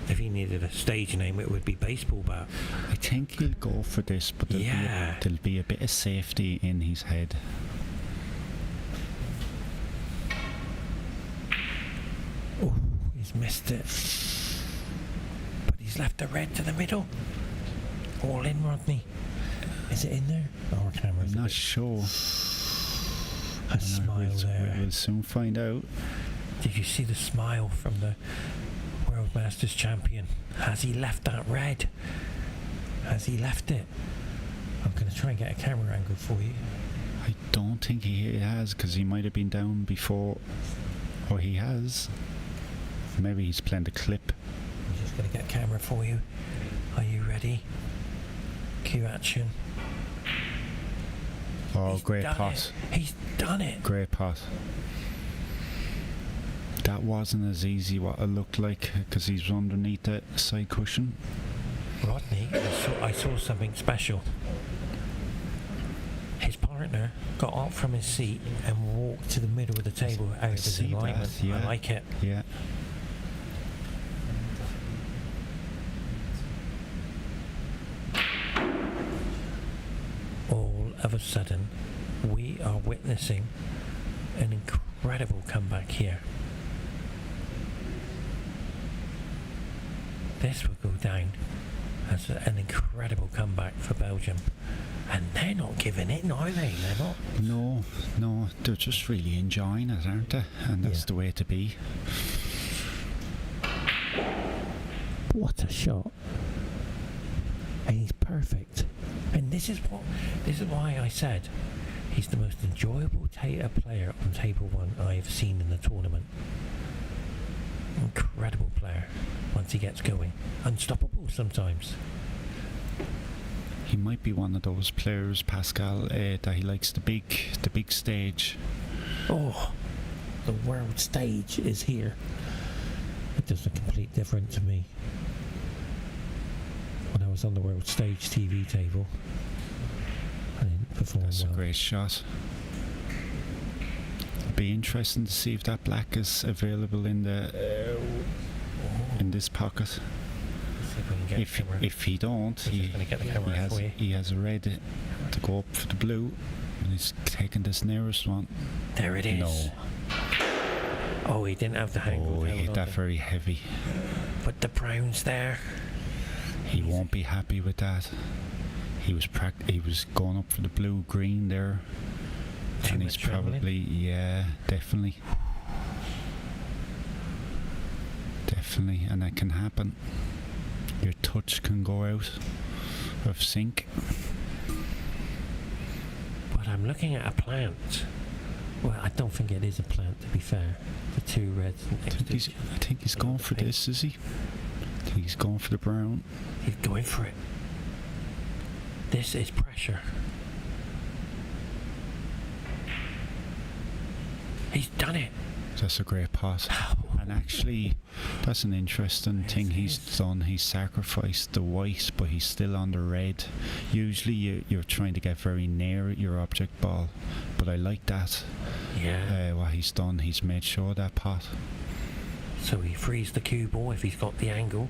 if he needed a stage name, it would be baseball bat. I think he'll go for this, but there'll be a bit of safety in his head. Oh, he's missed it. But he's left the red to the middle. All in, Rodney. Is it in there? Our camera's I'm a not bit- sure. A smile there. We'll soon find out. Did you see the smile from the World Masters champion? Has he left that red? Has he left it? I'm going to try and get a camera angle for you. I don't think he has, because he might have been down before. Or he has. Maybe he's playing the clip. I'm just going to get a camera for you. Are you ready? Cue action. Oh, He's great done pot. it. He's done it. Great pot. That wasn't as easy what it looked like, because he's underneath the side cushion. Rodney, I saw something special. His partner got up from his seat and walked to the middle of the table out of his see alignment. that, yeah. I like it. Yeah. All of a sudden, we are witnessing an incredible comeback here. This will go down as an incredible comeback for Belgium. And they're not giving in, are they? They're not. No, they're just really enjoying it, aren't they? And that's the way to be. What a shot. And he's perfect. And this is why I said he's the most enjoyable player on table one I've seen in the tournament. Incredible player once he gets going. Unstoppable sometimes. He might be one of those players, Pascal, that he likes the big stage. Oh, the world stage is here. It does a complete difference to me. When I was on the world stage TV table, I didn't perform That's well. a great shot. Be interesting to see if that black is available in the in this pocket. See if we can get the camera. If he don't, We're just gonna get the camera out for you. he has a red to go up for the blue, and he's taking this nearest one. There it is. No. Oh, he didn't have the angle. Oh, he hit that very heavy. But the brown's there. He won't be happy with that. He was going up for the blue green there. Too And he's much travelling. probably, yeah, definitely. Definitely, and that can happen. Your touch can go out of sync. But I'm looking at a plant. Well, I don't think it is a plant, to be fair. The two reds next to each other. I think he's going for this, is he? I think he's going for the brown. He's going for it. This is pressure. He's done it. That's a great pot. And actually, that's an interesting thing he's done. He's sacrificed the white, but he's still on the red. Usually you're trying to get very near your object ball, but I like that. Yeah. What he's done, he's made sure of that pot. So he frees the cue ball if he's got the angle.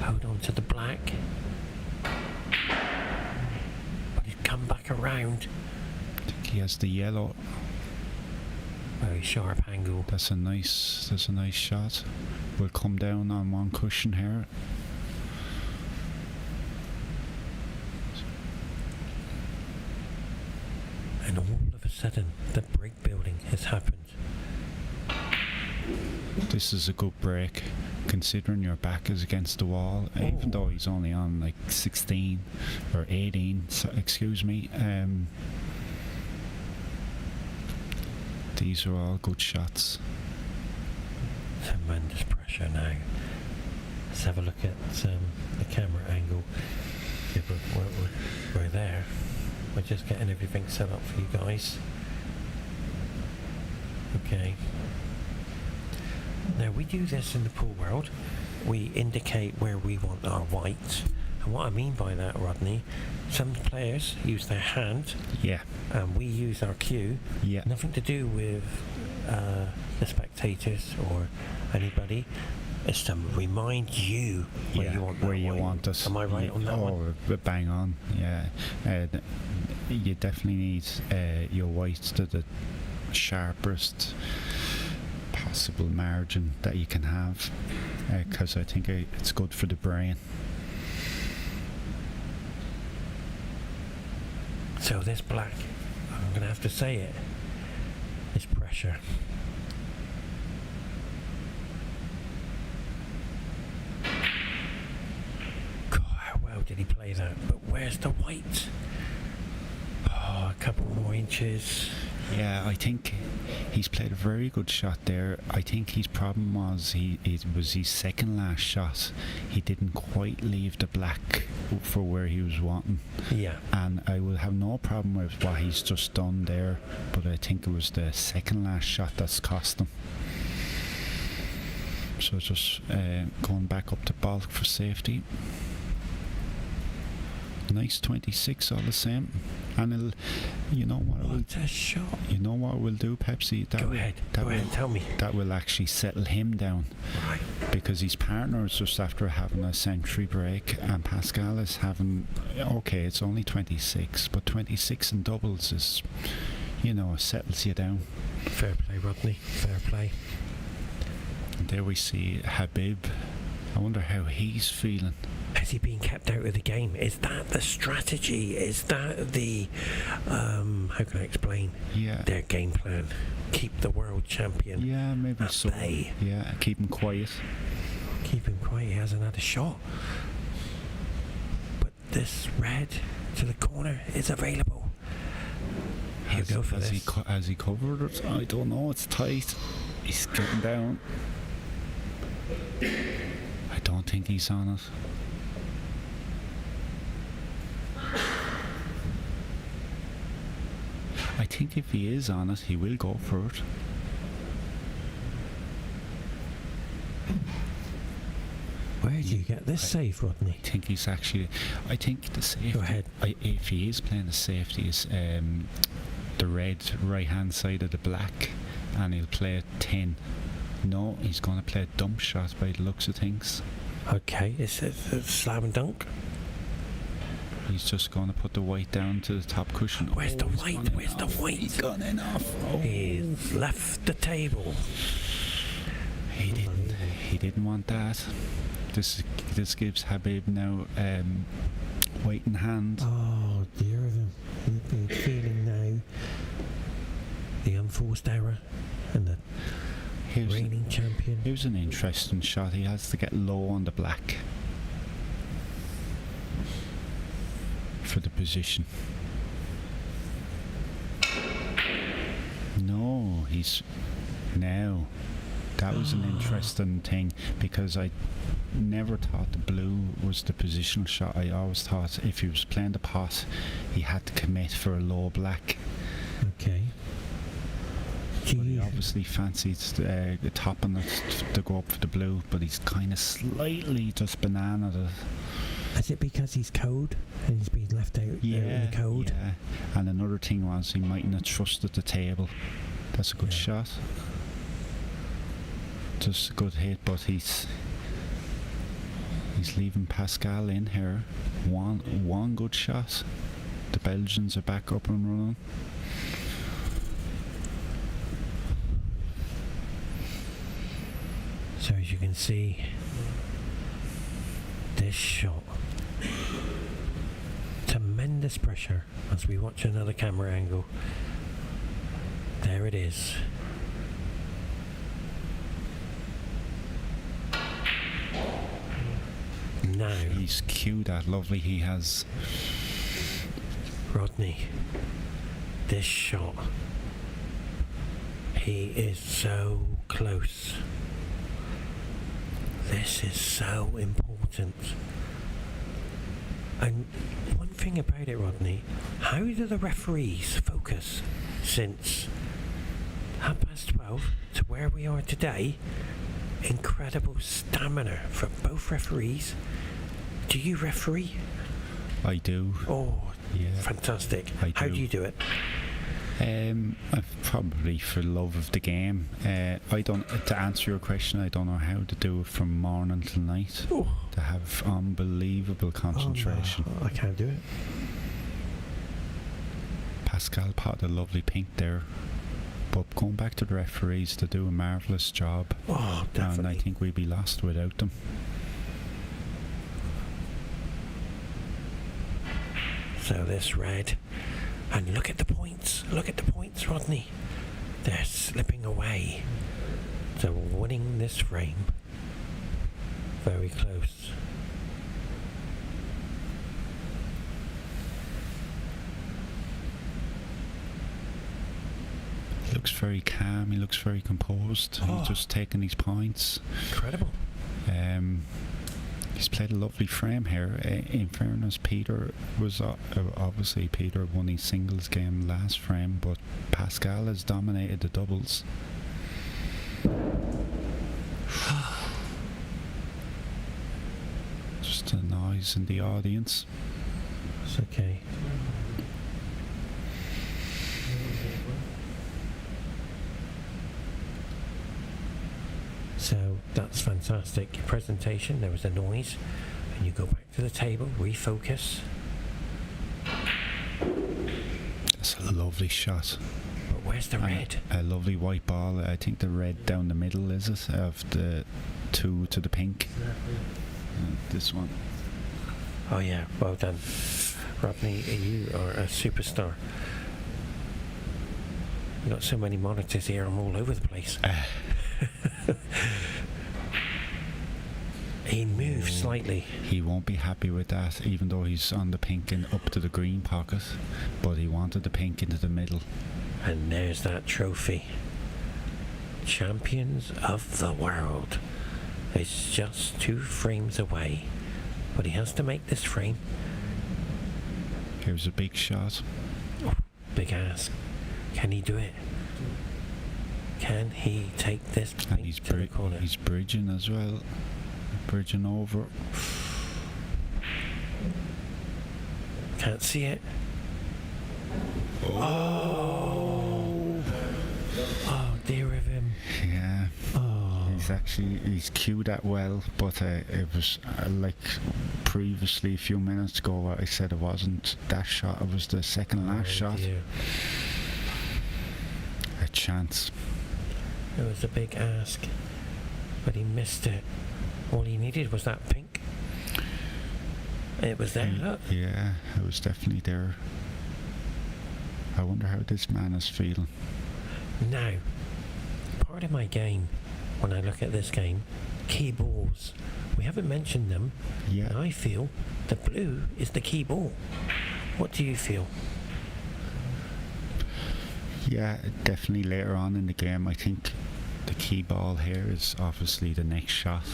Hold on to the black. But he's come back around. I think he has the yellow. Very sharp angle. That's a nice shot. We'll come down on one cushion here. And all of a sudden, the break building has happened. This is a good break, considering your back is against the wall. Even though he's only on like 16 or 18, excuse me. These are all good shots. Tremendous pressure now. Let's have a look at the camera angle. Yeah, we're there. We're just getting everything set up for you guys. Okay. Now we do this in the pool world. We indicate where we want our whites. And what I mean by that, Rodney, some players use their hand. Yeah. And we use our cue. Yeah. Nothing to do with the spectators or anybody. It's to remind you where you want that where you white. want us. Am I right on that one? Oh, bang on. Yeah. You definitely need your whites to the sharpest possible margin that you can have, because I think it's good for the brain. So this black, I'm going to have to say it, is pressure. God, how well did he play that? But where's the white? Oh, a couple more inches. Yeah, I think he's played a very good shot there. I think his problem was it was his second last shot. He didn't quite leave the black for where he was wanting. Yeah. And I will have no problem with what he's just done there, but I think it was the second last shot that's cost him. So just going back up to balk for safety. Nice 26 all the same. And you know what a shot. You know what we'll do, Pepsi? Go ahead, tell me. That will actually settle him down. Right. Because his partner is just after having a century break, and Pascal is having, okay, it's only 26, but 26 in doubles is, settles you down. Fair play, Rodney, fair play. And there we see Habib. I wonder how he's feeling. Has he been kept out of the game? Is that the strategy? Is that the, how can I explain? Yeah. Their game plan? Keep the world champion. Yeah, maybe at so. bay. Yeah, keep him quiet. Keep him quiet. He hasn't had a shot. But this red to the corner is available. He'll go for this. Has he covered it? I don't know. It's tight. He's getting down. I don't think he's on it. I think if he is on it, he will go for it. Where did you get this save, Rodney? I think he's actually... I think the safety... Go ahead. If he is playing the safety, is the red right-hand side of the black, and he'll play it 10. No, he's going to play a dump shot by the looks of things. Okay, it's a slam and dunk. He's just going to put the white down to the top cushion. Where's the white? Where's the white? He's gone in off. Oh. He's left the table. He didn't want that. This gives Habib now white in hand. Oh dear of him. He's been feeling now the unforced error and the reigning champion. Here's an interesting shot. He has to get low on the black for the position. No, he's now. That was an interesting thing, because I never thought the blue was the positional shot. I always thought if he was playing the pot, he had to commit for a low black. Okay. But he obviously fancied the top on it to go up for the blue, but he's kind of slightly just bananaed it. Is it because he's cold and he's been left out in the cold? Yeah. And another thing was he mightn't have trusted the table. That's a good shot. Just a good hit, but he's leaving Pascal in here. One good shot. The Belgians are back up and running. So as you can see, this shot, tremendous pressure as we watch another camera angle. There it is. Now He's cued that lovely. He has. Rodney, this shot, he is so close. This is so important. And one thing about it, Rodney, how do the referees focus since 12:30 to where we are today? Incredible stamina for both referees. Do you referee? I do. Oh, yeah. Fantastic. How do you do it? Probably for love of the game. I don't. To answer your question, I don't know how to do it from morning till night. Oh. To have unbelievable concentration. Oh, no, I can't do it. Pascal potted a lovely pink there. But going back to the referees, they do a marvellous job. Oh, definitely. And I think we'd be lost without them. So this red, and look at the points. Look at the points, Rodney. They're slipping away. So winning this frame. Very close. He looks very calm. He looks very composed. He's just taking his points. Incredible. He's played a lovely frame here. In fairness, Peter was obviously Peter won his singles game last frame, but Pascal has dominated the doubles. Just a noise in the audience. It's okay. So that's fantastic. Your presentation, there was a noise, and you go back to the table, refocus. That's a lovely shot. But where's the red? A lovely white ball. I think the red down the middle, is it? Of the two to the pink. This one. Oh yeah, well done. Rodney, you are a superstar. You've got so many monitors here, I'm all over the place. He moves slightly. He won't be happy with that, even though he's on the pink and up to the green pocket. But he wanted the pink into the middle. And there's that trophy. Champions of the world. It's just 2 frames away. But he has to make this frame. Here's a big shot. Oh, big ask. Can he do it? Can he take this And pink to the corner? he's bridging as well. Bridging over. Can't see it. Oh dear of him. Yeah. Oh. He's cued that well, but it was like previously a few minutes ago I said it wasn't that shot, it was the second last shot. Dear. A chance. It was a big ask, but he missed it. All he needed was that pink. It was there, look. Yeah, it was definitely there. I wonder how this man is feeling. Now, part of my game, when I look at this game, key balls. We haven't mentioned them. Yeah. And I feel the blue is the key ball. What do you feel? Yeah, definitely later on in the game. I think the key ball here is obviously the next shot.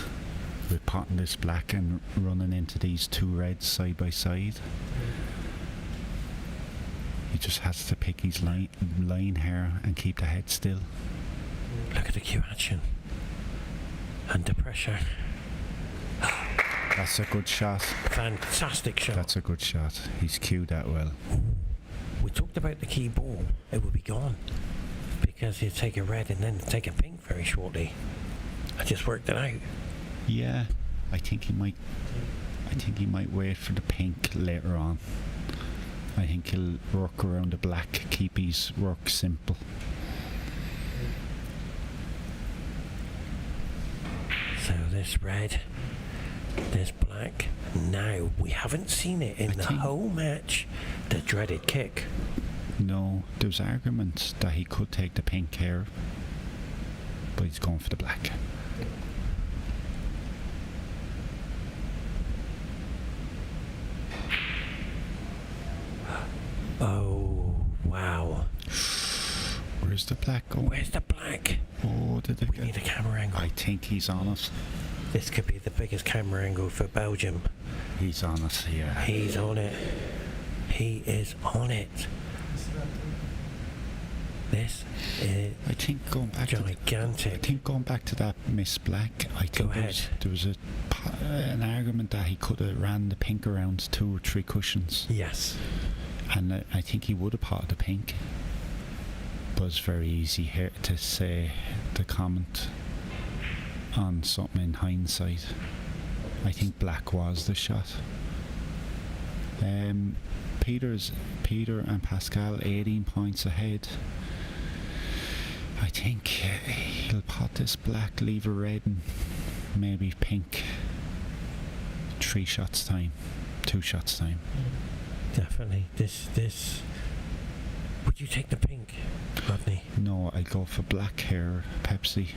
With potting this black and running into these 2 reds side by side. He just has to pick his line here and keep the head still. Look at the cue action. Under pressure. That's a good shot. Fantastic shot. That's a good shot. He's cued that well. We talked about the key ball. It would be gone because he'd take a red and then take a pink very shortly. I just worked it out. Yeah, I think he might wait for the pink later on. I think he'll work around the black, keep his work simple. So this red, this black. Now, we haven't seen it in the whole match. The dreaded kick. No, there's arguments that he could take the pink here, but he's going for the black. Oh, wow. Where's the black going? Where's the black? Oh, did it We need a camera angle. I think he's on it. This could be the biggest camera angle for Belgium. He's on it, yeah. He's on it. He is on it. This is I think going back to that Miss Black, I think there was an argument that he could have ran the pink around 2 or 3 cushions. Yes. And I think he would have potted the pink. But it's very easy here to say, to comment on something in hindsight. I think black was the shot. Peter and Pascal 18 points ahead. I think he'll pot this black, leave a red and maybe pink. 2 shots time. Definitely. This. Would you take the pink, Rodney? No, I'd go for black here, Pepsi.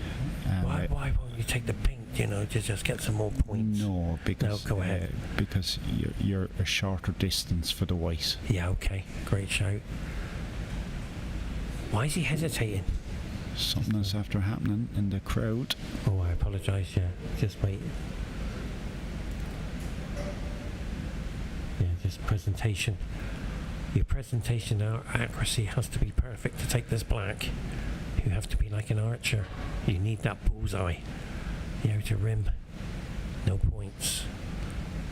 Why won't you take the pink? You know, to just get some more points. No, because go ahead. Because you're a shorter distance for the white. Yeah, okay, great shout. Why is he hesitating? Something's after happening in the crowd. Oh, I apologise. Yeah, just wait. Yeah, just presentation. Your presentation accuracy has to be perfect to take this black. You have to be like an archer. You need that bullseye. The outer rim. No points.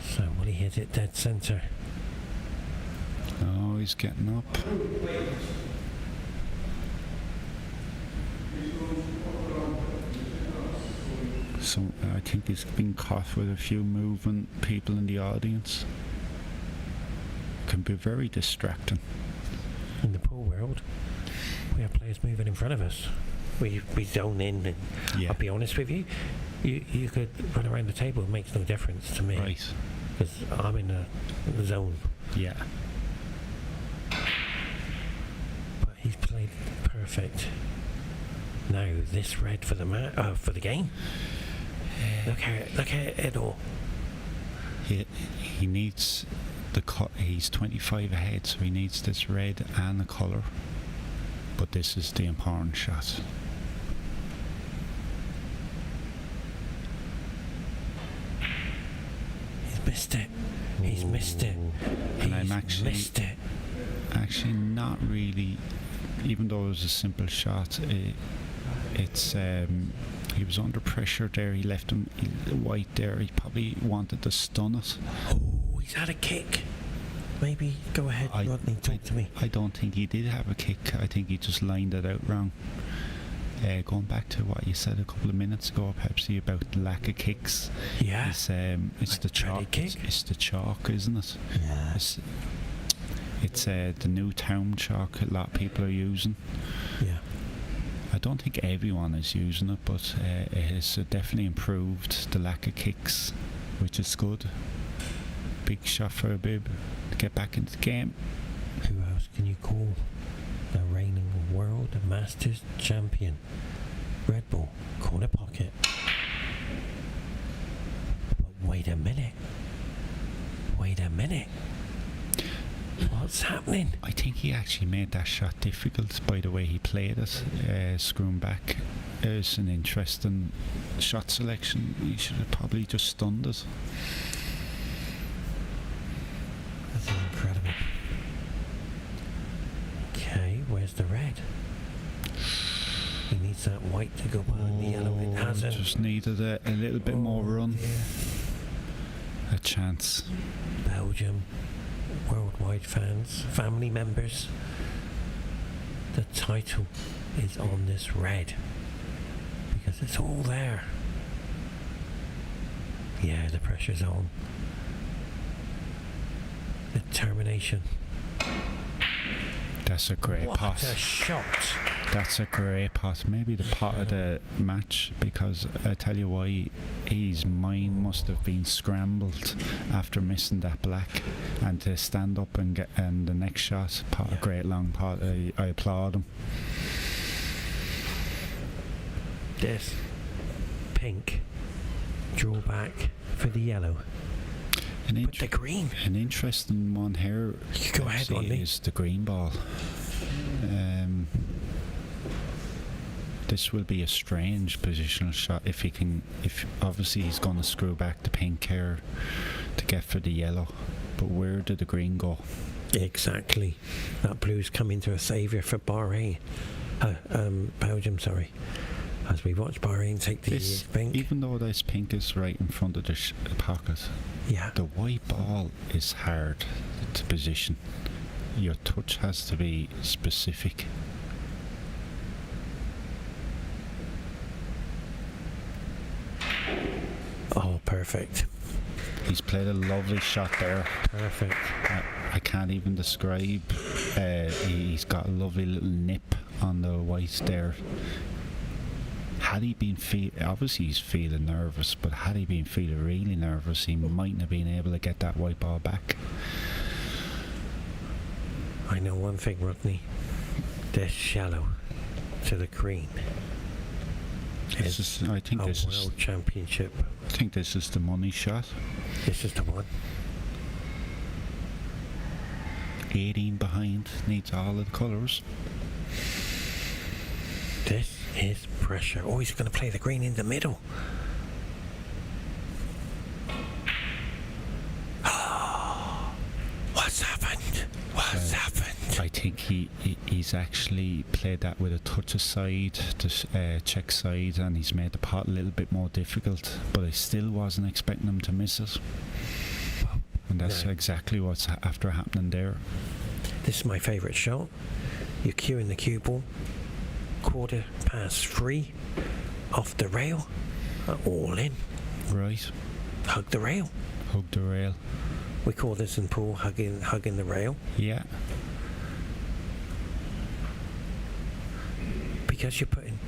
So will he hit it dead centre? Oh, he's getting up. So I think he's been caught with a few moving people in the audience. Can be very distracting. In the pool world, we have players moving in front of us. We zone in, and I'll be honest with you, you could run around the table. It makes no difference to me. Right. Because I'm in the zone. Yeah. But he's played perfect. Now this red for the for the game. Look at it all. He needs the he's 25 ahead, so he needs this red and the colour. But this is the important shot. He's missed it. He's missed it. And I'm missed it. Actually not really, even though it was a simple shot, it's he was under pressure there. He left him white there. He probably wanted to stun it. Oh, he's had a kick. Maybe go ahead, Rodney, talk to me. I don't think he did have a kick. I think he just lined it out wrong. Going back to what you said a couple of minutes ago, Pepsi, about the lack of kicks. Yeah. It's the chalk. It's the chalk, isn't it? Yeah. It's the new town chalk a lot of people are using. Yeah. I don't think everyone is using it, but it has definitely improved the lack of kicks, which is good. Big shot for a bib to get back into the game. Who else can you call the reigning world Masters champion? Red Bull, corner pocket. But wait a minute. What's happening? I think he actually made that shot difficult by the way he played it. Screwing back is an interesting shot selection. He should have probably just stunned it. That's incredible. Okay, where's the red? He needs that white to go behind the yellow. It hasn't. Just needed a little bit more run. Dear. a chance. Belgium, worldwide fans, family members. The title is on this red because it's all there. Yeah, the pressure's on. Determination. That's a great pot. What a shot! That's a great pot. Maybe the pot of the match, because I tell you why, his mind must have been scrambled after missing that black, and to stand up and get the next shot, pot, a great long pot. I applaud him. This pink draw back for the yellow. But the green. An interesting one here. You go ahead, Rodney. Is the green ball. This will be a strange positional shot if he can. If obviously he's going to screw back the pink here to get for the yellow. But where did the green go? Exactly. That blue's coming to a saviour for Bahrain. Belgium, sorry. As we watch Bahrain take the pink. Even though this pink is right in front of the pocket, yeah, the white ball is hard to position. Your touch has to be specific. Oh, perfect. He's played a lovely shot there. Perfect. I can't even describe. He's got a lovely little nip on the white there. Had he been obviously he's feeling nervous, but had he been feeling really nervous, he mightn't have been able to get that white ball back. I know one thing, Rodney. This shallow to the green. I think this is world championship. I think this is the money shot. This is the one. 18 behind, needs all of the colours. This is pressure. Oh, he's going to play the green in the middle. What's happened? What's happened? I think he's actually played that with a touch aside, to check side, and he's made the pot a little bit more difficult, but I still wasn't expecting him to miss it. And that's exactly what's after happening there. This is my favourite shot. You're cueing the cue ball. 3:15 off the rail, all in. Right. Hug the rail. Hug the rail. We call this in pool hugging the rail. Yeah. Because you're putting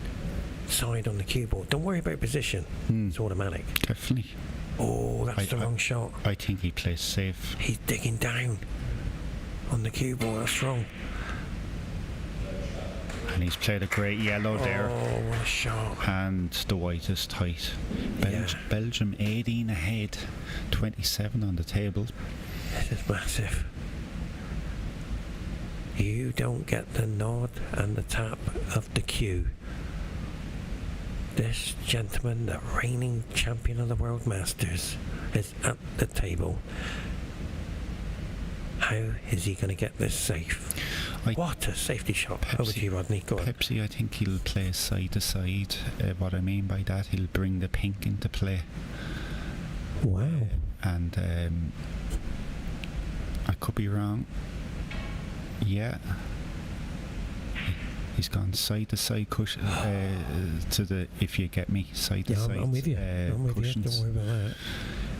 side on the cue ball. Don't worry about position. It's automatic. Definitely. Oh, that's the wrong shot. I think he plays safe. He's digging down on the cue ball. That's wrong. And he's played a great yellow there. Oh, what a shot. And the white is tight. Belgium 18 ahead, 27 on the table. This is massive. You don't get the nod and the tap of the cue. This gentleman, the reigning champion of the World Masters, is at the table. How is he going to get this safe? What a safety shot. Over to you, Rodney. Go on. Pepsi, I think he'll play side to side. What I mean by that, he'll bring the pink into play. Wow. And I could be wrong. Yeah. He's gone side to side cushion to the, if you get me, side to side. I'm with you. I'm with you. Don't worry about that.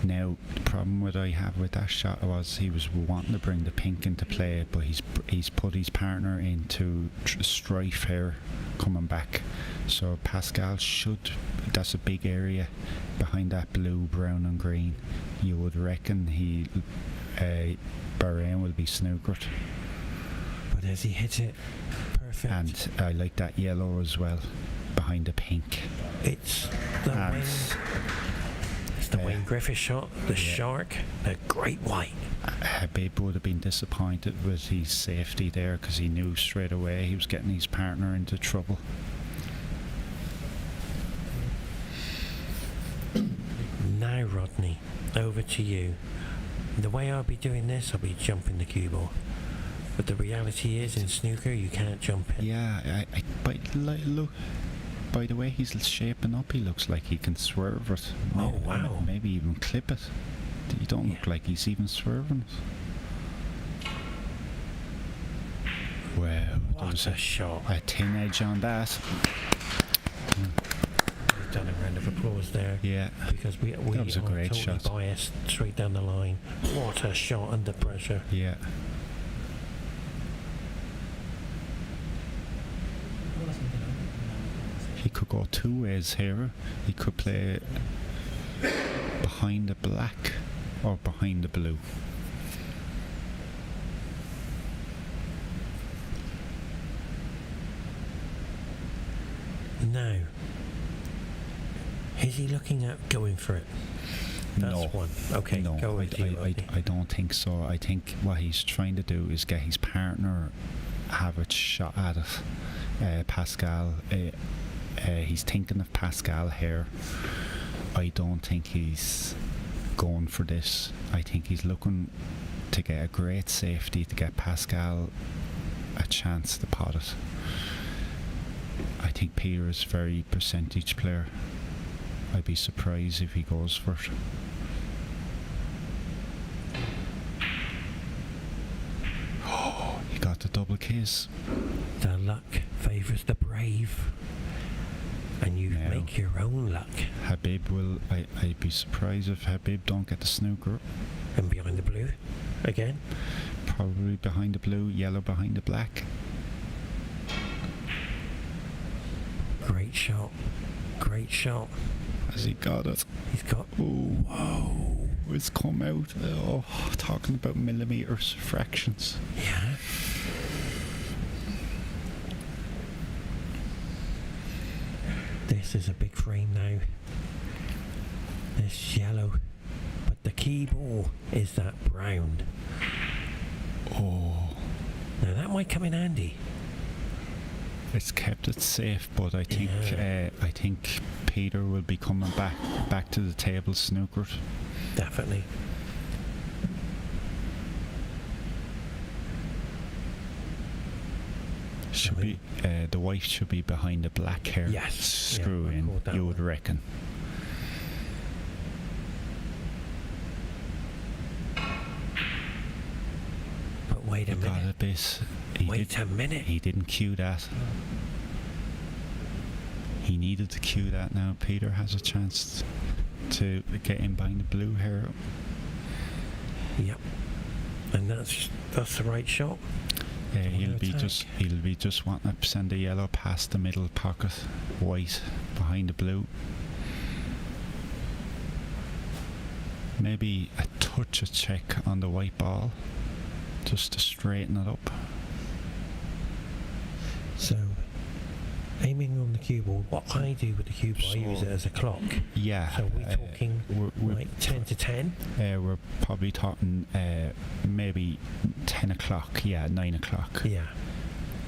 Now, the problem what I have with that shot was he was wanting to bring the pink into play, but he's put his partner into strife here coming back. So Pascal that's a big area behind that blue, brown and green. You would reckon Bahrain will be snookered. But as he hit it, perfect. And I like that yellow as well, behind the pink. It's the Wayne Griffith shot, the shark, the great white. Habib would have been disappointed with his safety there because he knew straight away he was getting his partner into trouble. Now, Rodney, over to you. The way I'll be doing this, I'll be jumping the cue ball. But the reality is, in snooker, you can't jump it. Yeah, but look, by the way he's shaping up, he looks like he can swerve it. Oh, wow. Maybe even clip it. He don't look like he's even swerving. Wow, there was What a shot. a 10 edge on that. We've done a round of applause there. Yeah, Because we that was a are great totally shot. biased straight down the line. What a shot under pressure. Yeah. He could go two ways here. He could play behind the black or behind the blue. Now, is he looking at going for it? That's No. one. Okay, No, go with you, Rodney. I don't think so. I think what he's trying to do is get his partner have a shot at it. Pascal, he's thinking of Pascal here. I don't think he's going for this. I think he's looking to get a great safety to get Pascal a chance to pot it. I think Peter is a very percentage player. I'd be surprised if he goes for it. Oh, he got the double kiss. The luck favours the brave. And you No. make your own luck. Habib will. I'd be surprised if Habib don't get the snooker. And behind the blue, again. Probably behind the blue, yellow behind the black. Great shot. Great shot. Has he got it? He's got... Oh, whoa. It's come out. Oh, talking about millimetres, fractions. Yeah. This is a big frame now. This yellow. But the key ball is that brown. Oh, Now that might come in handy. it's kept it safe, but I think Peter will be coming back to the table snookered. Definitely. Should be the white should be behind the black hair. Yes. Screw Yeah, I in. caught that You would one. reckon. But wait a He got a minute. bit. Wait a minute. He didn't cue that. He needed to cue that now. Peter has a chance to get in behind the blue hair. Yep. And that's the right shot. He'll be attack. just wanting to send the yellow past the middle pocket, white behind the blue. Maybe a touch of check on the white ball, just to straighten it up. So, aiming on the cue ball, what I do with the cue ball, I use it as a clock. Yeah. So we're talking we're like 10 to 10? we're probably talking maybe 10 o'clock, 9 o'clock. Yeah.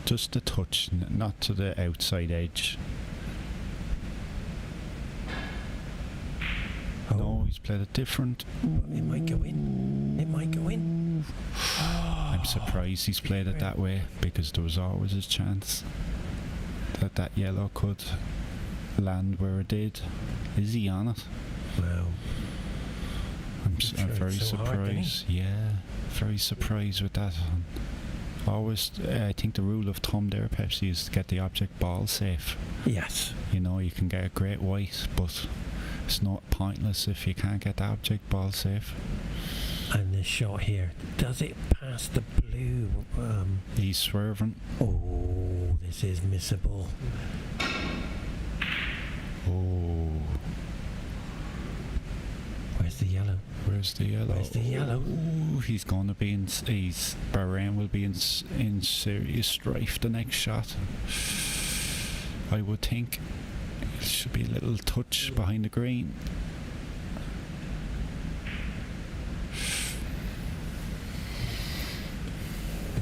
Just a touch, not to the outside edge. Oh. No, he's played it different. It might go in. It might go in. I'm surprised he's played it that way, because there was always a chance that yellow could land where it did. Is he on it? Well, I'm sure very it's so hard, isn't surprised. Yeah, very surprised with that. Always, I think the rule of thumb there, Pepsi, is to get the object ball safe. yes. You know, you can get a great white, but it's not pointless if you can't get the object ball safe. And this shot here, does it pass the blue? He's swerving. Oh, this is missable. Oh, Where's the yellow? where's the yellow? Where's the yellow? Ooh, he's going to be in. Bahrain will be in serious strife the next shot. I would think it should be a little touch behind the green.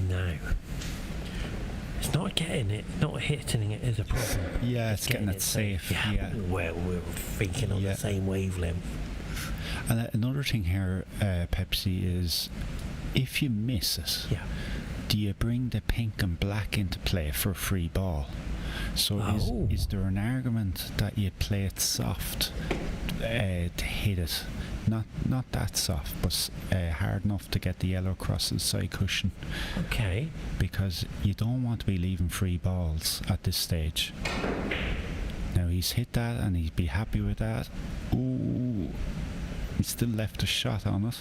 No. It's not getting it, not hitting it is a problem. Yeah, it's getting it safe. Yeah. Well, we're thinking on Yeah. the same wavelength. And another thing here, Pepsi, is if you miss it, Yeah. do you bring the pink and black into play for a free ball? So Oh. is there an argument that you play it soft to hit it, not that soft, but hard enough to get the yellow across the side cushion. Okay. Because you don't want to be leaving free balls at this stage. Now he's hit that and he'd be happy with that. Ooh, he still left a shot on it.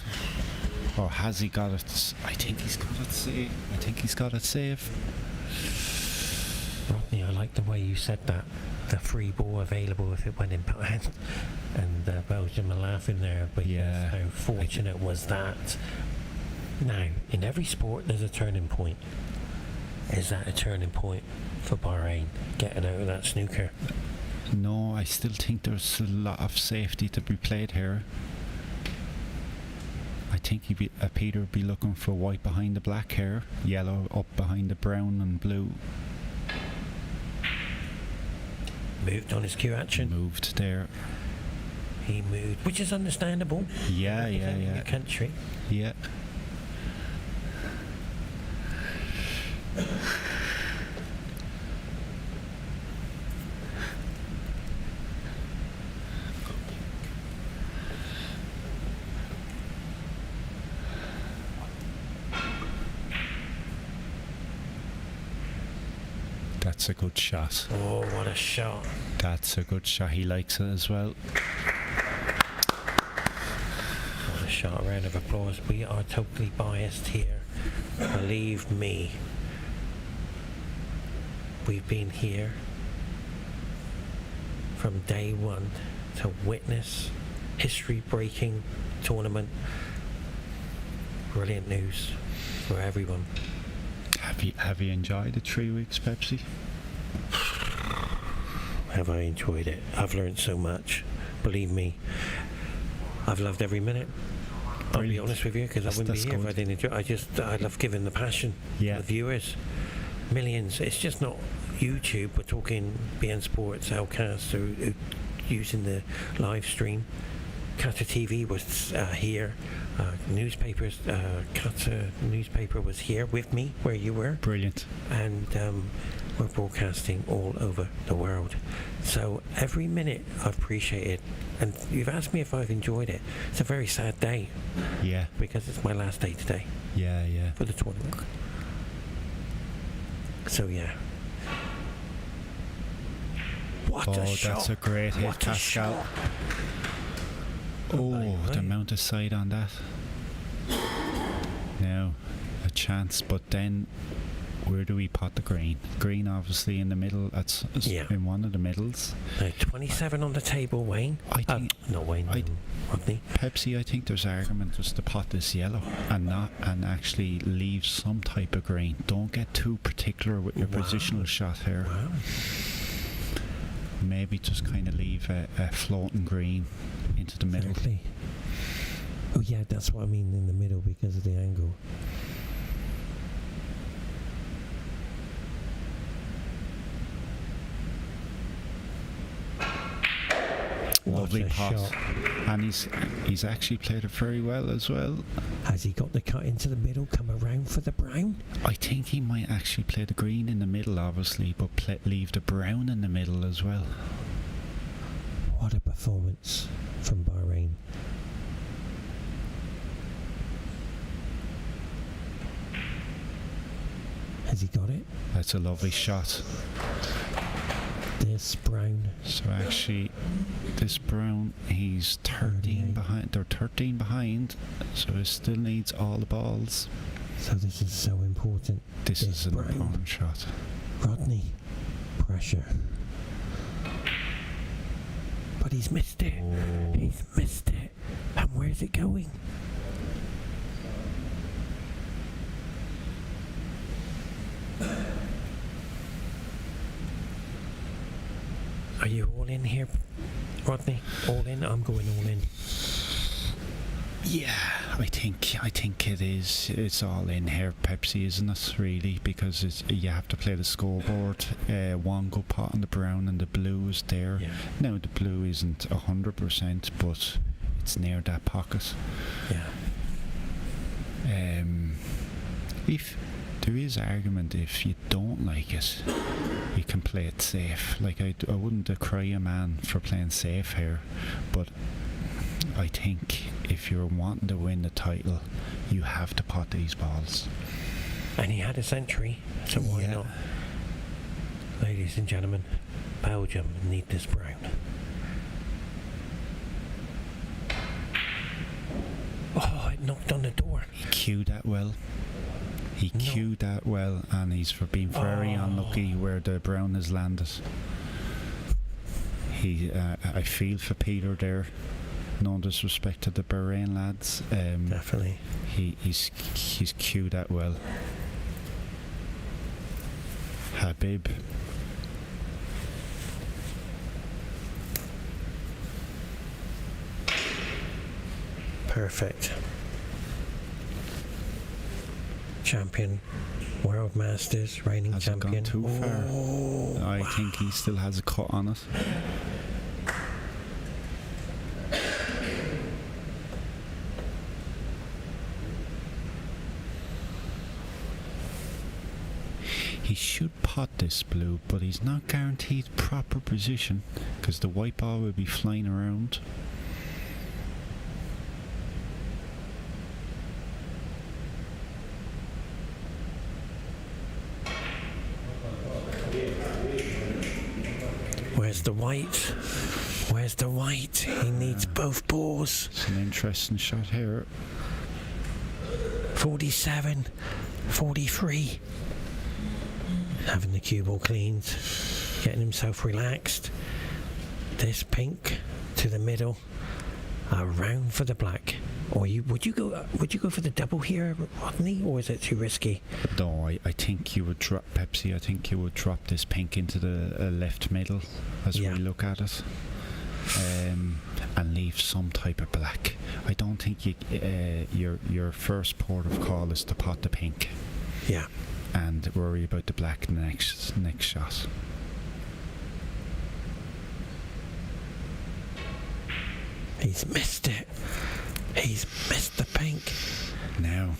Or has he got it? I think he's got it safe. I think he's got it safe. Rodney, I like the way you said that. The free ball available if it went in behind. And Belgium are laughing there because how fortunate was that. Now, in every sport there's a turning point. Is that a turning point for Bahrain getting out of that snooker? No, I still think there's a lot of safety to be played here. I think Peter would be looking for white behind the black here, yellow up behind the brown and blue. Moved on his cue action. Moved there. He moved, which is understandable. Yeah. Your country. Yeah. That's a good shot. Oh, what a shot. That's a good shot. He likes it as well. What a shot. A round of applause. We are totally biased here. Believe me. We've been here from day one to witness history-breaking tournament. Brilliant news for everyone. Have you enjoyed the 3 weeks, Pepsi? Have I enjoyed it? I've learned so much. Believe me, I've loved every minute. I'll be honest with you, because I wouldn't be here if I didn't enjoy it. I love giving the passion to the viewers. Millions. It's just not YouTube. We're talking BN Sports, Outcast, who using the live stream. Qatar TV was here. Newspapers, Qatar newspaper was here with me where you were. Brilliant. And we're broadcasting all over the world. So every minute I've appreciated. And you've asked me if I've enjoyed it. It's a very sad day. Yeah. Because it's my last day today. Yeah. For the tournament. So yeah. What a shot. That's a great hit, Pascal. Oh, the amount of side on that. Now, a chance, but then where do we pot the green? Green obviously in the middle, that's in one of the middles. 27 on the table, Wayne. I think, not Wayne, Rodney. Pepsi, I think there's argument just to pot this yellow and actually leave some type of green. Don't get too particular with your positional shot here. Wow. Maybe just kind of leave a floating green into the middle. Exactly. Oh yeah, that's what I mean, in the middle, because of the angle. Lovely pot. Shot. And he's actually played it very well as well. Has he got the cut into the middle, come around for the brown? I think he might actually play the green in the middle, obviously, but leave the brown in the middle as well. What a performance from Bahrain. Has he got it? That's a lovely shot. This brown. So actually, this brown, he's 13 behind. They're 13 behind, so he still needs all the balls. So this is so important. This is an important shot. Rodney, pressure. But he's missed it. Oh. He's missed it. And where's it going? Are you all in here, Rodney? All in? I'm going all in. Yeah, I think it is. It's all in here, Pepsi, isn't it? Really, because you have to play the scoreboard. One good pot on the brown and the blue is there. Yeah. Now the blue isn't 100%, but it's near that pocket. Yeah. If there is argument, if you don't like it, you can play it safe. Like I wouldn't decry a man for playing safe here, but I think if you're wanting to win the title, you have to pot these balls. And he had a century, so why not? Ladies and gentlemen, Belgium need this brown. Oh, it knocked on the door. He cued that well. Cued that well, and he's been very unlucky where the brown has landed. I feel for Peter there. No disrespect to the Bahrain lads. Definitely. He's cued that well. Habib. Perfect. Champion, World Masters, reigning Has champion. It gone too far? I think he still has a cut on it. He should pot this blue, but he's not guaranteed proper position because the white ball will be flying around. Where's the white? Where's the white? He needs both balls. It's an interesting shot here. 47, 43. Having the cue ball cleaned, getting himself relaxed. This pink to the middle, around for the black. Or would you go for the double here, Rodney, or is it too risky? No, I think you would drop Pepsi. I think you would drop this pink into the left middle as we look at it, and leave some type of black. I don't think your first port of call is to pot the pink. Yeah. And worry about the black next shot. He's missed it. He's missed the pink. Now,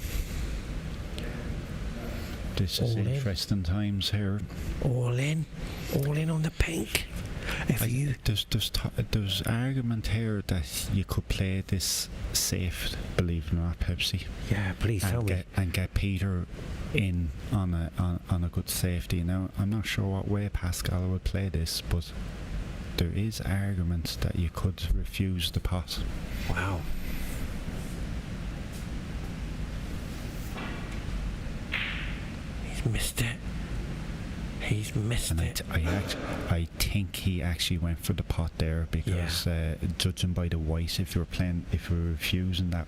this is interesting times here. All in on the pink. There's argument here that you could play this safe, believe it or not, Pepsi. Yeah, please tell me. And get Peter in on a good safety. Now, I'm not sure what way Pascal would play this, but there is argument that you could refuse the pot. Wow. He's missed it. He's missed it. I think he actually went for the pot there because judging by the white, if you're refusing that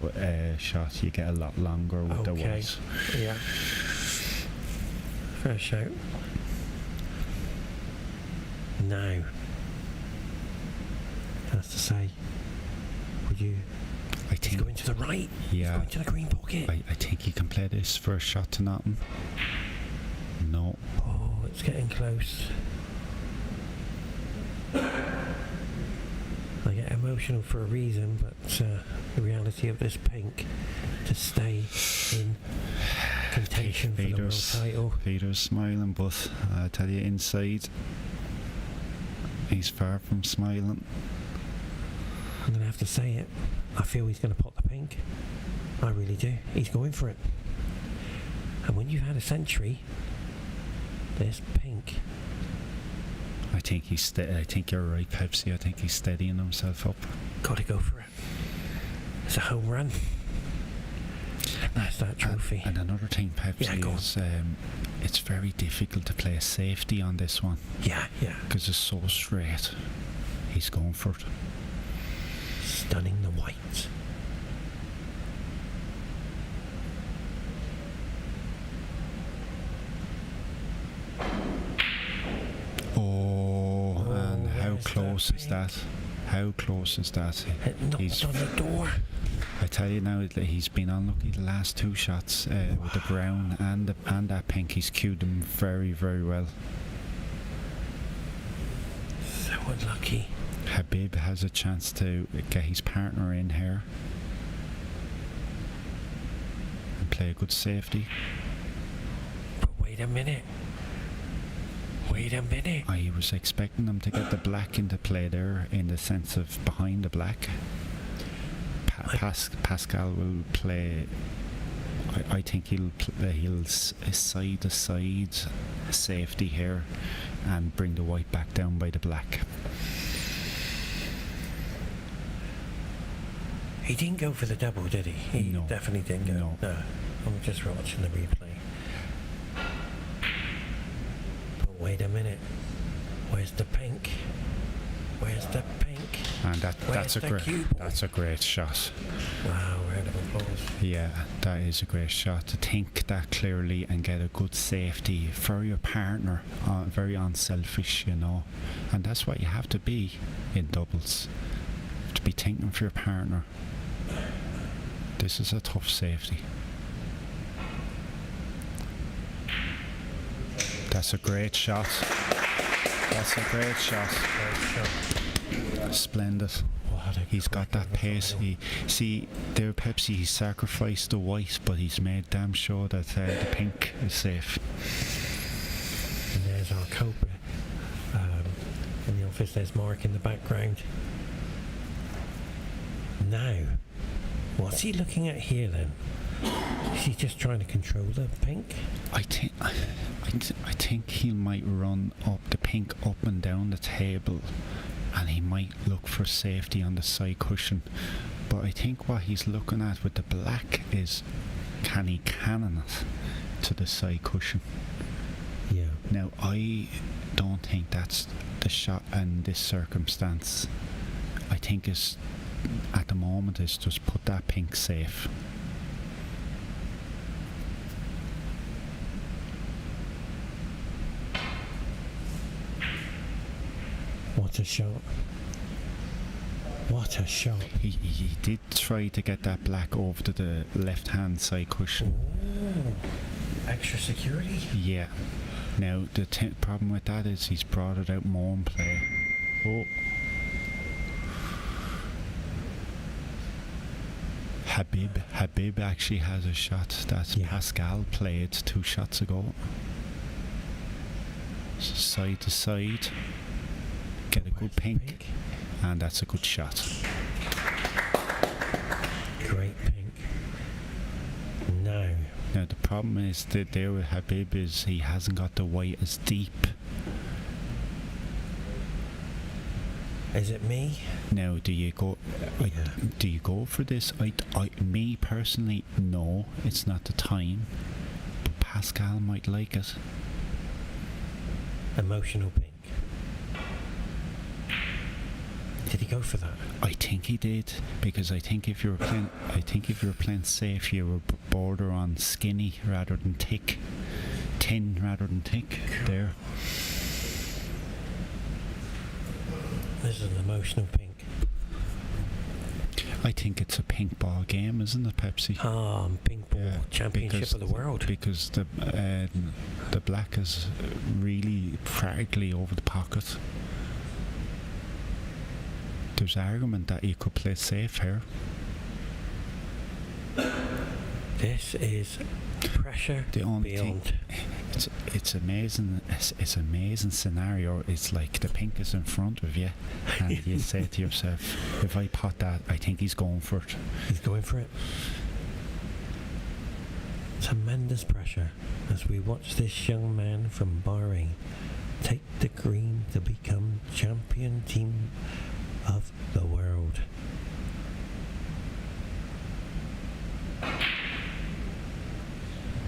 shot, you get a lot longer with the white. Yeah. Fair shout. Now, that's to say, would you? He's going to the right. Yeah. He's going to the green pocket. I think he can play this for a shot to nothing. No. Oh, it's getting close. I get emotional for a reason, but the reality of this pink to stay in contention for the world title. Peter's smiling, but I tell you, inside, he's far from smiling. I'm going to have to say it. I feel he's going to pot the pink. I really do. He's going for it. And when you've had a century, this pink. I think I think you're right, Pepsi. I think he's steadying himself up. Got to go for it. It's a home run. That's that trophy. And another thing, Pepsi, is it's very difficult to play a safety on this one. Yeah. Because it's so straight. He's going for it. Stunning the white. And how close is that? How close is that? It knocked on the door. I tell you now, he's been unlucky the last two shots with the brown and that pink. He's cued them very, very well. So unlucky. Habib has a chance to get his partner in here and play a good safety. But wait a minute. I was expecting them to get the black into play there in the sense of behind the black. Pascal will play. I think he'll side to side safety here and bring the white back down by the black. He didn't go for the double, did he? He No. definitely didn't go. No. I'm just watching the replay. But wait a minute. Where's the pink? Where's the pink? And that's a great shot. Wow, round of applause. Yeah, that is a great shot to think that clearly and get a good safety for your partner. Very unselfish, you know, and that's what you have to be in doubles. To be thinking for your partner. This is a tough safety. That's a great shot. That's a great shot. Splendid. He's got that pace. See, there, Pepsi, he sacrificed the white, but he's made damn sure that the pink is safe. And there's our Cobra. In the office, there's Mark in the background. Now, what's he looking at here then? Is he just trying to control the pink? I think he might run up the pink up and down the table, and he might look for safety on the side cushion. But I think what he's looking at with the black is, can he cannon it to the side cushion? Yeah. Now, I don't think that's the shot in this circumstance. I think at the moment is just put that pink safe. What a shot. What a shot. He did try to get that black over to the left hand side cushion. Ooh. Extra security? Yeah. Now the problem with that is he's brought it out more in play. Oh. Habib actually has a shot that Pascal played 2 shots ago. Side to side. Get a good pink. And that's a good shot. Great pink. Now the problem is that there with Habib is he hasn't got the white as deep. Is it me? Now, do you go for this? Me personally, no, it's not the time. But Pascal might like it. Emotional pink. Did he go for that? I think he did, because I think if you were playing safe, you were border on skinny rather than thick, thin rather than thick. There. This is an emotional pink. I think it's a pink ball game, isn't it, Pepsi? Pink ball championship of the world. Because the black is really practically over the pocket. There's argument that you could play safe here. This is pressure the only beyond. Thing, it's amazing. It's amazing scenario. It's like the pink is in front of you, and you say to yourself, "If I pot that, I think he's going for it." He's going for it. Tremendous pressure as we watch this young man from Bahrain take the green to become champion team of the world.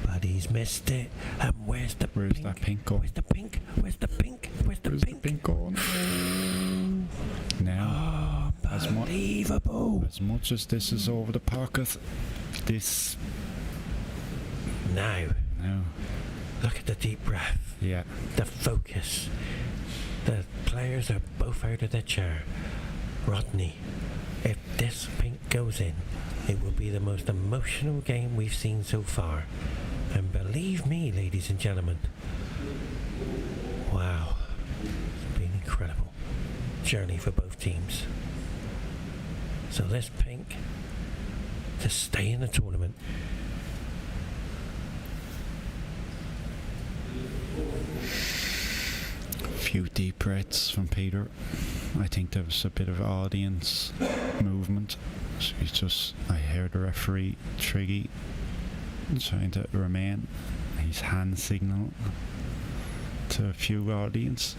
But he's missed it. And where's that pink going? Where's the pink? Where's the pink? Where's the pink? The pink going? Now, unbelievable. As much as this is over the pocket, this. Now. Look at the deep breath. Yeah. The focus. The players are both out of their chair. Rodney, if this pink goes in, it will be the most emotional game we've seen so far. And believe me, ladies and gentlemen, wow, it's been an incredible journey for both teams. So this pink to stay in the tournament. few deep breaths from Peter. I think there was a bit of audience movement. So I heard the referee Triggy trying to remain. His hand signal to a few audience.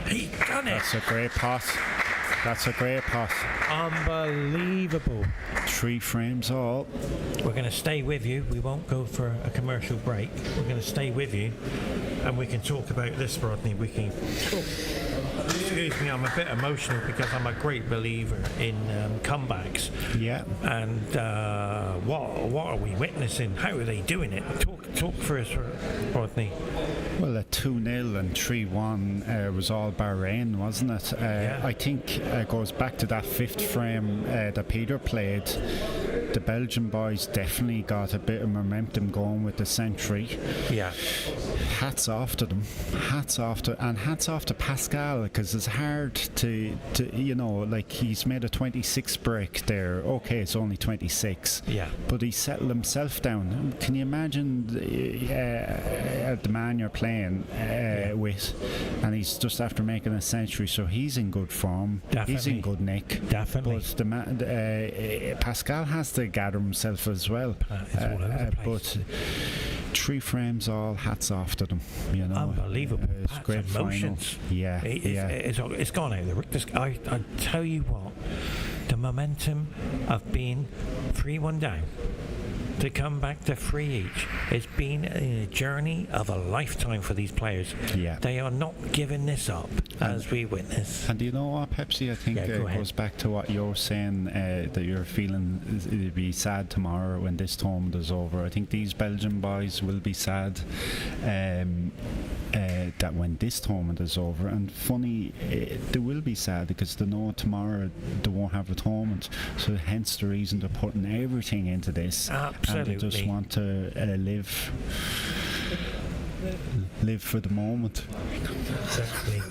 He done it! That's a great pass. That's a great pass. Unbelievable. 3 frames all. We're going to stay with you. We won't go for a commercial break. We're going to stay with you, and we can talk about this, Rodney. We can talk. Excuse me, I'm a bit emotional because I'm a great believer in comebacks. Yeah. And what are we witnessing? How are they doing it? Talk for us, Rodney. Well, a 2-0 and 3-1 was all Bahrain, wasn't it? Yeah. I think it goes back to that 5th frame that Peter played. The Belgian boys definitely got a bit of momentum going with the century. Yeah. Hats off to them. Hats off to Pascal, because it's hard to like, he's made a 26 break there. Okay, it's only 26. Yeah. But he settled himself down. Can you imagine the man you're playing with, and he's just after making a century, so he's in good form. Definitely. He's in good nick. Definitely. But the man, Pascal has to gather himself as well. It's all over the place. But 3 frames all, hats off to them. You know, Unbelievable. It's great emotions. Final. Yeah, It's gone out of the. I tell you what, the momentum of being 3-1 down to come back to 3 each, it's been a journey of a lifetime for these players. Yeah. They are not giving this up, as we witness. And you know what, Pepsi, I think it goes back to what you're saying, that you're feeling it'll be sad tomorrow when this tournament is over. I think these Belgian boys will be sad that when this tournament is over. And funny, they will be sad because they know tomorrow they won't have a tournament. So hence the reason they're putting everything into this. Absolutely. And they just want to live for the moment. Exactly.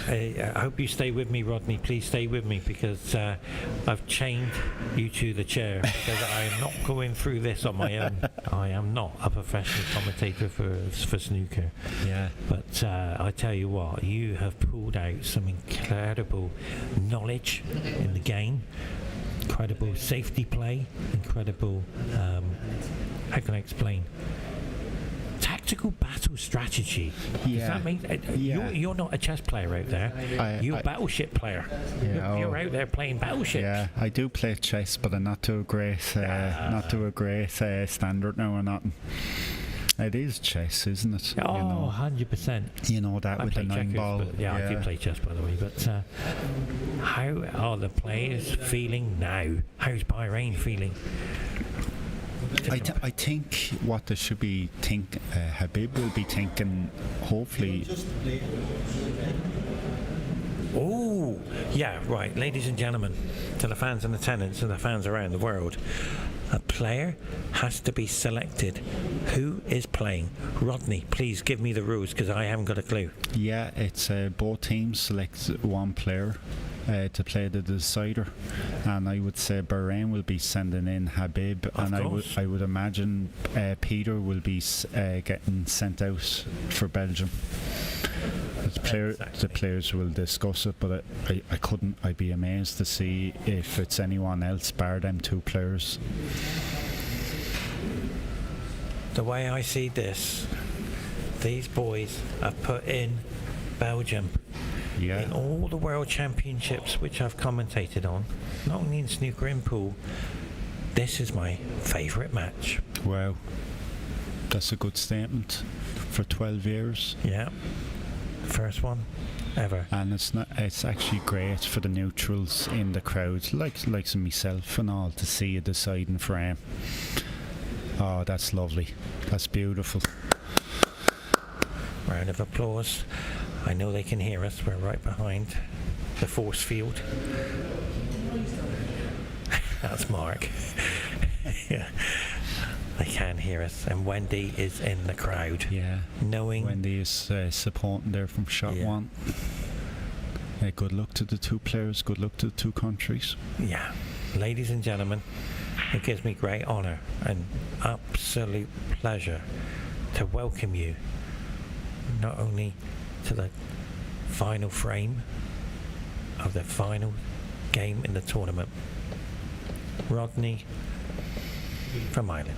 I hope you stay with me, Rodney. Please stay with me, because I've chained you to the chair, because I am not going through this on my own. I am not a professional commentator for snooker. Yeah. But I tell you what, you have pulled out some incredible knowledge in the game, incredible safety play, incredible, how can I explain? Tactical battle strategy. Does that mean you're not a chess player out there? You're a battleship player. Yeah, you're out there playing battleships. Yeah, I do play chess, but I'm not to a great standard now or nothing. It is chess, isn't it? Oh, you know, 100%. You know that, with the 9 ball. Yeah, I do play chess, by the way. But how are the players feeling now? How's Bahrain feeling? I think what they should be Habib will be thinking, hopefully. Oh, yeah, right. Ladies and gentlemen, to the fans and the tenants and the fans around the world, a player has to be selected. Who is playing? Rodney, please give me the rules, because I haven't got a clue. Yeah, it's both teams select one player to play the decider, and I would say Bahrain will be sending in Habib, and I would imagine Peter will be getting sent out for Belgium. The players will discuss it, but I'd be amazed to see if it's anyone else bar them 2 players. The way I see this, these boys have put in Belgium in all the World Championships which I've commentated on, not only in snooker in pool. This is my favourite match. Wow, that's a good statement for 12 years. Yeah, first one ever. And it's actually great for the neutrals in the crowd, like myself and all, to see a deciding frame. Oh, that's lovely. That's beautiful. Round of applause. I know they can hear us. We're right behind the force field. That's Mark. Yeah. They can hear us, and Wendy is in the crowd. Yeah. Knowing Wendy is supporting there from shot one. Good luck to the two players. Good luck to the two countries. Yeah. Ladies and gentlemen, it gives me great honour and absolute pleasure to welcome you not only to the final frame of the final game in the tournament. Rodney from Ireland.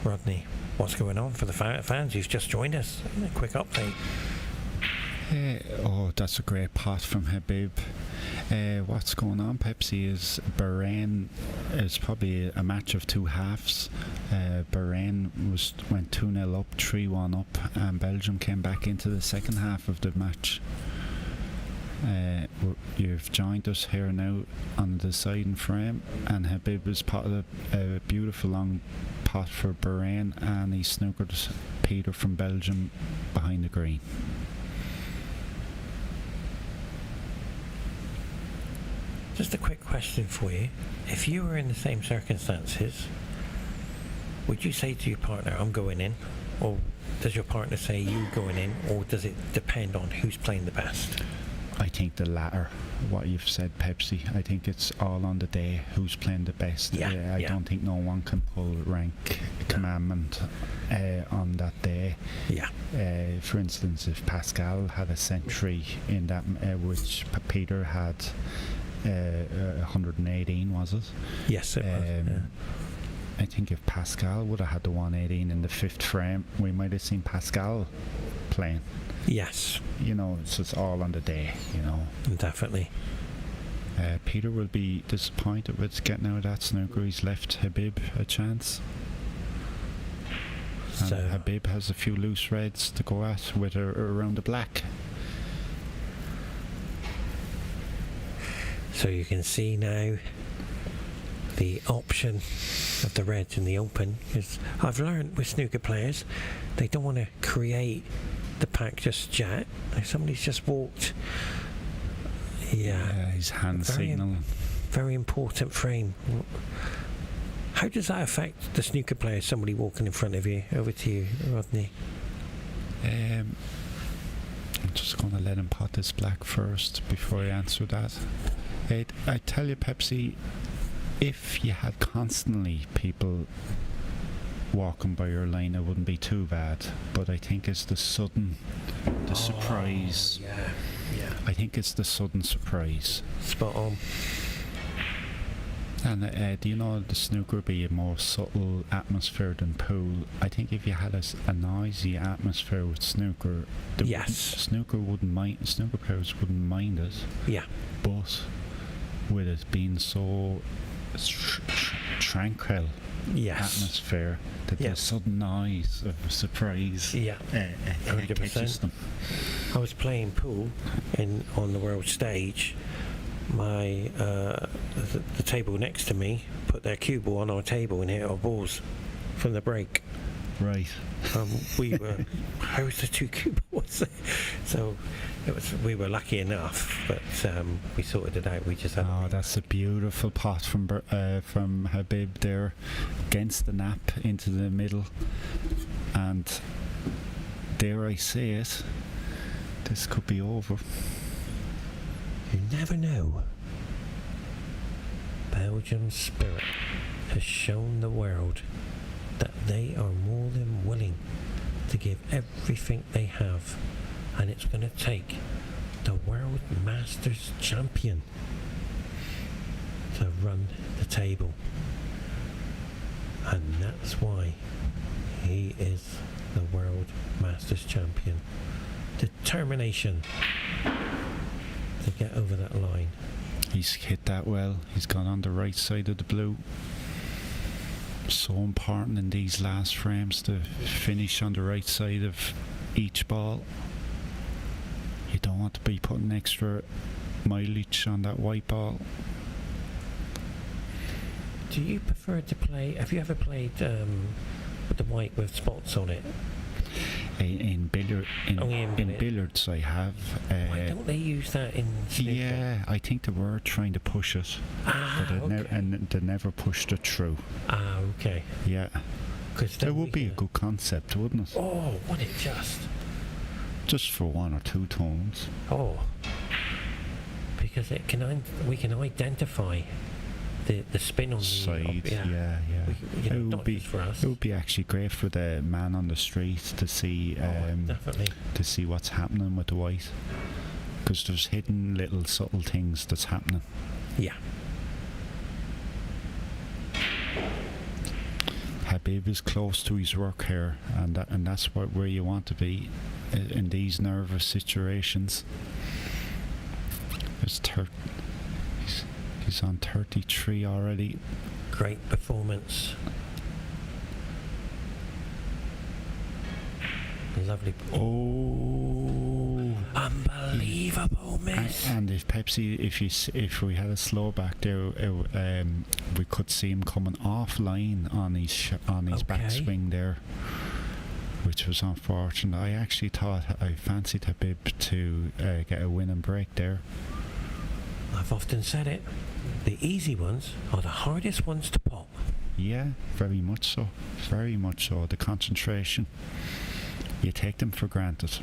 Rodney, what's going on for the fans? You've just joined us. A quick update. That's a great pot from Habib. What's going on, Pepsi, is Bahrain is probably a match of two halves. Bahrain went 2-0 up, 3-1 up, and Belgium came back into the second half of the match. You've joined us here now on the deciding frame, and Habib has potted a beautiful long pot for Bahrain, and he snookered Peter from Belgium behind the green. Just a quick question for you. If you were in the same circumstances, would you say to your partner, I'm going in? Or does your partner say you going in? Or does it depend on who's playing the best? I think the latter, what you've said, Pepsi. I think it's all on the day who's playing the best. I don't think no one can pull rank commandment on that day. Yeah. For instance, if Pascal had a century in that, which Peter had 118, was it? Yes, it was. I think if Pascal would have had the 118 in the fifth frame, we might have seen Pascal playing. Yes. So it's all on the day, Definitely. Peter will be disappointed with getting out of that snooker. He's left Habib a chance. And So Habib has a few loose reds to go at with around the black. So you can see now the option of the reds in the open, because I've learned with snooker players, they don't want to create the pack just yet. Like somebody's just walked. Yeah. His hand signal. Very important frame. How does that affect the snooker player, somebody walking in front of you? Over to you, Rodney. I'm just going to let him pot this black first before I answer that. I tell you, Pepsi, if you had constantly people walking by your line, it wouldn't be too bad. But I think it's the surprise. Yeah. I think it's the sudden surprise. Spot on. And do you know the snooker be a more subtle atmosphere than pool? I think if you had a noisy atmosphere with snooker, snooker players wouldn't mind it. Yeah. But with it being so tranquil atmosphere, that the sudden noise of surprise catches them. I was playing pool on the world stage. My the table next to me put their cue ball on our table and hit our balls from the break. Right. We were. How was the two cue balls? So we were lucky enough, but we sorted it out. We just had. Oh, that's a beautiful pot from Habib there, against the nap into the middle, and dare I say it, this could be over. You never know. Belgium's spirit has shown the world that they are more than willing to give everything they have, and it's going to take the World Masters champion to run the table, and that's why he is the World Masters champion. Determination to get over that line. He's hit that well. He's gone on the right side of the blue. So important in these last frames to finish on the right side of each ball. You don't want to be putting extra mileage on that white ball. Do you prefer to play? Have you ever played with the white with spots on it? In billiards, I have. Why don't they use that in snooker? Yeah, I think they were trying to push it, but they never pushed it through. Okay. Yeah. 'Cause It then would we be a can- good concept, wouldn't it? Oh, would it just? Just for 1 or 2 tones. Oh, because we can identify the spin on Side, the yeah. You know, It would not be just for us. It would be actually great for the man on the street to see Definitely. to see what's happening with the white, because there's hidden little subtle things that's happening. Yeah. Habib is close to his work here, and that's where you want to be in these nervous situations. He's on 33 already. Great performance. Lovely. Oh, Unbelievable miss. and if we had a slow back there, we could see him coming offline on his backswing there, which was unfortunate. I actually thought I fancied Habib to get a win and break there. I've often said it. The easy ones are the hardest ones to pop. Yeah, very much so. Very much so. The concentration, you take them for granted.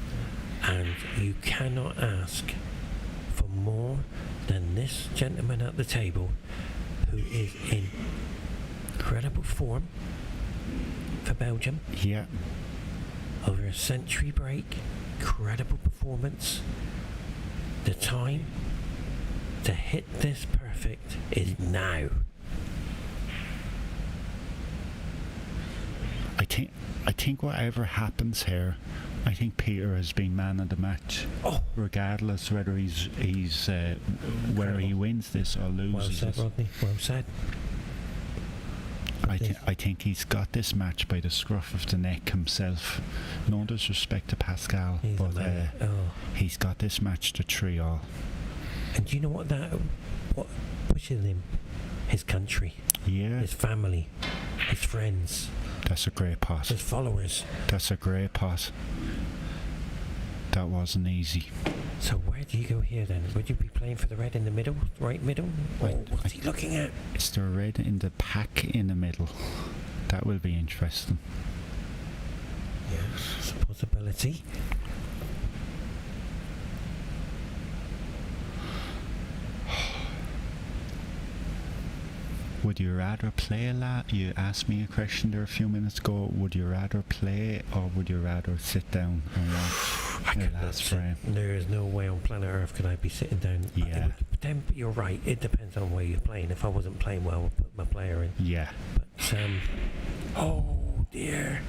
And you cannot ask for more than this gentleman at the table, who is in incredible form for Belgium. Yeah. Over a century break, incredible performance. The time to hit this perfect is now. I think whatever happens here, I think Peter has been man of the match. Oh, Regardless whether whether he wins this or well loses said, it. Rodney. Well said. I think he's got this match by the scruff of the neck himself. No disrespect to Pascal, He's a but man. he's got this match to 3-all. And do you know what pushes him? His country, Yeah, his family, his friends, that's a great pot. his followers. That's a great pot. That wasn't easy. So where do you go here then? Would you be playing for the red in the middle, right middle? Or what's he looking at? Is there red in the pack in the middle? That will be interesting. Yes, it's a possibility. Would you rather play a lot? You asked me a question there a few minutes ago. Would you rather play or would you rather sit down and watch the last frame? There is no way on planet Earth could I be sitting down. Yeah. But then you're right. It depends on where you're playing. If I wasn't playing well, I'd put my player in. Yeah. But oh dear,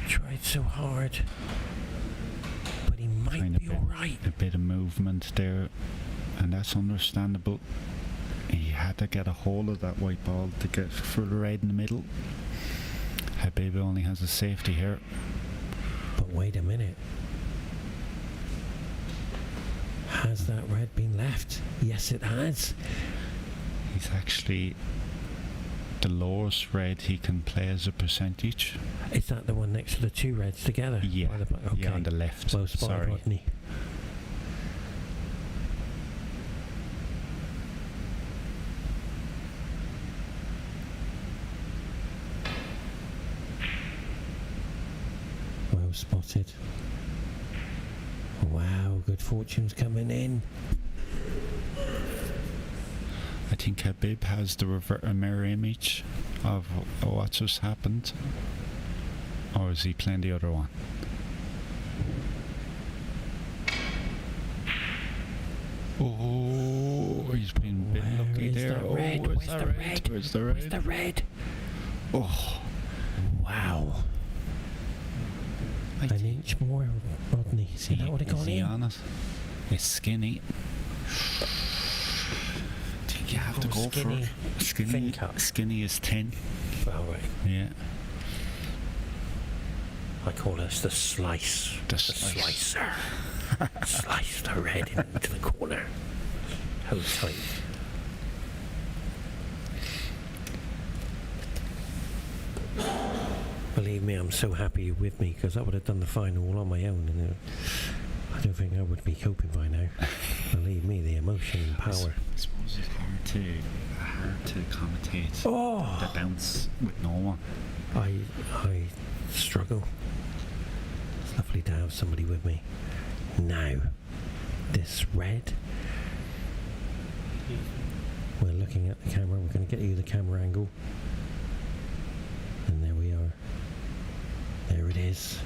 tried so hard, but he might be all right. A bit of movement there, and that's understandable. He had to get a hold of that white ball to get for the red in the middle. Habib only has a safety here. But wait a minute. Has that red been left? Yes, it has. He's actually the lowest red he can play as a percentage. Is that the one next to the two reds together? Yeah, By the back? Okay. yeah, on the left. Well spotted, Sorry. Rodney. Well spotted. Wow, good fortune's coming in. I think Habib has a mirror image of what's just happened. Or is he playing the other one? Oh, he's been a bit lucky there. Oh, where's the red? Where's the red? Where's the red? Oh, Wow. An inch more, Rodney. See that would have gone in? on it? It's skinny. I think you have to go for skinny, it. Skinny, thin cut. skinny is 10. Well, right. Yeah. I call this the slice. The slicer. Slice the red into the corner. Hold tight. Believe me, I'm so happy you're with me, because I would have done the final all on my own, and I don't think I would be coping by now. Believe me, the emotion and power. I suppose it's hard to commentate Oh. the bounce with no one. I struggle. It's lovely to have somebody with me. Now, this red. We're looking at the camera. We're going to get you the camera angle. And there we are. There it is.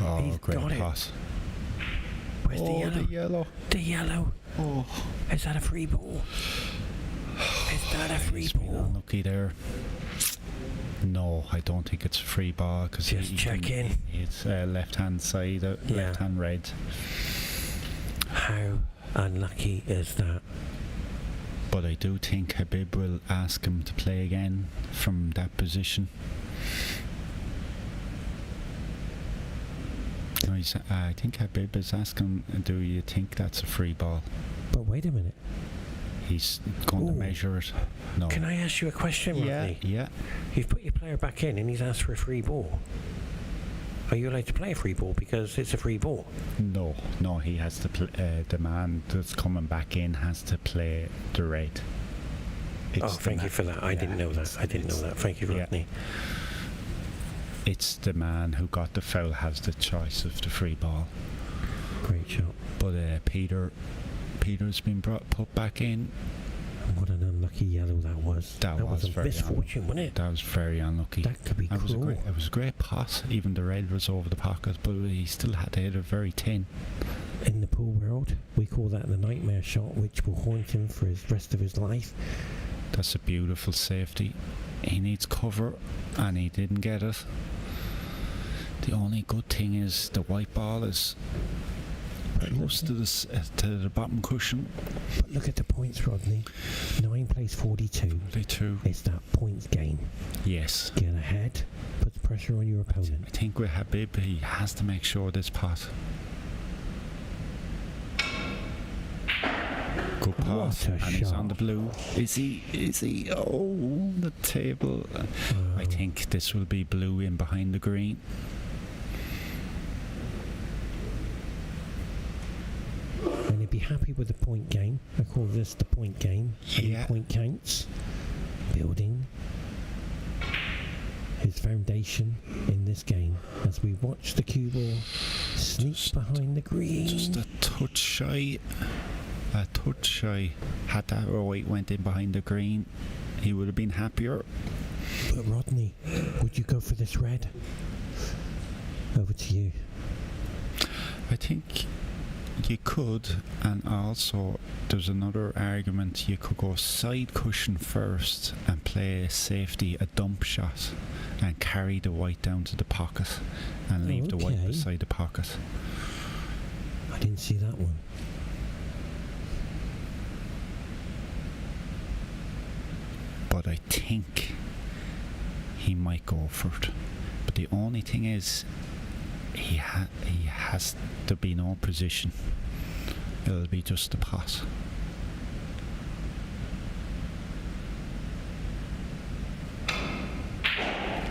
Oh, He's great got it. pass. Where's the yellow? The yellow. The yellow. Oh. Is that a free ball? Is that a free He's been ball? unlucky there. No, I don't think it's a free ball because Just checking. It's left-hand side, left-hand red. How unlucky is that? But I do think Habib will ask him to play again from that position. No, I think Habib is asking, do you think that's a free ball? But wait a minute. He's going to measure it. No. Can I ask you a question, Rodney? Yeah. You've put your player back in and he's asked for a free ball. Are you allowed to play a free ball because it's a free ball? No, he has to the man that's coming back in has to play the red. Thank you for that. I didn't know that. Thank you, Rodney. It's the man who got the foul has the choice of the free ball. Great shot. But Peter's been put back in. What an unlucky yellow that was. That was a very misfortune, wasn't it? That was very unlucky. That could be cruel. It was a great pass. Even the red was over the pocket, but he still had to hit it very thin. In the pool world, we call that the nightmare shot, which will haunt him for the rest of his life. That's a beautiful safety. He needs cover, and he didn't get it. The only good thing is the white ball is close to the bottom cushion. But look at the points, Rodney. 9 plays 42. It's that points game. Yes. Get ahead, puts pressure on your opponent. I think with Habib, he has to make sure this pot. Good pass, and he's on the blue. Is he? Oh, the table. I think this will be blue in behind the green. And he'd be happy with the point game. I call this the point game. Yeah. Every point counts. Building his foundation in this game as we watch the cue ball sneak behind the green. Just a touch shy. Had that right went in behind the green, he would have been happier. But Rodney, would you go for this red? Over to you. I think you could, and also there's another argument. You could go side cushion first and play a safety, a dump shot, and carry the white down to the pocket and leave the white beside the pocket. I didn't see that one. But I think he might go for it. But the only thing is, he has to be no position. It'll be just a pot.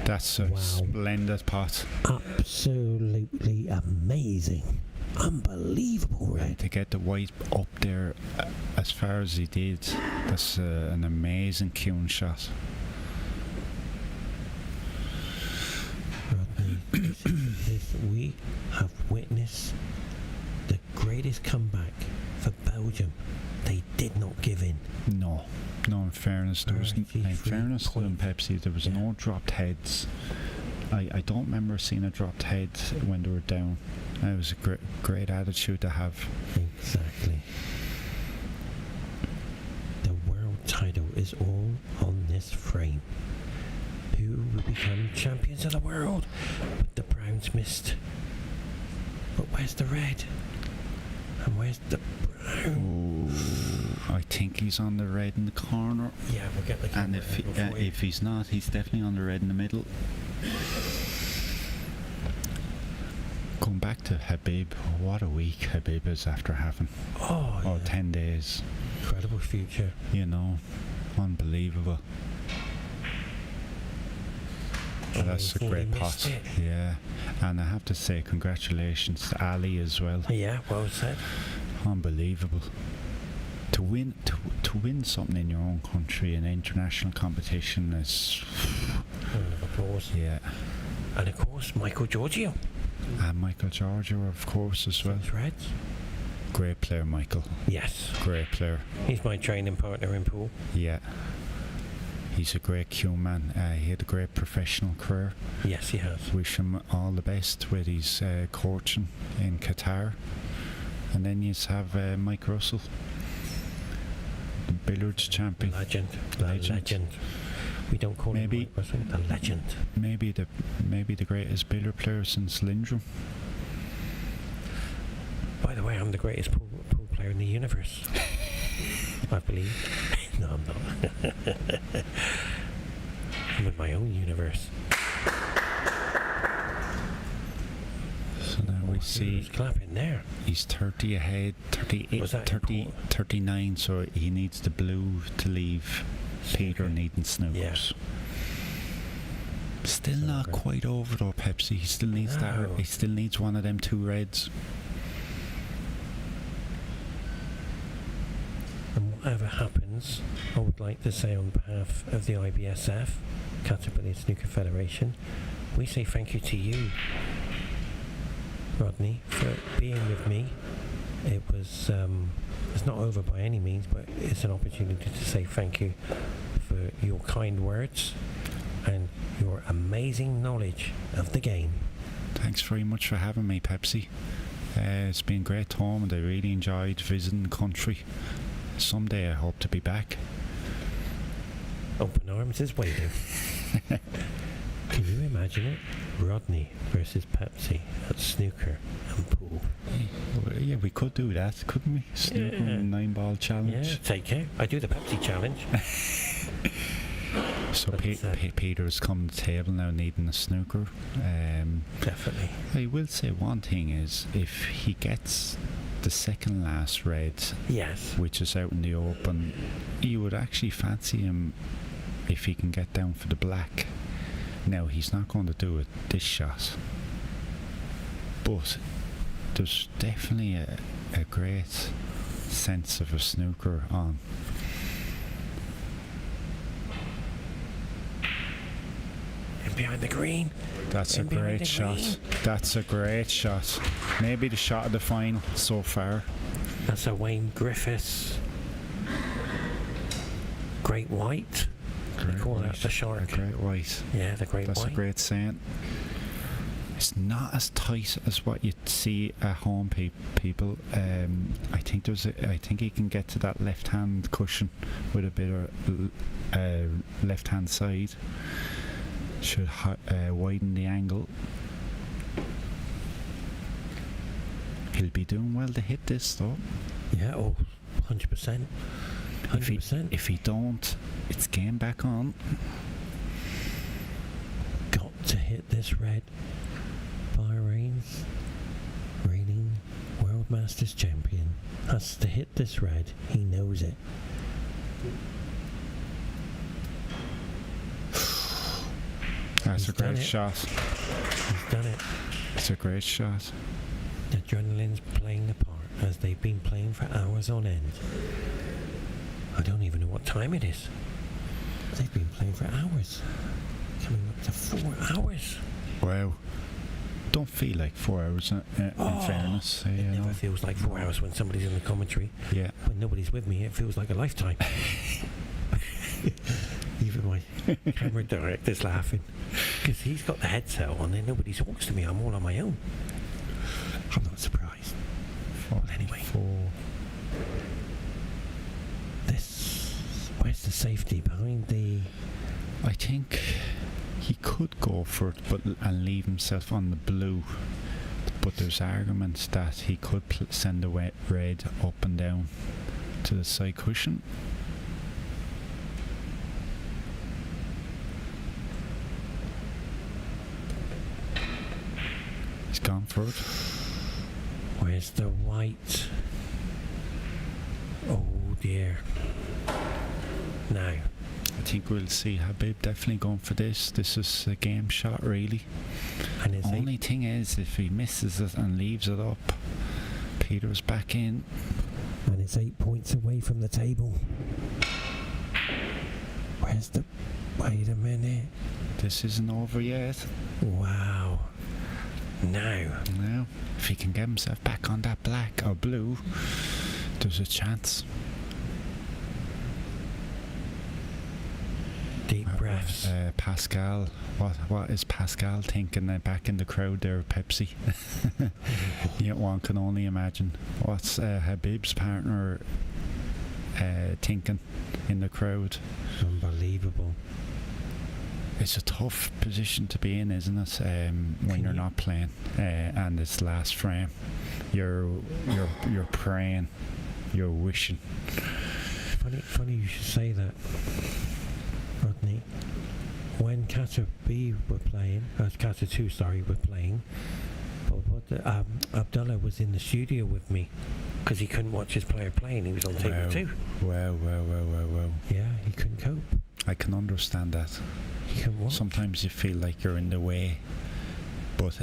That's a splendid pot. Absolutely amazing. Unbelievable red. To get the white up there as far as he did, that's an amazing cue shot. We have witnessed the greatest comeback for Belgium. They did not give in. No, in fairness, there was to them, Pepsi, there was no dropped heads. I don't remember seeing a dropped head when they were down. It was a great attitude to have. Exactly. The world title is all on this frame. Who will become champions of the world? But the browns missed. But where's the red? And where's the brown? Ooh, I think he's on the red in the corner. Yeah, we'll get the camera. And if he's not, he's definitely on the red in the middle. Going back to Habib, what a week Habib is after having. 10 days. Incredible future. You know, unbelievable. That's a great pot. Yeah. And I have to say congratulations to Ali as well. Yeah, well said. Unbelievable. to win something in your own country in international competition is Round of applause. yeah. And of course, Michael Giorgio. And Michael Giorgio, of course, as well. Reds. Great player, Michael. Yes. Great player. He's my training partner in pool. Yeah. He's a great Q man. He had a great professional career. Yes, he has. Wish him all the best with his coaching in Qatar. And then you have Mike Russell, the billiards champion. Legend. We don't call him Mike Russell, the legend. Maybe the greatest billiard player since Lindrum. By the way, I'm the greatest pool player in the universe. I believe. No, I'm not. I'm in my own universe. So now we see Who's clapping there? he's 30 ahead, 38, Was that 30, 39, so he needs the blue to leave Peter needing snookers. Yeah. Still not quite over though, Pepsi. He still needs that. He still needs one of them two reds. And whatever happens, I would like to say on behalf of the IBSF, Qatar Snooker Federation, we say thank you to you, Rodney, for being with me. It was, it's not over by any means, but it's an opportunity to say thank you for your kind words and your amazing knowledge of the game. Thanks very much for having me, Pepsi. It's been great time and I really enjoyed visiting the country. Someday I hope to be back. Open arms is waiting. Can you imagine it? Rodney versus Pepsi at snooker and pool. Yeah, we could do that, couldn't we? Snooker and 9-ball challenge. Yeah, take it. I do the Pepsi challenge. So Peter's come to the table now needing a snooker. Definitely. I will say one thing is, if he gets the second last red, Yes. which is out in the open, you would actually fancy him if he can get down for the black. Now, he's not going to do it this shot, but there's definitely a great sense of a snooker on. And behind the green. That's a great shot. That's a great shot. Maybe the shot of the final so far. That's a Wayne Griffiths. Great white. They call that the shark. A great white. Yeah, the great That's white. a great saying. It's not as tight as what you'd see at home, people. I think he can get to that left-hand cushion with a bit of left-hand side. Should widen the angle. He'll be doing well to hit this though. Yeah, 100%. 100%. If he don't, it's game back on. Got to hit this red. Bahrain's reigning World Masters champion has to hit this red. He knows it. That's a great shot. He's done it. It's a great shot. The adrenaline's playing a part as they've been playing for hours on end. I don't even know what time it is. They've been playing for hours. Coming up to 4 hours. Wow. Don't feel like 4 hours in fairness. It never feels like 4 hours when somebody's in the commentary. Yeah. When nobody's with me, it feels like a lifetime. Even my camera director's laughing because he's got the headset on and nobody talks to me. I'm all on my own. I'm not surprised. Well, anyway, where's the safety behind the? I think he could go for it, and leave himself on the blue. But there's arguments that he could send the red up and down to the side cushion. He's gone for it. Where's the white? Oh dear. Now. I think we'll see Habib definitely going for this. This is a game shot, really. And the only thing is, if he misses it and leaves it up, Peter's back in. And it's 8 points away from the table. Where's the... Wait a minute. This isn't over yet. Wow. Now. Now, if he can get himself back on that black or blue, there's a chance. Deep breaths. Pascal, what is Pascal thinking back in the crowd there, Pepsi? Yeah, one can only imagine. What's Habib's partner thinking in the crowd? Unbelievable. It's a tough position to be in, isn't it? When you're not playing, and it's last frame, you're praying, you're wishing. Funny you should say that, Rodney. When Qatar B were playing, Qatar 2, sorry, were playing, but Abdullah was in the studio with me because he couldn't watch his player playing. He was on table 2. Wow. Yeah, he couldn't cope. I can understand that. He couldn't watch. Sometimes you feel like you're in the way, but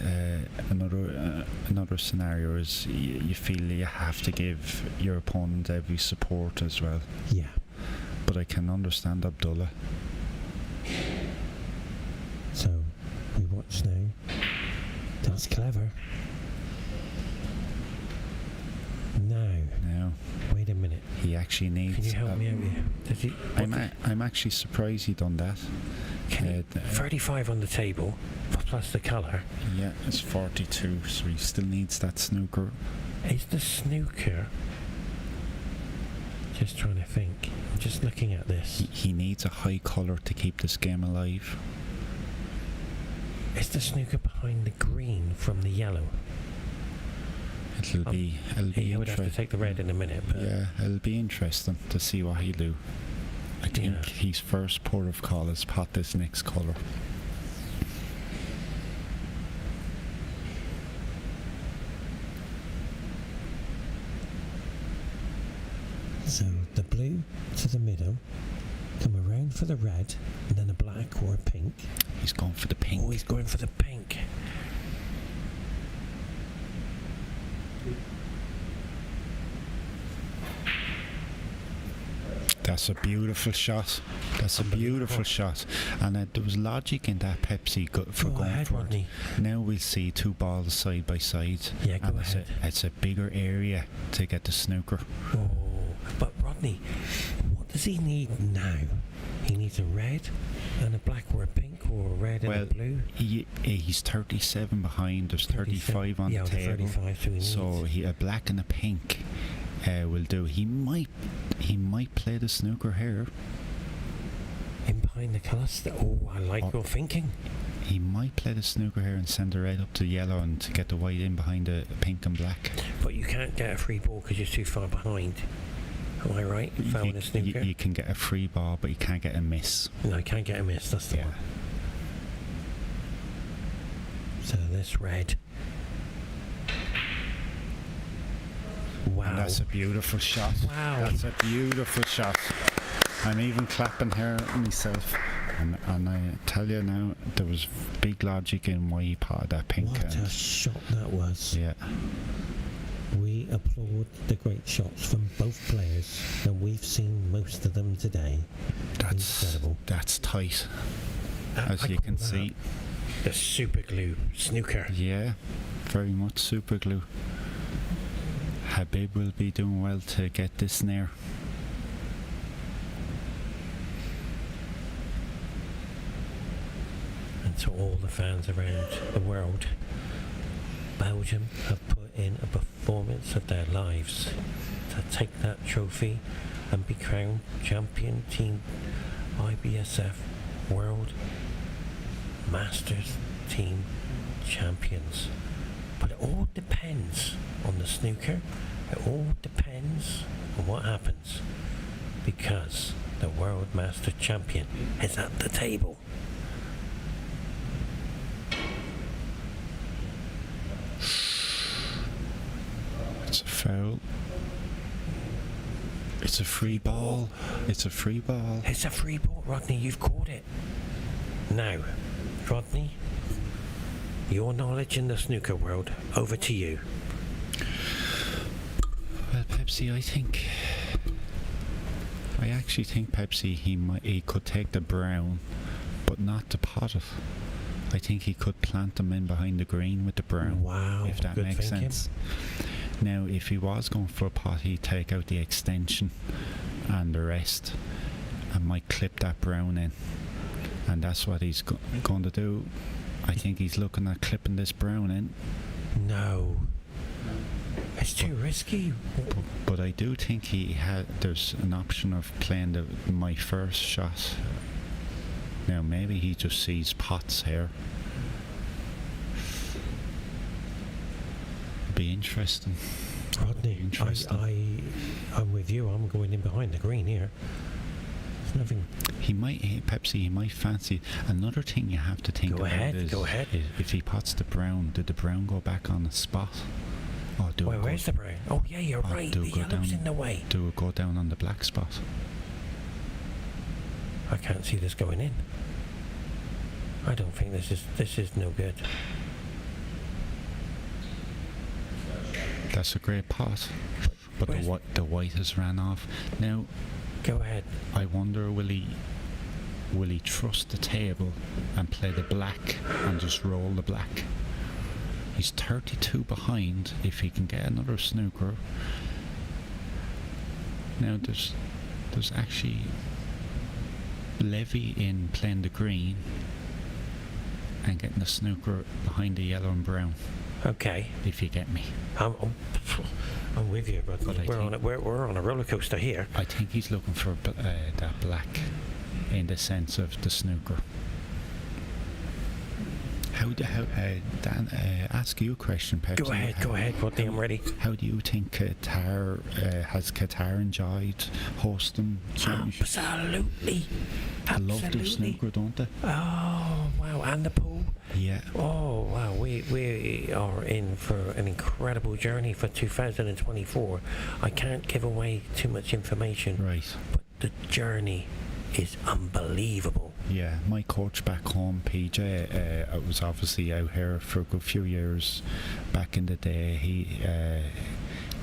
another scenario is you feel you have to give your opponent every support as well. Yeah. But I can understand Abdullah. So we watch now. That's clever. Now. Wait a minute. He actually needs. Can you help me out here? Does he? I'm actually surprised he done that. 35 on the table, plus the colour. Yeah, it's 42, so he still needs that snooker. Is the snooker? Just trying to think. I'm just looking at this. He needs a high colour to keep this game alive. Is the snooker behind the green from the yellow? It'll be he would have to take the red in a minute. But yeah, it'll be interesting to see what he'll do. I think his first port of call is pot this next colour. So the blue to the middle, come around for the red, and then a black or a pink. He's going for the pink. Oh, he's going for the pink. That's a beautiful shot. That's a beautiful shot. And there was logic in that Pepsi for going ahead, for Rodney. it. Now we'll see two balls side by side. Yeah, go and ahead. It's a bigger area to get the snooker. Oh, but Rodney, what does he need now? He needs a red and a black or a pink or a red and a blue. He's 37 behind. There's 35 on the table. 35, so a black and a pink will do. He might play the snooker here. In behind the colours. Oh, I like your thinking. He might play the snooker here and send the red up to yellow and to get the white in behind the pink and black. But you can't get a free ball because you're too far behind. Am I right? Fouling a snooker? You can get a free ball, but you can't get a miss. No, you can't get a miss. That's the one. So this red. Wow. And that's a beautiful shot. Wow. That's a beautiful shot. I'm even clapping here myself. And I tell you now, there was big logic in why he potted that pink. What a shot that was. Yeah. We applaud the great shots from both players, and we've seen most of them today. That's incredible. That's tight, as you can see. The super glue snooker. Yeah, very much super glue. Habib will be doing well to get this near. And to all the fans around the world, Belgium have put in a performance of their lives to take that trophy and be crowned champion team IBSF World Masters Team Champions. But it all depends on the snooker. It all depends on what happens, because the World Master Champion is at the table. It's a foul. It's a free ball. It's a free ball. It's a free ball, Rodney. You've caught it. Now, Rodney, your knowledge in the snooker world, over to you. Well, Pepsi, I actually think Pepsi, he could take the brown, but not to pot it. I think he could plant them in behind the green with the brown. Wow, if that good makes thinking. sense. Now, if he was going for a pot, he'd take out the extension and the rest, and might clip that brown in, and that's what he's going to do. I think he's looking at clipping this brown in. No. It's too risky. But I do think there's an option of playing my first shot. Now maybe he just sees pots here. Be interesting. Rodney, Interesting. I'm with you. I'm going in behind the green here. There's nothing. Pepsi, he might fancy. Another thing you have to think Go about ahead, is go ahead. If he pots the brown, did the brown go back on the spot? Or do it Where's the brown? Oh yeah, you're or right. do The it go yellow's down- in the way. Do it go down on the black spot? I can't see this going in. I don't think this is no good. That's a great pot. But the white has ran off. Now, Go ahead. I wonder, will he trust the table and play the black and just roll the black? He's 32 behind. If he can get another snooker. Now there's actually Levy in playing the green and getting the snooker behind the yellow and brown. Okay. If you get me. I'm with you, but But I we're on a roller coaster here. I think he's looking for that black in the sense of the snooker. Dan, ask you a question, Pepsi. Go ahead, Rodney, I'm ready. How do you think Qatar has Qatar enjoyed hosting championships? Absolutely. They love their Absolutely. snooker, don't they? Oh wow, and the pool. Yeah. Oh wow, we are in for an incredible journey for 2024. I can't give away too much information, Right. but the journey is unbelievable. Yeah, my coach back home, PJ, I was obviously out here for a good few years back in the day.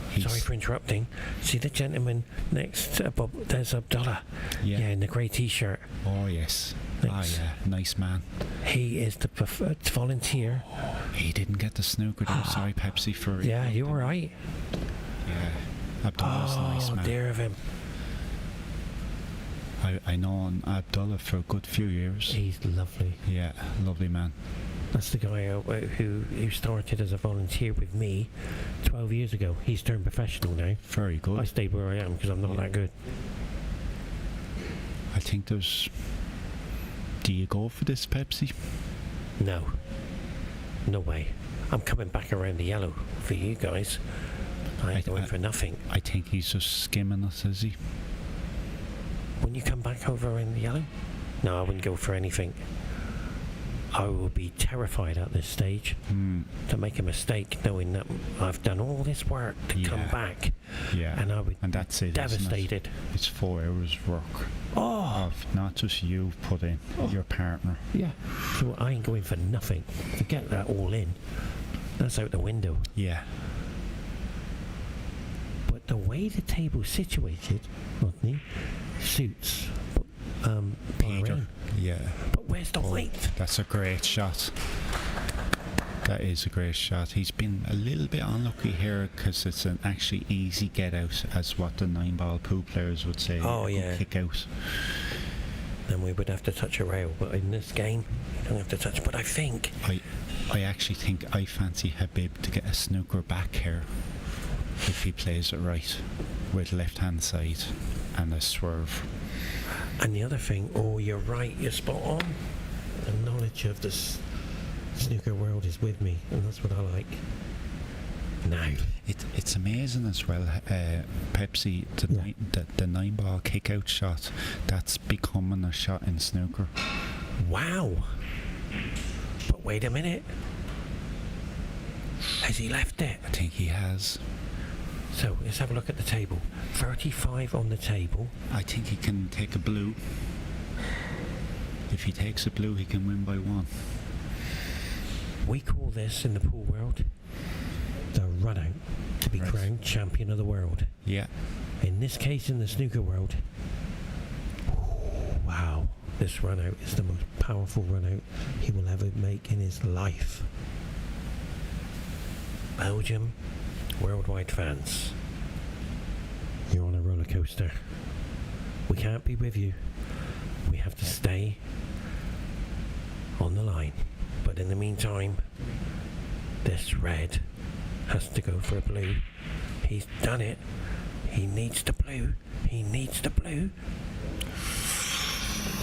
He's Sorry for interrupting. See the gentleman next, Bob? There's Abdullah. Yeah. In the grey T-shirt. Oh yes. Thanks. Yeah, nice man. He is the preferred volunteer. He didn't get the snooker though. Sorry, Pepsi, for it. Yeah, you were right. Yeah, Abdullah's nice man. Dear of him. I know Abdullah for a good few years. He's lovely. Yeah, lovely man. That's the guy who started as a volunteer with me 12 years ago. He's turned professional now. Very good. I stayed where I am because I'm not that good. I think there's... Do you go for this, Pepsi? No. No way. I'm coming back around the yellow for you guys. I ain't going for nothing. I think he's just skimming us, is he? Wouldn't you come back over around the yellow? No, I wouldn't go for anything. I will be terrified at this stage to make a mistake, knowing that I've done all this work to come back. Yeah. And I would and that's it, devastated. It's 4 hours work. Oh! Of not just you put in, your partner. Yeah. So I ain't going for nothing. Forget that all in. That's out the window. Yeah. But the way the table's situated, Rodney, suits Bahrain. Yeah. But where's the white? That's a great shot. That is a great shot. He's been a little bit unlucky here because it's an actually easy get out, as what the 9-ball pool players would say. Oh, a good yeah. kick out. Then we would have to touch a rail. But in this game, you don't have to touch. But I think... I actually think I fancy Habib to get a snooker back here if he plays it right with left hand side and a swerve. And the other thing, you're right, you're spot on. The knowledge of this snooker world is with me, and that's what I like. Now, It's amazing as well, Pepsi, the 9-ball kick out shot, that's becoming a shot in snooker. wow. But wait a minute. Has he left it? I think he has. So let's have a look at the table. 35 on the table. I think he can take a blue. If he takes a blue, he can win by 1. We call this in the pool world the run out. to be crowned champion of the world. Yeah. In this case, in the snooker world, wow, this run out is the most powerful run out he will ever make in his life. Belgium, worldwide fans, you're on a roller coaster. We can't be with you. We have to stay on the line. But in the meantime, this red has to go for a blue. He's done it. He needs the blue. He needs the blue.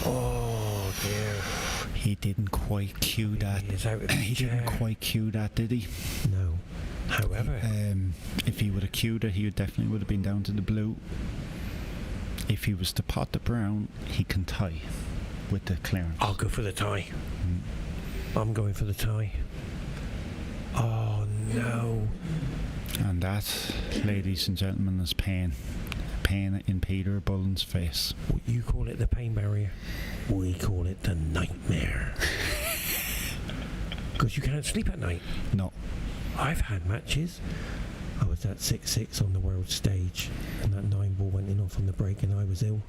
Oh dear. He didn't quite cue that. He is out of He chair. didn't quite cue that, did he? No. However, If he would have cued it, he definitely would have been down to the blue. If he was to pot the brown, he can tie with the clearance. I'll go for the tie. I'm going for the tie. Oh no. And that, ladies and gentlemen, is pain. Pain in Peter Bullen's face. You call it the pain barrier. We call it the nightmare. Because you can't sleep at night. No. I've had matches. I was at 6-6 on the world stage, and that 9 ball went in off on the break, and I was ill.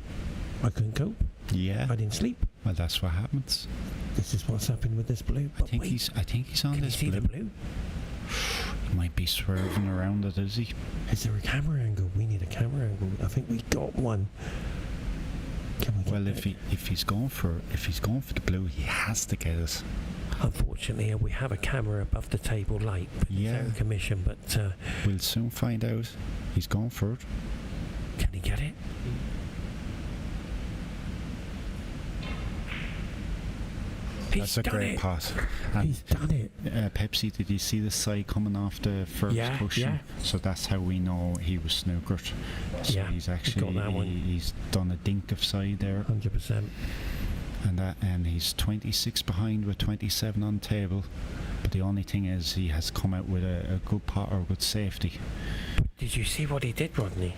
I couldn't cope. Yeah. I didn't sleep. Well, that's what happens. This is what's happened with this blue. I think he's on Can this you see blue. the blue? He might be swerving around it, is he? Is there a camera angle? We need a camera angle. I think we got one. Can we get Well, that? if he's going for the blue, he has to get it. Unfortunately, we have a camera above the table light. But Yeah. It's out of commission, but We'll soon find out. He's going for it. can he get it? That's a great pot. And He's done it. Pepsi, did you see the side coming off the first Yeah, cushion? yeah. So that's how we know he was snookered. So Yeah, he's actually got that one. he's done a dink of side there, 100%. and he's 26 behind with 27 on table. But the only thing is, he has come out with a good pot or a good safety. But did you see what he did, Rodney?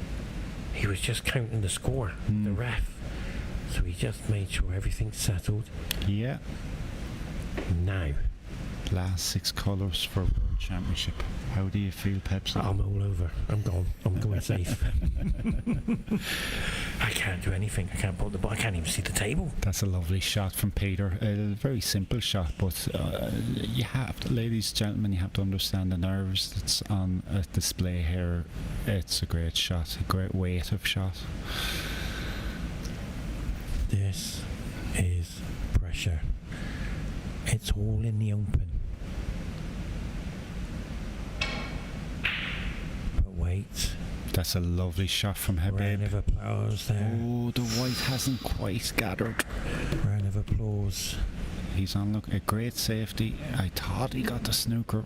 He was just counting the score, the ref. So he just made sure everything's settled. Yeah. Now, Last 6 colours for World Championship. How do you feel, Pepsi? I'm all over. I'm gone. I'm going safe. I can't do anything. I can't put the ball. I can't even see the table. That's a lovely shot from Peter. A very simple shot, but you have to, ladies and gentlemen, you have to understand the nerves that's on display here. It's a great shot, a great weight of shot. This is pressure. It's all in the open. But wait. That's a lovely shot from Round Habib. of applause there. Oh, the white hasn't quite gathered. Round of applause. He's on a great safety. I thought he got the snooker.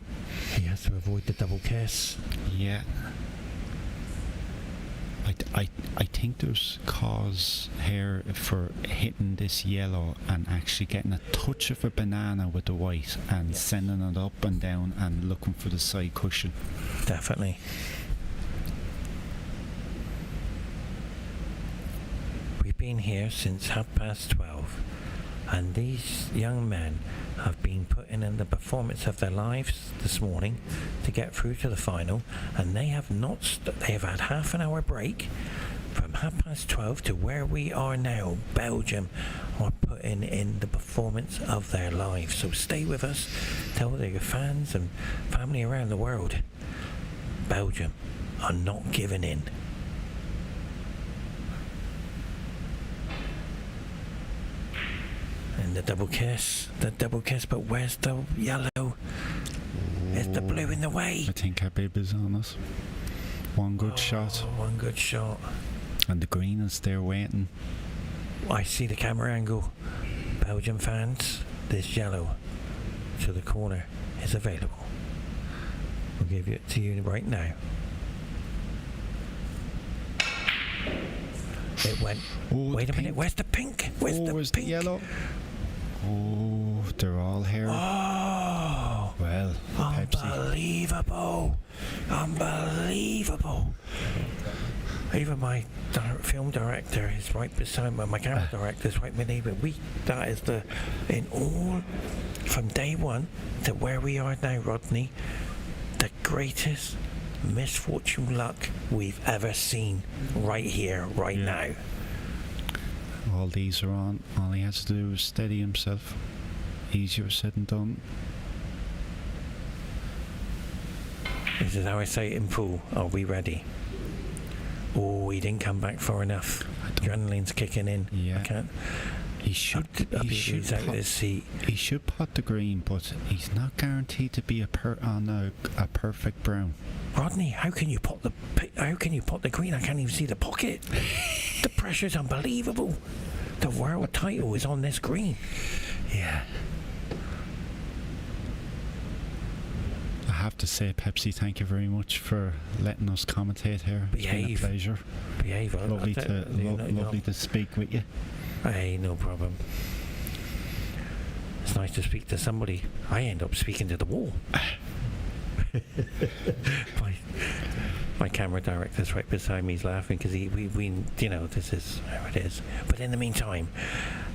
He has to avoid the double kiss. Yeah. I think there's cause here for hitting this yellow and actually getting a touch of a banana with the white and sending it up and down and looking for the side cushion. Definitely. We've been here since 12:30, and these young men have been putting in the performance of their lives this morning to get through to the final, and they have not they have had half an hour break from 12:30 to where we are now. Belgium are putting in the performance of their lives, so stay with us. Tell your fans and family around the world, Belgium are not giving in. And the double kiss, but where's the yellow? Is the blue in the way? I think Habib is on us. One good shot. One good shot. And the green is there waiting. I see the camera angle. Belgian fans, this yellow to the corner is available. We'll give it to you right now. It went. Oh, Wait the a minute, pink. where's the pink? Where's the where's pink? the yellow? Oh, they're all here. Oh! Well, Pepsi. Unbelievable! Even my film director is right beside me. My camera director is right beneath me. That is in all, from day one to where we are now, Rodney, the greatest misfortune luck we've ever seen right here, right now. All these are on. All he has to do is steady himself. Easier said than done. This is how I say it in pool. Are we ready? Oh, he didn't come back far enough. Adrenaline's kicking in. Yeah. I can't. He should. He's out of his seat. He should pot the green, but he's not guaranteed to be on a perfect brown. Rodney, how can you pot the green? I can't even see the pocket. The pressure's unbelievable. The world title is on this green. Yeah. I have to say, Pepsi, thank you very much for letting us commentate here. It's been a pleasure. Behave. Lovely to speak with you. Hey, no problem. It's nice to speak to somebody. I end up speaking to the wall. My camera director's right beside me. He's laughing because we this is how it is. But in the meantime,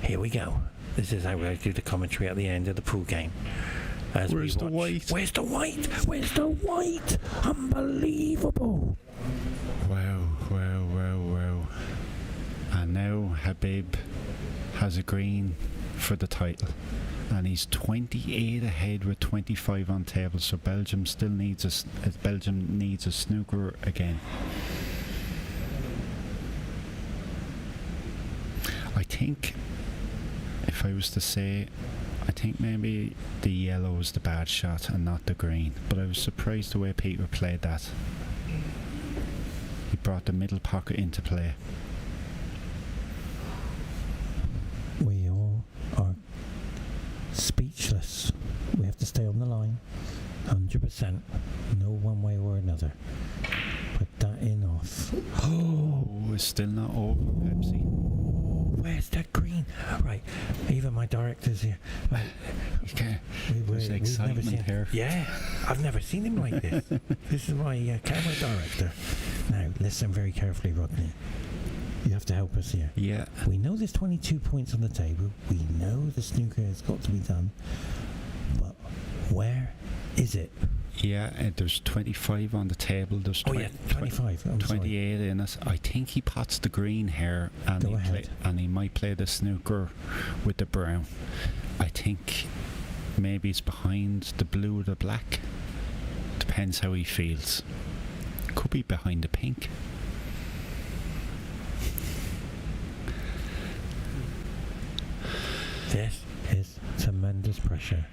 here we go. This is how we do the commentary at the end of the pool game. Where's the white? Where's the white? Where's the white? Unbelievable. Wow. And now Habib has a green for the title. And he's 28 ahead with 25 on table, so Belgium needs a snooker again. I think, if I was to say, I think maybe the yellow was the bad shot and not the green, but I was surprised the way Peter played that. He brought the middle pocket into play. We all are speechless. We have to stay on the line 100%, no one way or another. Put that in off. Oh, it's still not over, Pepsi. Where's that green? Right, even my director's here. Right. Okay. There's excitement here. Yeah, I've never seen him like this. This is my camera director. Now, listen very carefully, Rodney. You have to help us here. Yeah. We know there's 22 points on the table. We know the snooker has got to be done. But where is it? Yeah, there's 25 on the table. There's 25. 28 in it. I think he pots the green here, and he might play the snooker with the brown. I think maybe it's behind the blue or the black. Depends how he feels. Could be behind the pink. This is tremendous pressure.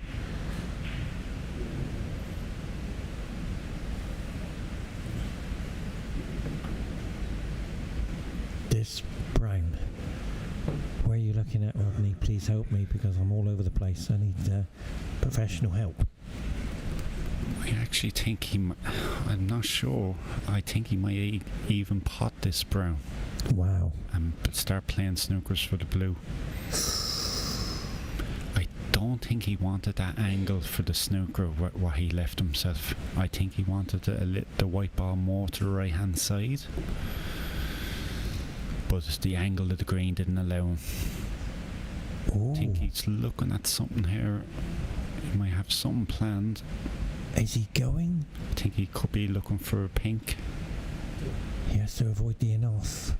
This brown. Where are you looking at, Rodney? Please help me because I'm all over the place. I need professional help. I actually think I'm not sure. I think he might even pot this brown. Wow. And start playing snookers for the blue. I don't think he wanted that angle for the snooker what he left himself. I think he wanted the white ball more to the right hand side, but the angle of the green didn't allow him. Ooh. I think he's looking at something here. He might have something planned. Is he going? I think he could be looking for a pink. He has to avoid the in-off.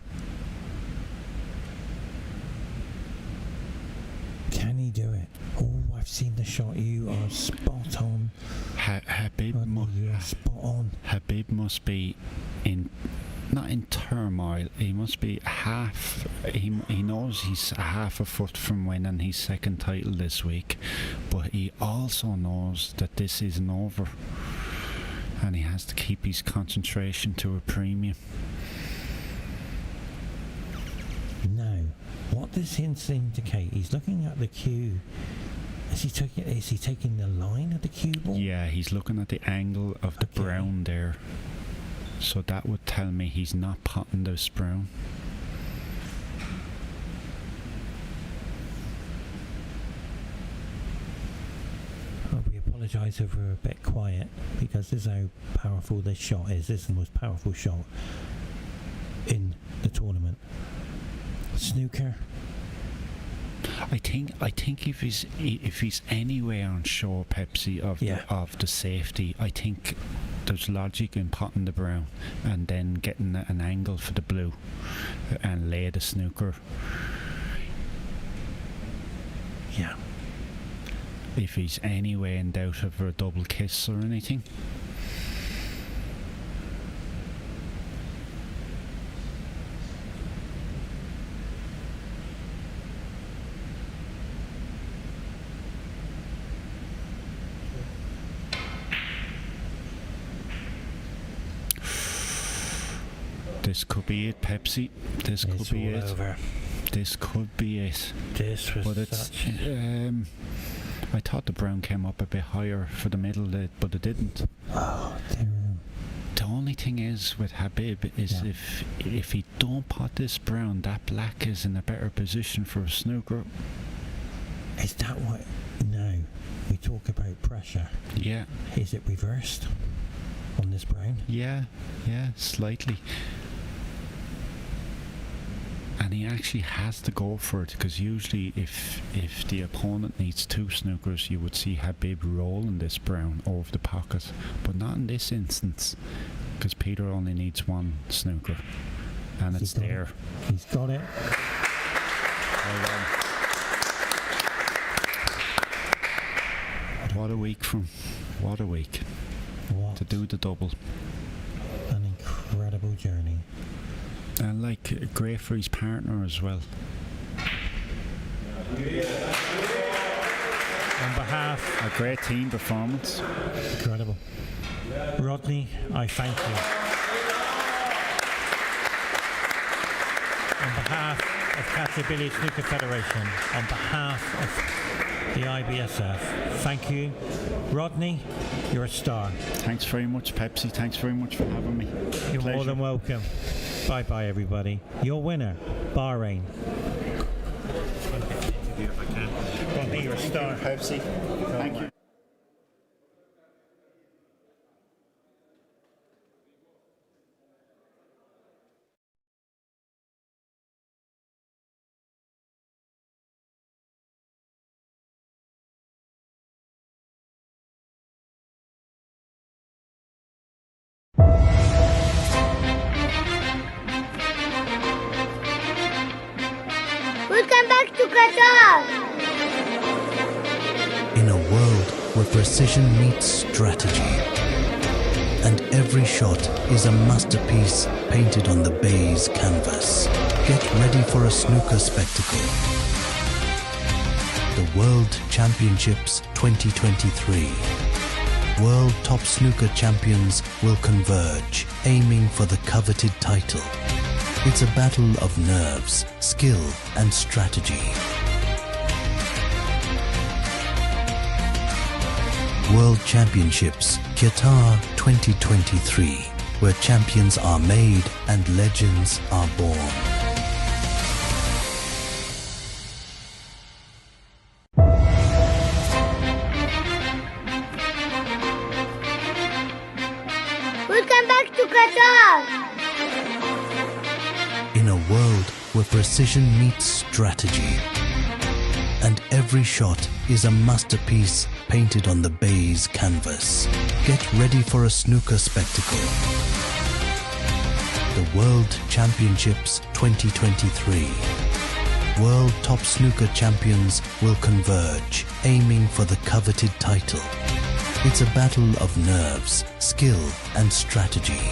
Can he do it? Oh, I've seen the shot. You are spot on. Habib you are spot on. Habib must be not in turmoil. He must be he knows he's a half a foot from winning his second title this week, but he also knows that this isn't over, and he has to keep his concentration to a premium. Now, what does this indicate? He's looking at the cue. Is he taking the line of the cue ball? Yeah, he's looking at the angle of the brown there. So that would tell me he's not potting this brown. Well, we apologise if we're a bit quiet because this is how powerful this shot is. This is the most powerful shot in the tournament. Snooker. I think if he's anywhere unsure, Pepsi, of the safety, I think there's logic in potting the brown and then getting an angle for the blue and lay the snooker. Yeah. If he's anyway in doubt of a double kiss or anything. This could be it, Pepsi. This could be it. Over. This could be it. This was But it's such... I thought the brown came up a bit higher for the middle, but it didn't. Oh, dear. The only thing is with Habib is if he don't pot this brown, that black is in a better position for a snooker. Is that what... No. We talk about pressure. Yeah. Is it reversed on this brown? Yeah, slightly. And he actually has to go for it, because usually if the opponent needs two snookers, you would see Habib rolling this brown over the pocket, but not in this instance, because Peter only needs one snooker, and it's there. He's got it. What a week what a week to do the double. An incredible journey. And like, great for his partner as well. On behalf... A great team performance. Incredible. Rodney, I thank you. On behalf of Qatar Billiard Snooker Federation, on behalf of the IBSF, thank you. Rodney, you're a star. Thanks very much, Pepsi. Thanks very much for having me. You're Pleasure. more than welcome. Bye-bye, everybody. Your winner, Bahrain. Rodney, you're a star. Pepsi. Thank you. Welcome back to Qatar. In a world where precision meets strategy, and every shot is a masterpiece painted on the baize canvas, get ready for a snooker spectacle. The World Championships 2023. World top snooker champions will converge, aiming for the coveted title. It's a battle of nerves, skill, and strategy. World Championships Qatar 2023, where champions are made and legends are born. Welcome back to Qatar. In a world where precision meets strategy, and every shot is a masterpiece painted on the baize canvas, get ready for a snooker spectacle. The World Championships 2023. World top snooker champions will converge, aiming for the coveted title. It's a battle of nerves, skill, and strategy.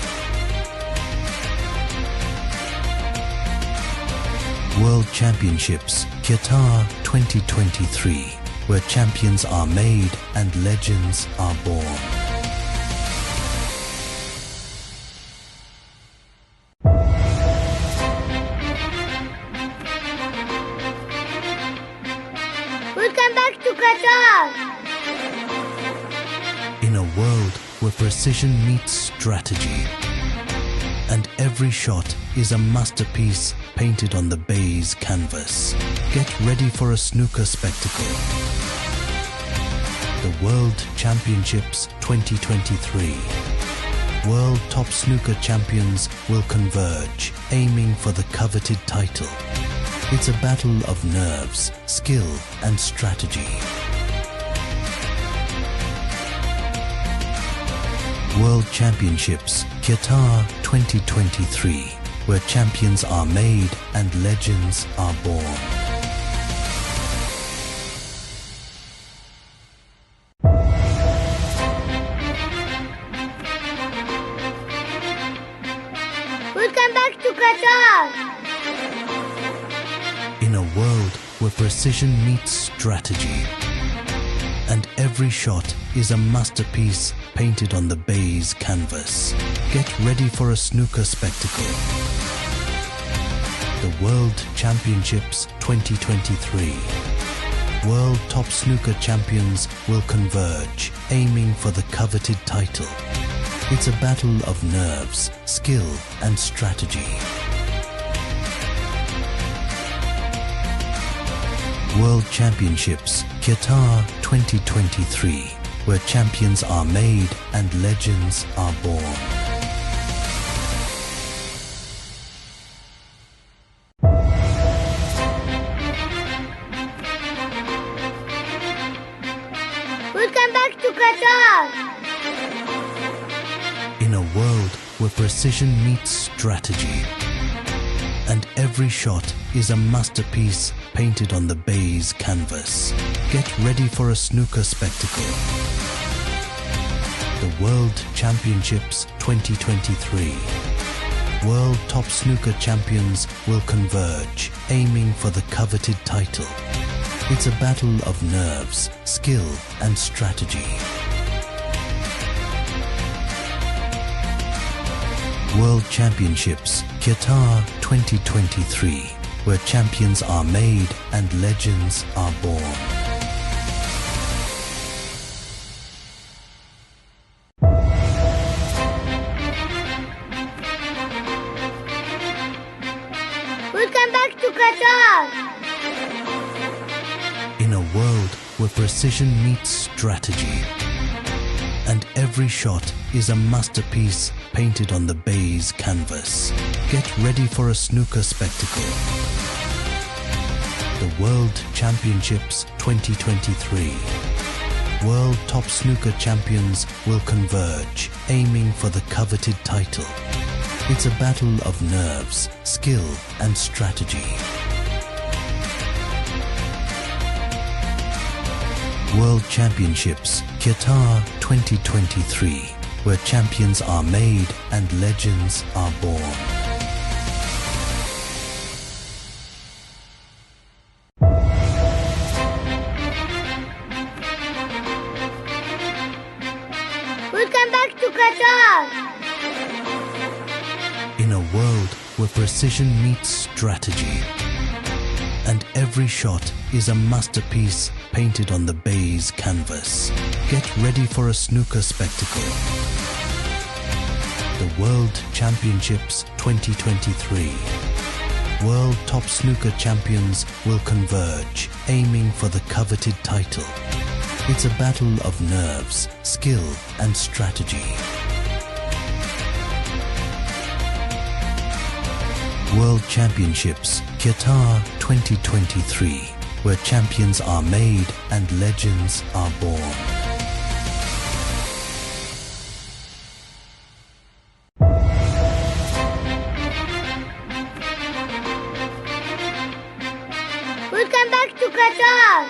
World Championships Qatar 2023, where champions are made and legends are born. Welcome back to Qatar. In a world where precision meets strategy, and every shot is a masterpiece painted on the baize canvas, get ready for a snooker spectacle. The World Championships 2023. World top snooker champions will converge, aiming for the coveted title. It's a battle of nerves, skill, and strategy. World Championships Qatar 2023, where champions are made and legends are born. Welcome back to Qatar. In a world where precision meets strategy, and every shot is a masterpiece painted on the baize canvas, get ready for a snooker spectacle. The World Championships 2023. World top snooker champions will converge, aiming for the coveted title. It's a battle of nerves, skill, and strategy. World Championships Qatar 2023, where champions are made and legends are born. Welcome back to Qatar. In a world where precision meets strategy, and every shot is a masterpiece painted on the baize canvas, get ready for a snooker spectacle. The World Championships 2023. World top snooker champions will converge, aiming for the coveted title. It's a battle of nerves, skill, and strategy. World Championships Qatar 2023, where champions are made and legends are born. Welcome back to Qatar. In a world where precision meets strategy, and every shot is a masterpiece painted on the baize canvas, get ready for a snooker spectacle. The World Championships 2023. World top snooker champions will converge, aiming for the coveted title. It's a battle of nerves, skill, and strategy. World Championships Qatar 2023, where champions are made and legends are born. Welcome back to Qatar. In a world where precision meets strategy, and every shot is a masterpiece painted on the baize canvas, get ready for a snooker spectacle. The World Championships 2023. World top snooker champions will converge, aiming for the coveted title. It's a battle of nerves, skill, and strategy. World Championships Qatar 2023, where champions are made and legends are born. Welcome back to Qatar.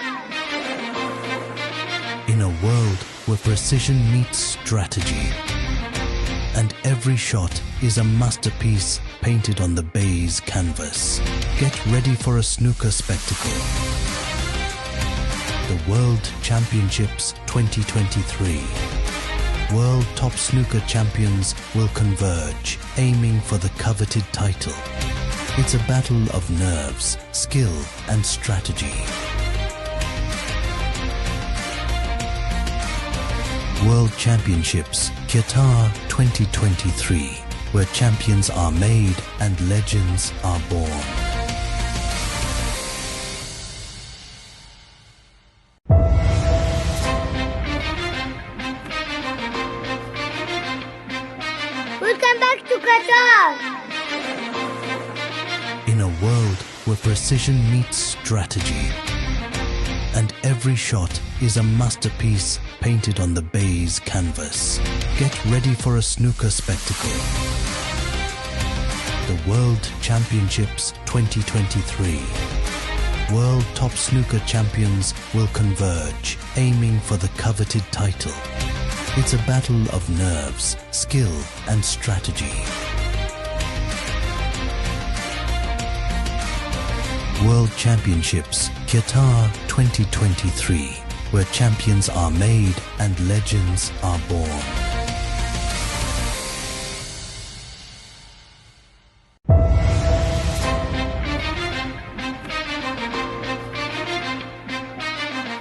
In a world where precision meets strategy, and every shot is a masterpiece painted on the baize canvas, get ready for a snooker spectacle. The World Championships 2023. World top snooker champions will converge, aiming for the coveted title. It's a battle of nerves, skill, and strategy. World Championships Qatar 2023, where champions are made and legends are born. Welcome back to Qatar. In a world where precision meets strategy, and every shot is a masterpiece painted on the baize canvas. Get ready for a snooker spectacle. The World Championships 2023. World top snooker champions will converge, aiming for the coveted title. It's a battle of nerves, skill, and strategy. World Championships Qatar 2023, where champions are made and legends are born.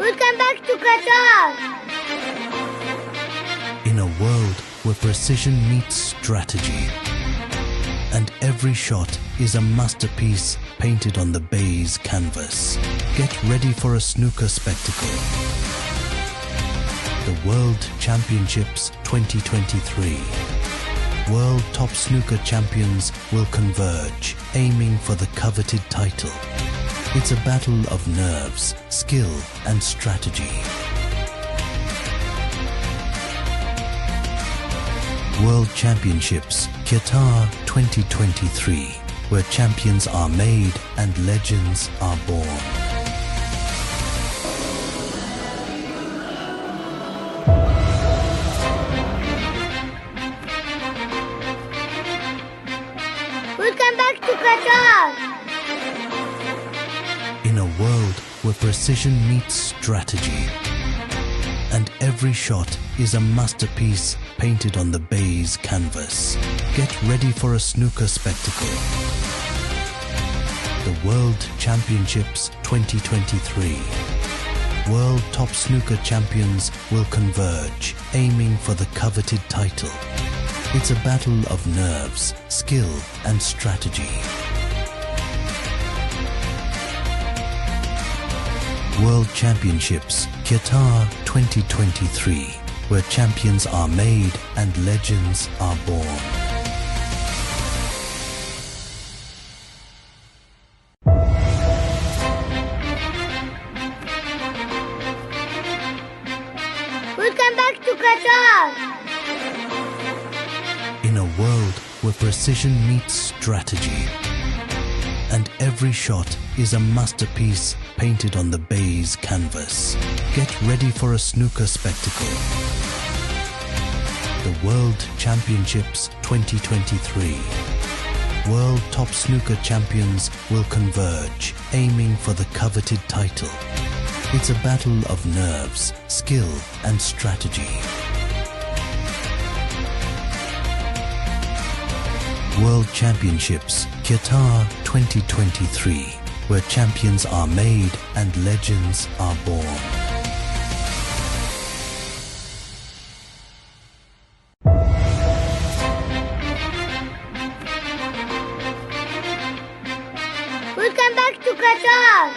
Welcome back to Qatar. In a world where precision meets strategy, and every shot is a masterpiece painted on the baize canvas. Get ready for a snooker spectacle. The World Championships 2023. World top snooker champions will converge, aiming for the coveted title. It's a battle of nerves, skill, and strategy. World Championships Qatar 2023, where champions are made and legends are born. Welcome back to Qatar. In a world where precision meets strategy, and every shot is a masterpiece painted on the baize canvas. Get ready for a snooker spectacle. The World Championships 2023. World top snooker champions will converge, aiming for the coveted title. It's a battle of nerves, skill, and strategy. World Championships Qatar 2023, where champions are made and legends are born. Welcome back to Qatar. In a world where precision meets strategy, and every shot is a masterpiece painted on the baize canvas. Get ready for a snooker spectacle. The World Championships 2023. World top snooker champions will converge, aiming for the coveted title. It's a battle of nerves, skill, and strategy. World Championships Qatar 2023, where champions are made and legends are born. Welcome back to Qatar.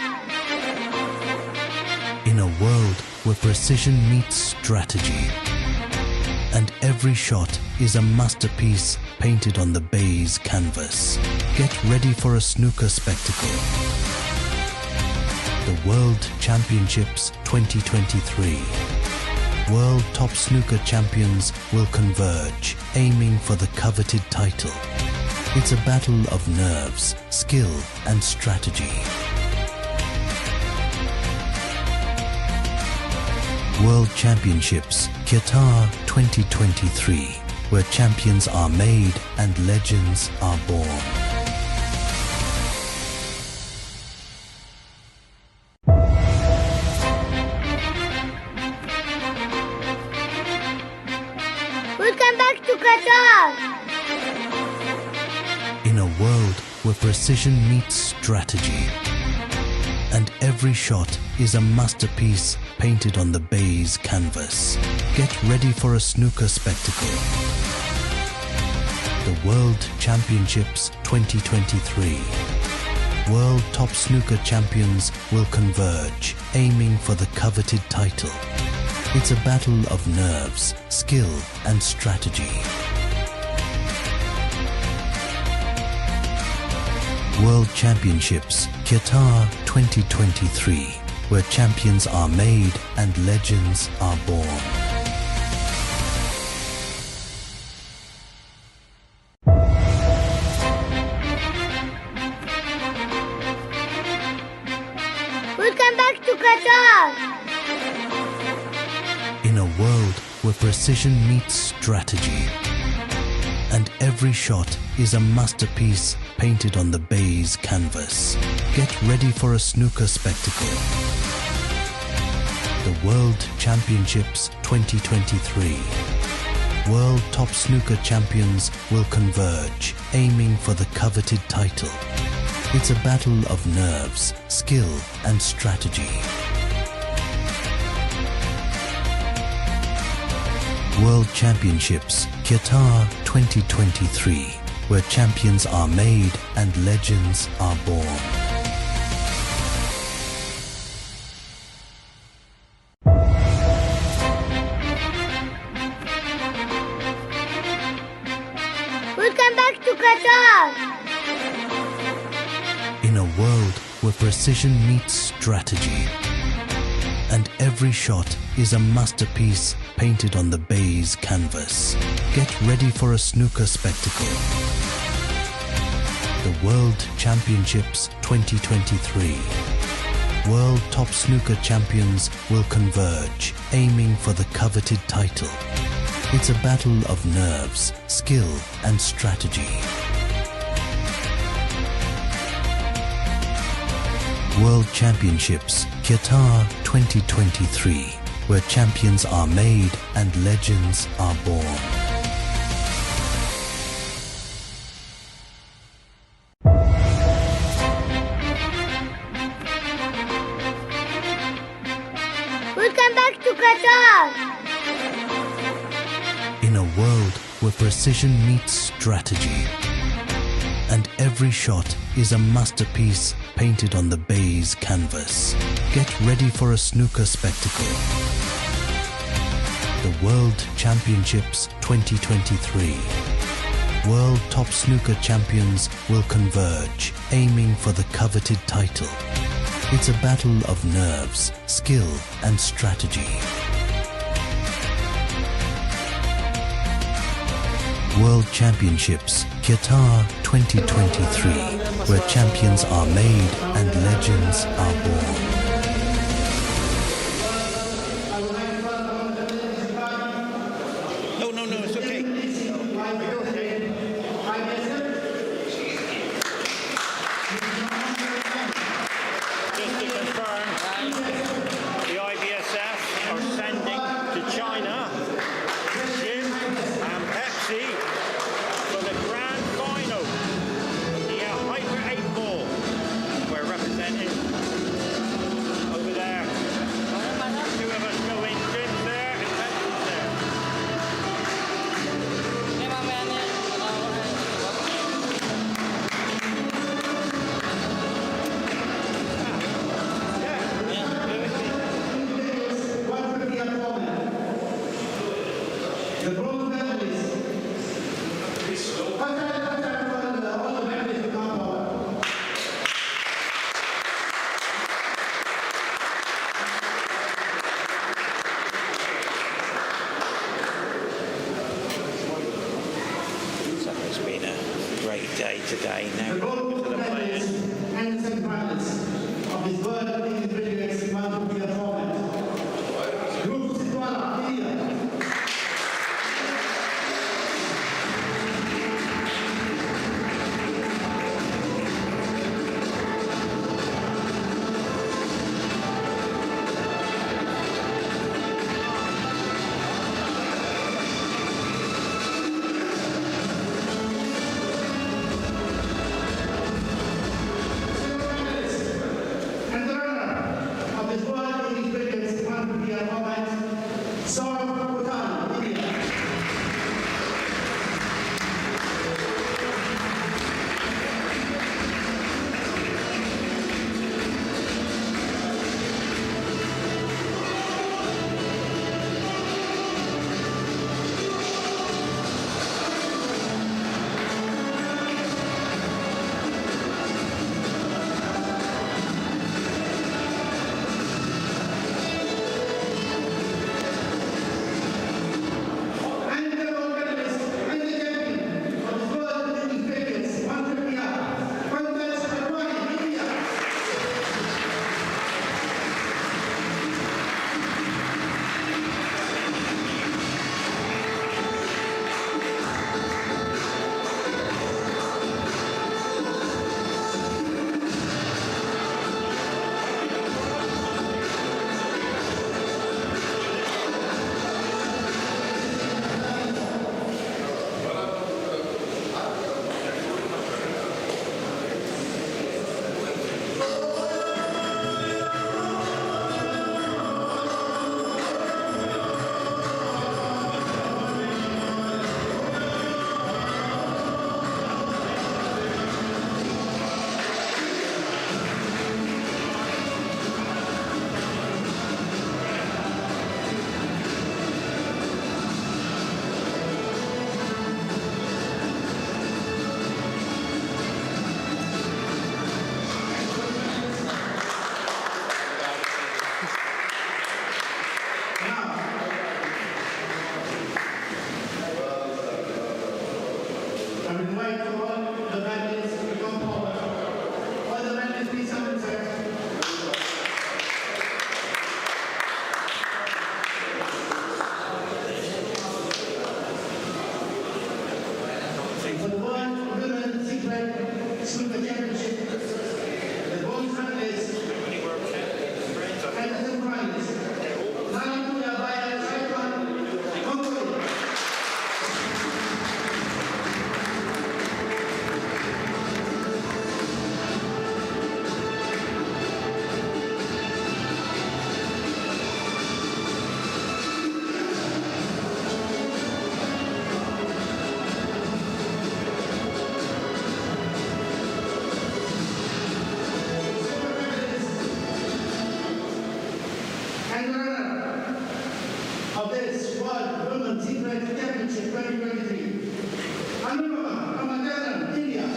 In a world where precision meets strategy, and every shot is a masterpiece painted on the baize canvas. Get ready for a snooker spectacle. The World Championships 2023. World top snooker champions will converge, aiming for the coveted title. It's a battle of nerves, skill, and strategy. World Championships Qatar 2023, where champions are made and legends are born. Welcome back to Qatar. In a world where precision meets strategy, and every shot is a masterpiece painted on the baize canvas. Get ready for a snooker spectacle. The World Championships 2023. World top snooker champions will converge, aiming for the coveted title. It's a battle of nerves, skill, and strategy. World Championships Qatar 2023, where champions are made and legends are born. Welcome back to Qatar. In a world where precision meets strategy, and every shot is a masterpiece painted on the baize canvas, get ready for a snooker spectacle. The World Championships 2023. World top snooker champions will converge, aiming for the coveted title. It's a battle of nerves, skill, and strategy. World Championships Qatar 2023, where champions are made and legends are born. Welcome back to Qatar. In a world where precision meets strategy, and every shot is a masterpiece painted on the baize canvas, get ready for a snooker spectacle. The World Championships 2023. World top snooker champions will converge, aiming for the coveted title. It's a battle of nerves, skill, and strategy. World Championships Qatar 2023, where champions are made and legends are born. Welcome back to Qatar. In a world where precision meets strategy, and every shot is a masterpiece painted on the baize canvas, get ready for a snooker spectacle. The World Championships 2023. World top snooker champions will converge, aiming for the coveted title. It's a battle of nerves, skill, and strategy. World Championships Qatar 2023, where champions are made and legends are born. No, it's okay. Just to confirm, the IBSF are sending to China Jim and Pepsi for the grand final. The Hyper 8 ball. We're representing over there. Two of us go in, Jim's there and Pepsi's there. So it's been a great day today. Now to the players. And the semi-finals of this World Individual Extreme format. Group Situala, India. and winner of this World Women's Secret Championship 2023. Anurama from Qatar, India.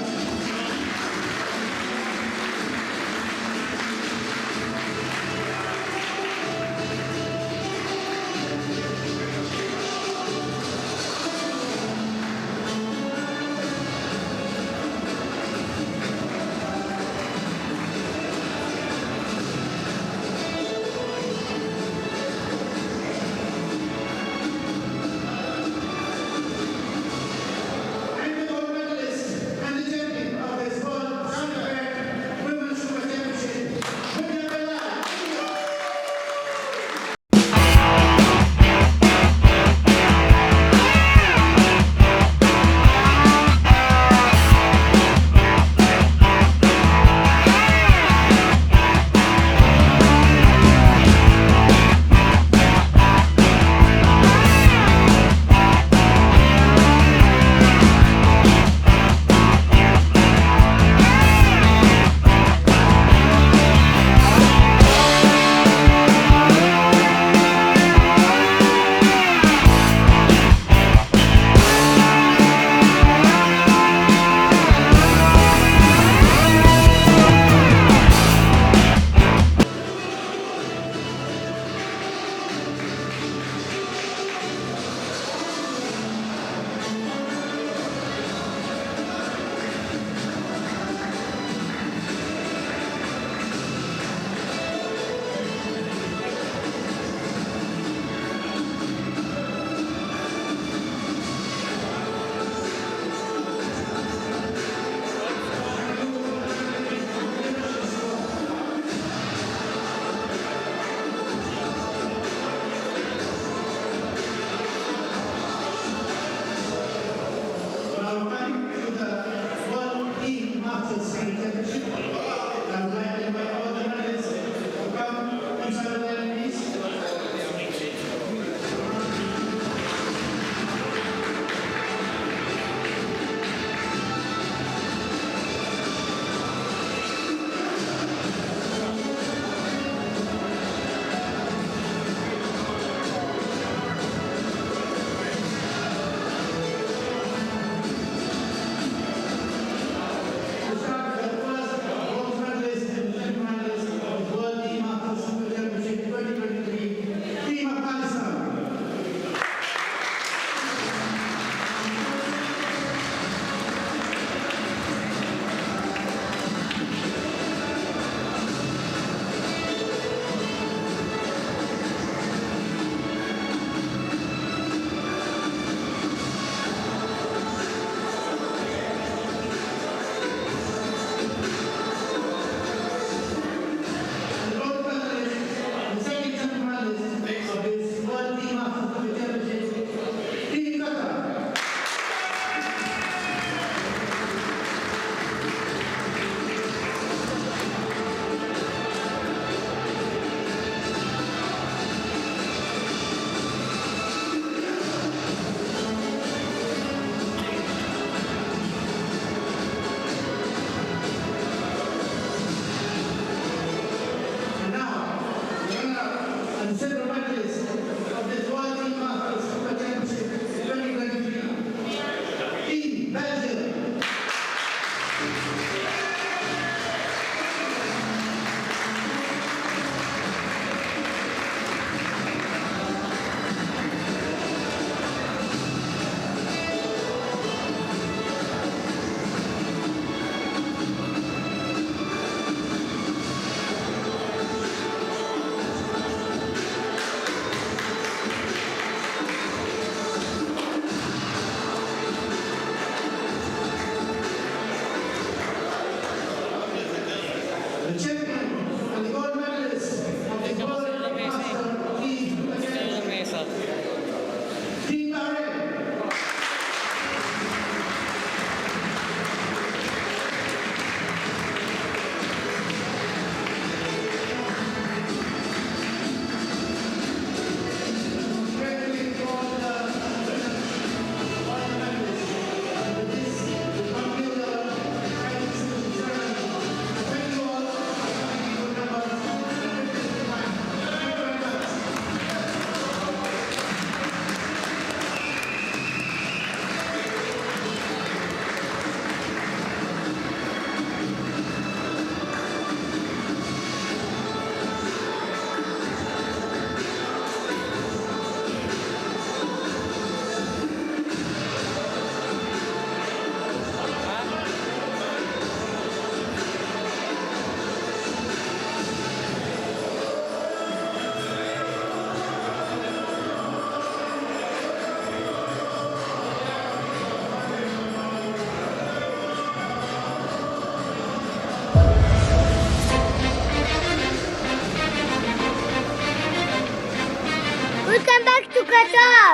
Welcome back to Qatar.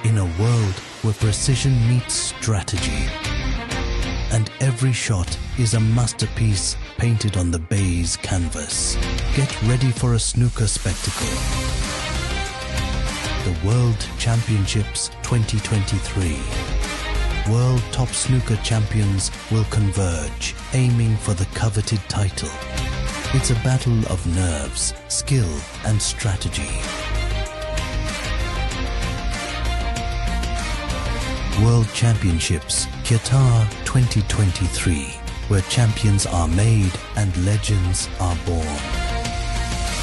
In a world where precision meets strategy, and every shot is a masterpiece painted on the baize canvas, get ready for a snooker spectacle. The World Championships 2023. World top snooker champions will converge, aiming for the coveted title. It's a battle of nerves, skill, and strategy. World Championships Qatar 2023, where champions are made and legends are born.